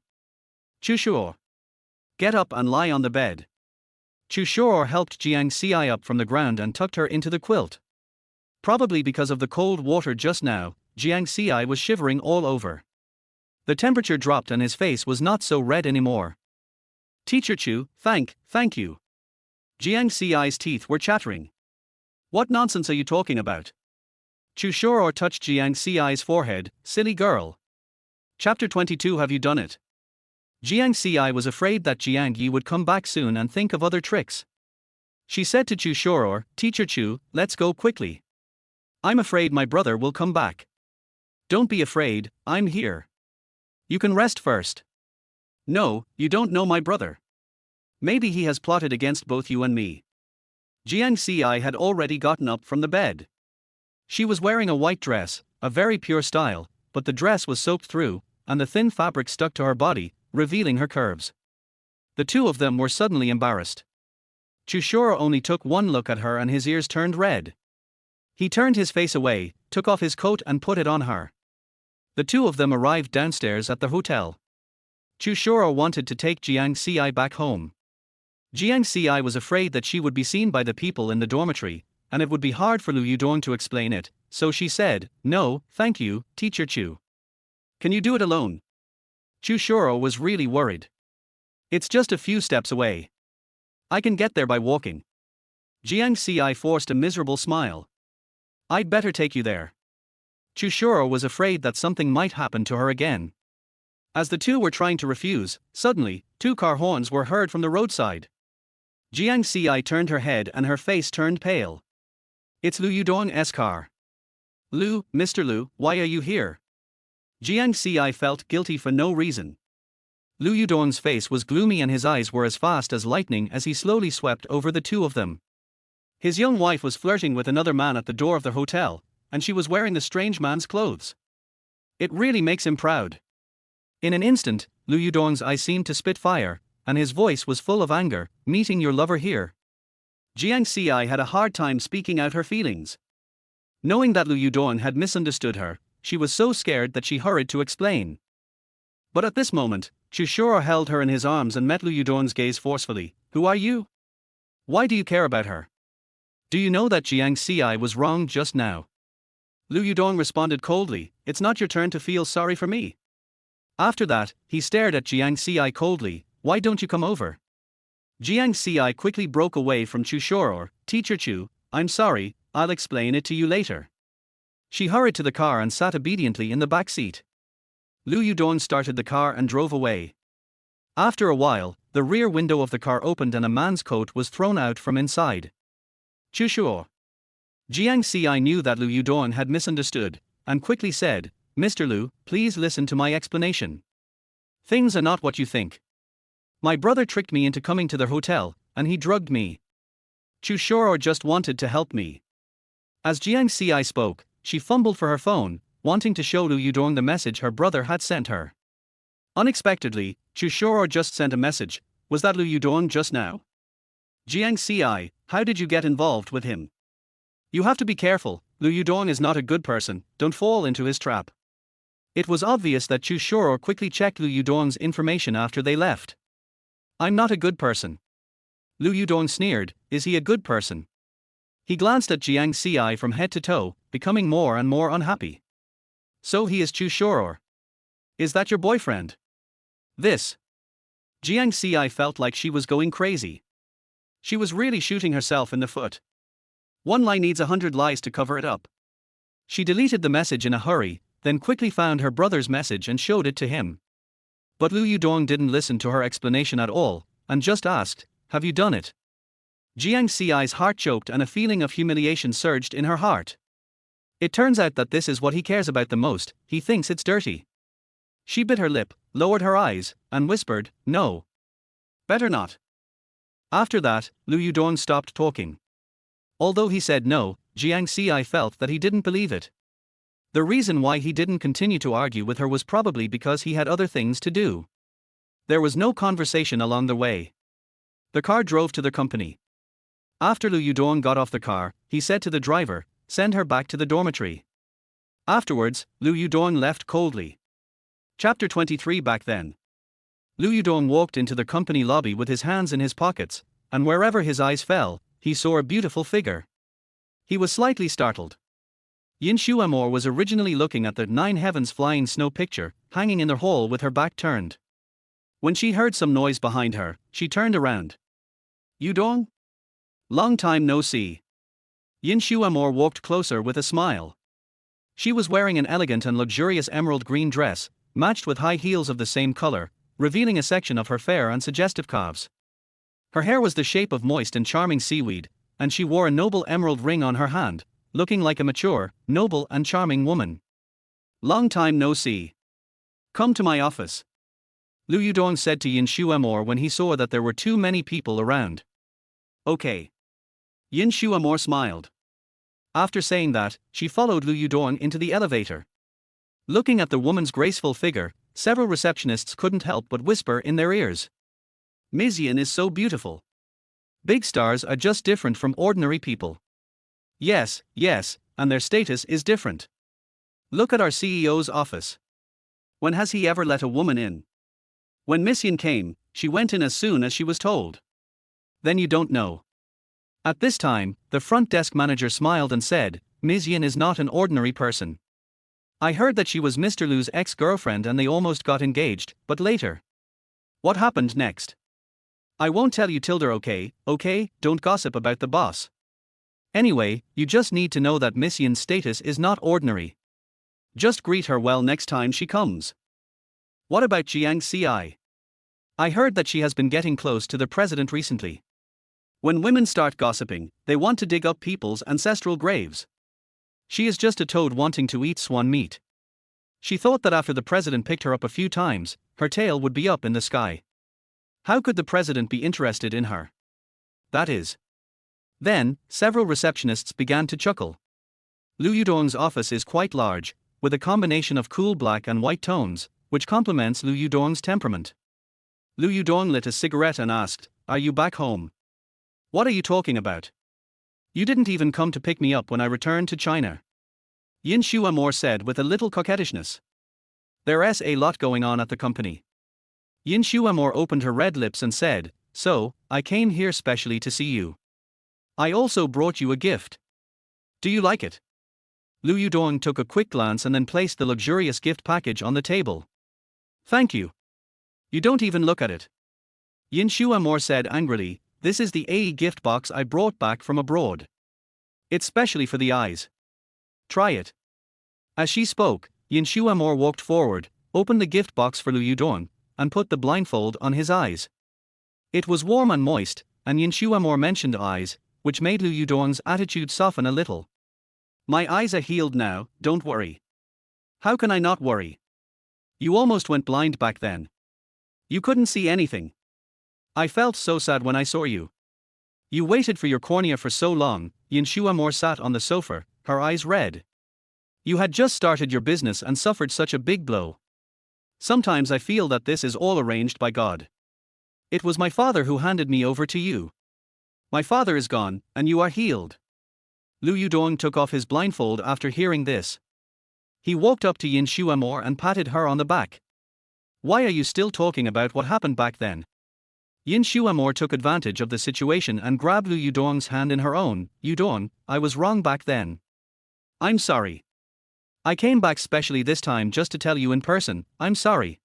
Chu Shuo, get up and lie on the bed. Chu Shuo helped Jiang Ci up from the ground and tucked her into the quilt. Probably because of the cold water just now, Jiang Ci was shivering all over. The temperature dropped and his face was not so red anymore. Teacher Chu, thank you. Jiang Ci's teeth were chattering. What nonsense are you talking about? Chu Shuo touched Jiang Ci's forehead, silly girl. Chapter 22. Have you done it? Jiang Ci was afraid that Jiang Yi would come back soon and think of other tricks. She said to Chu Shuo, Teacher Chu, let's go quickly. I'm afraid my brother will come back. Don't be afraid, I'm here. You can rest first. No, you don't know my brother. Maybe he has plotted against both you and me. Jiang Ci had already gotten up from the bed. She was wearing a white dress, a very pure style, but the dress was soaked through, and the thin fabric stuck to her body, revealing her curves. The two of them were suddenly embarrassed. Chu Shuo only took one look at her and his ears turned red. He turned his face away, took off his coat and put it on her. The two of them arrived downstairs at the hotel. Chu Shuo wanted to take Jiang Ci back home. Jiang Ci was afraid that she would be seen by the people in the dormitory, and it would be hard for Lu Yudong to explain it, so she said, No, thank you, Teacher Chu. Can you do it alone? Chu Shuo was really worried. It's just a few steps away. I can get there by walking. Jiang Ci forced a miserable smile. I'd better take you there. Chu Shuo was afraid that something might happen to her again. As the two were trying to refuse, suddenly, two car horns were heard from the roadside. Jiang Ci turned her head and her face turned pale. It's Lu Yudong's car. Lu, Mr. Lu, why are you here? Jiang Ci felt guilty for no reason. Lu Yudong's face was gloomy and his eyes were as fast as lightning as he slowly swept over the two of them. His young wife was flirting with another man at the door of the hotel, and she was wearing the strange man's clothes. It really makes him proud. In an instant, Lu Yudong's eyes seemed to spit fire, and his voice was full of anger, meeting your lover here. Jiang Ci had a hard time speaking out her feelings. Knowing that Lu Yudong had misunderstood her, she was so scared that she hurried to explain. But at this moment, Chu Shuo held her in his arms and met Lu Yudong's gaze forcefully. Who are you? Why do you care about her? Do you know that Jiang Ci was wrong just now? Lu Yudong responded coldly, It's not your turn to feel sorry for me. After that, he stared at Jiang Ci coldly, Why don't you come over? Jiang Ci quickly broke away from Chu Shoror. Teacher Chu, I'm sorry, I'll explain it to you later. She hurried to the car and sat obediently in the back seat. Lu Yudong started the car and drove away. After a while, the rear window of the car opened and a man's coat was thrown out from inside. Chu Shuo. Jiang Ci knew that Lu Yudong had misunderstood, and quickly said, Mr. Lu, please listen to my explanation. Things are not what you think. My brother tricked me into coming to the hotel, and he drugged me. Chu Shoror just wanted to help me. As Jiang Ci spoke, she fumbled for her phone, wanting to show Lu Yudong the message her brother had sent her. Unexpectedly, Chu Shoror just sent a message. Was that Lu Yudong just now? Jiang Ci, how did you get involved with him? You have to be careful, Lu Yudong is not a good person, don't fall into his trap. It was obvious that Chu Shoror quickly checked Lu Yudong's information after they left. I'm not a good person. Lu Yudong sneered, is he a good person? He glanced at Jiang Ci from head to toe, becoming more and more unhappy. So he is Chu Shoror. Is that your boyfriend? This. Jiang Ci felt like she was going crazy. She was really shooting herself in the foot. One lie needs 100 lies to cover it up. She deleted the message in a hurry, then quickly found her brother's message and showed it to him. But Lu Yudong didn't listen to her explanation at all, and just asked, have you done it? Jiang Ci's heart choked and a feeling of humiliation surged in her heart. It turns out that this is what he cares about the most, he thinks it's dirty. She bit her lip, lowered her eyes, and whispered, no. Better not. After that, Lu Yudong stopped talking. Although he said no, Jiang Ci felt that he didn't believe it. The reason why he didn't continue to argue with her was probably because he had other things to do. There was no conversation along the way. The car drove to the company. After Lu Yudong got off the car, he said to the driver, send her back to the dormitory. Afterwards, Lu Yudong left coldly. Chapter 23. Back then, Lu Yudong walked into the company lobby with his hands in his pockets, and wherever his eyes fell, he saw a beautiful figure. He was slightly startled. Yin Shuamor was originally looking at the 9 heavens flying snow picture, hanging in the hall with her back turned. When she heard some noise behind her, she turned around. Yudong? Long time no see. Yin Shuamor walked closer with a smile. She was wearing an elegant and luxurious emerald green dress, matched with high heels of the same color, revealing a section of her fair and suggestive calves. Her hair was the shape of moist and charming seaweed, and she wore a noble emerald ring on her hand, looking like a mature, noble and charming woman. Long time no see. Come to my office. Lu Yudong said to Yin Shuamor when he saw that there were too many people around. Okay. Yin Shuamor smiled. After saying that, she followed Lu Yudong into the elevator. Looking at the woman's graceful figure, several receptionists couldn't help but whisper in their ears. Ms. Yin is so beautiful. Big stars are just different from ordinary people. Yes, and their status is different. Look at our CEO's office. When has he ever let a woman in? When Miss Yin came, she went in as soon as she was told. Then you don't know. At this time, the front desk manager smiled and said, Ms. Yin is not an ordinary person. I heard that she was Mr. Lu's ex-girlfriend and they almost got engaged, but later. What happened next? I won't tell you Tilda, okay, don't gossip about the boss. Anyway, you just need to know that Miss Yin's status is not ordinary. Just greet her well next time she comes. What about Jiang Ci? I heard that she has been getting close to the president recently. When women start gossiping, they want to dig up people's ancestral graves. She is just a toad wanting to eat swan meat. She thought that after the president picked her up a few times, her tail would be up in the sky. How could the president be interested in her? That is. Then, several receptionists began to chuckle. Lu Yudong's office is quite large, with a combination of cool black and white tones, which complements Lu Yudong's temperament. Lu Yudong lit a cigarette and asked, Are you back home? What are you talking about? You didn't even come to pick me up when I returned to China. Yin Shuamor said with a little coquettishness. There's a lot going on at the company. Yin Shuamor opened her red lips and said, So, I came here specially to see you. I also brought you a gift. Do you like it? Lu Yudong took a quick glance and then placed the luxurious gift package on the table. Thank you. You don't even look at it. Yin Shuamore said angrily, "This is the AE gift box I brought back from abroad. It's specially for the eyes. Try it." As she spoke, Yin Shuamore walked forward, opened the gift box for Lu Yudong, and put the blindfold on his eyes. It was warm and moist, and Yin Shuamore mentioned eyes, which made Lu Yudong's attitude soften a little. "My eyes are healed now, don't worry." "How can I not worry? You almost went blind back then. You couldn't see anything. I felt so sad when I saw you. You waited for your cornea for so long." Yin Shuamore sat on the sofa, her eyes red. "You had just started your business and suffered such a big blow. Sometimes I feel that this is all arranged by God. It was my father who handed me over to you. My father is gone, and you are healed." Lu Yudong took off his blindfold after hearing this. He walked up to Yin Shuamore and patted her on the back. "Why are you still talking about what happened back then?" Yin Shuamore took advantage of the situation and grabbed Lu Yudong's hand in her own. "Yudong, I was wrong back then. I'm sorry. I came back specially this time just to tell you in person, I'm sorry."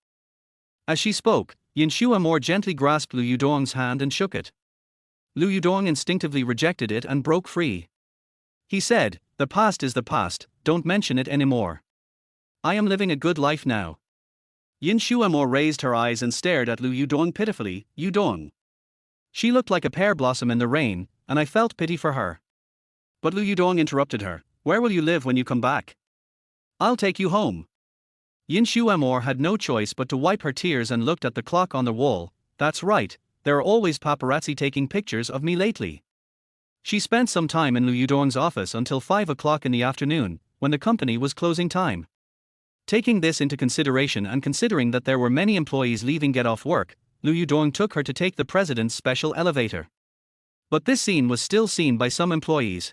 As she spoke, Yin Shuamore gently grasped Lu Yudong's hand and shook it. Lu Yudong instinctively rejected it and broke free. He said, "The past is the past, don't mention it anymore. I am living a good life now." Yin Shuamore raised her eyes and stared at Lu Yudong pitifully. "Yudong." She looked like a pear blossom in the rain, and I felt pity for her. But Lu Yudong interrupted her. "Where will you live when you come back? I'll take you home." Yin Shuamore had no choice but to wipe her tears and looked at the clock on the wall. "That's right, there are always paparazzi taking pictures of me lately." She spent some time in Lu Yudong's office until 5 o'clock in the afternoon, when the company was closing time. Taking this into consideration and considering that there were many employees leaving get off work, Lu Yudong took her to take the president's special elevator. But this scene was still seen by some employees.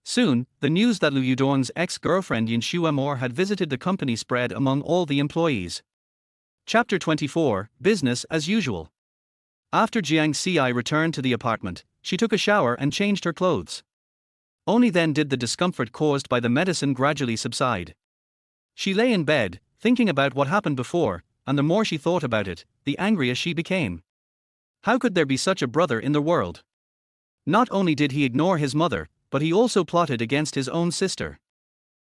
Soon, the news that Lu Yudong's ex-girlfriend Yin Shuamore had visited the company spread among all the employees. Chapter 24, Business as Usual. After Jiang Ci returned to the apartment, she took a shower and changed her clothes. Only then did the discomfort caused by the medicine gradually subside. She lay in bed, thinking about what happened before, and the more she thought about it, the angrier she became. How could there be such a brother in the world? Not only did he ignore his mother, but he also plotted against his own sister.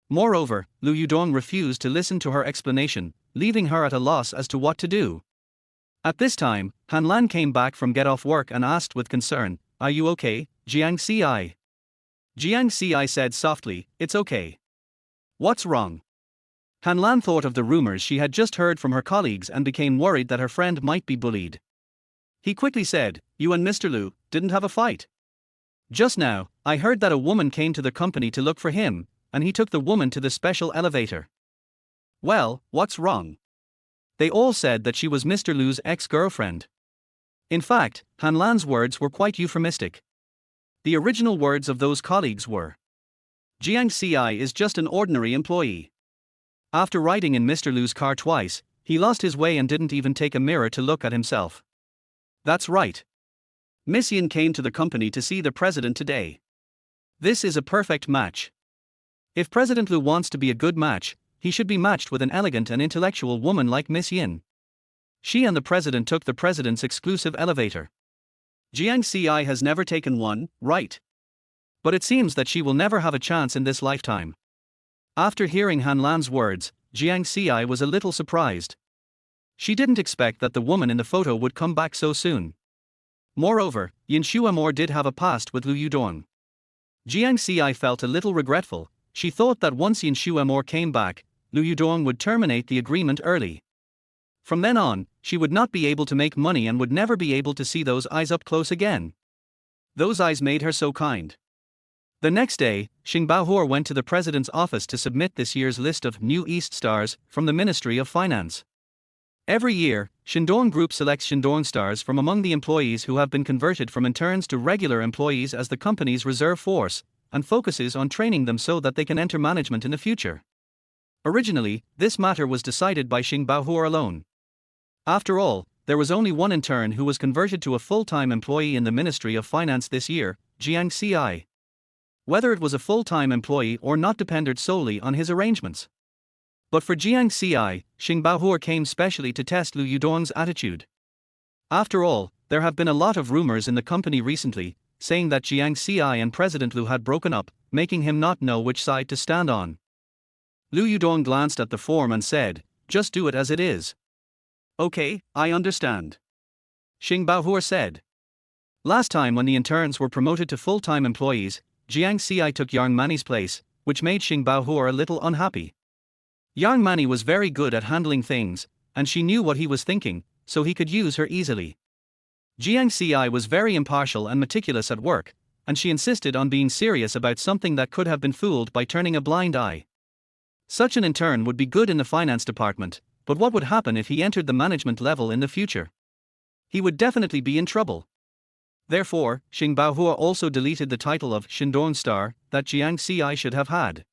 Moreover, Lu Yudong refused to listen to her explanation, leaving her at a loss as to what to do. At this time, Han Lan came back from get off work and asked with concern, "Are you okay, Jiang Ci?" Jiang Ci said softly, "It's okay." "What's wrong?" Han Lan thought of the rumors she had just heard from her colleagues and became worried that her friend might be bullied. He quickly said, "You and Mr. Lu didn't have a fight? Just now, I heard that a woman came to the company to look for him, and he took the woman to the special elevator." "Well, what's wrong?" They all said that she was Mr. Lu's ex-girlfriend. In fact, Han Lan's words were quite euphemistic. The original words of those colleagues were, "Jiang Ci is just an ordinary employee. After riding in Mr. Lu's car twice, he lost his way and didn't even take a mirror to look at himself." That's right. Miss Yin came to the company to see the president today. This is a perfect match. If President Lu wants to be a good match, he should be matched with an elegant and intellectual woman like Miss Yin. She and the president took the president's exclusive elevator. Jiang Ci has never taken one, right? But it seems that she will never have a chance in this lifetime. After hearing Han Lan's words, Jiang Ci was a little surprised. She didn't expect that the woman in the photo would come back so soon. Moreover, Yin Shuamore did have a past with Lu Yudong. Jiang Ci felt a little regretful. She thought that once Yin Shuamore came back, Lu Yudong would terminate the agreement early. From then on, she would not be able to make money and would never be able to see those eyes up close again. Those eyes made her so kind. The next day, Xing Baohor went to the president's office to submit this year's list of new East stars from the Ministry of Finance. Every year, Shandong Group selects Shandong stars from among the employees who have been converted from interns to regular employees as the company's reserve force, and focuses on training them so that they can enter management in the future. Originally, this matter was decided by Xing Baohor alone. After all, there was only one intern who was converted to a full-time employee in the Ministry of Finance this year, Jiang Ci. Whether it was a full-time employee or not depended solely on his arrangements. But for Jiang Ci, Xing Baohor came specially to test Lu Yudong's attitude. After all, there have been a lot of rumors in the company recently, saying that Jiang Ci and President Lu had broken up, making him not know which side to stand on. Lu Yudong glanced at the form and said, "Just do it as it is." "Okay, I understand," Xing Baohua said. Last time when the interns were promoted to full-time employees, Jiang Ci took Yang Mani's place, which made Xing Baohua a little unhappy. Yang Mani was very good at handling things, and she knew what he was thinking, so he could use her easily. Jiang Ci was very impartial and meticulous at work, and she insisted on being serious about something that could have been fooled by turning a blind eye. Such an intern would be good in the finance department, but what would happen if he entered the management level in the future? He would definitely be in trouble. Therefore, Xing Baohua also deleted the title of Shindong Star that Jiang Ci should have had.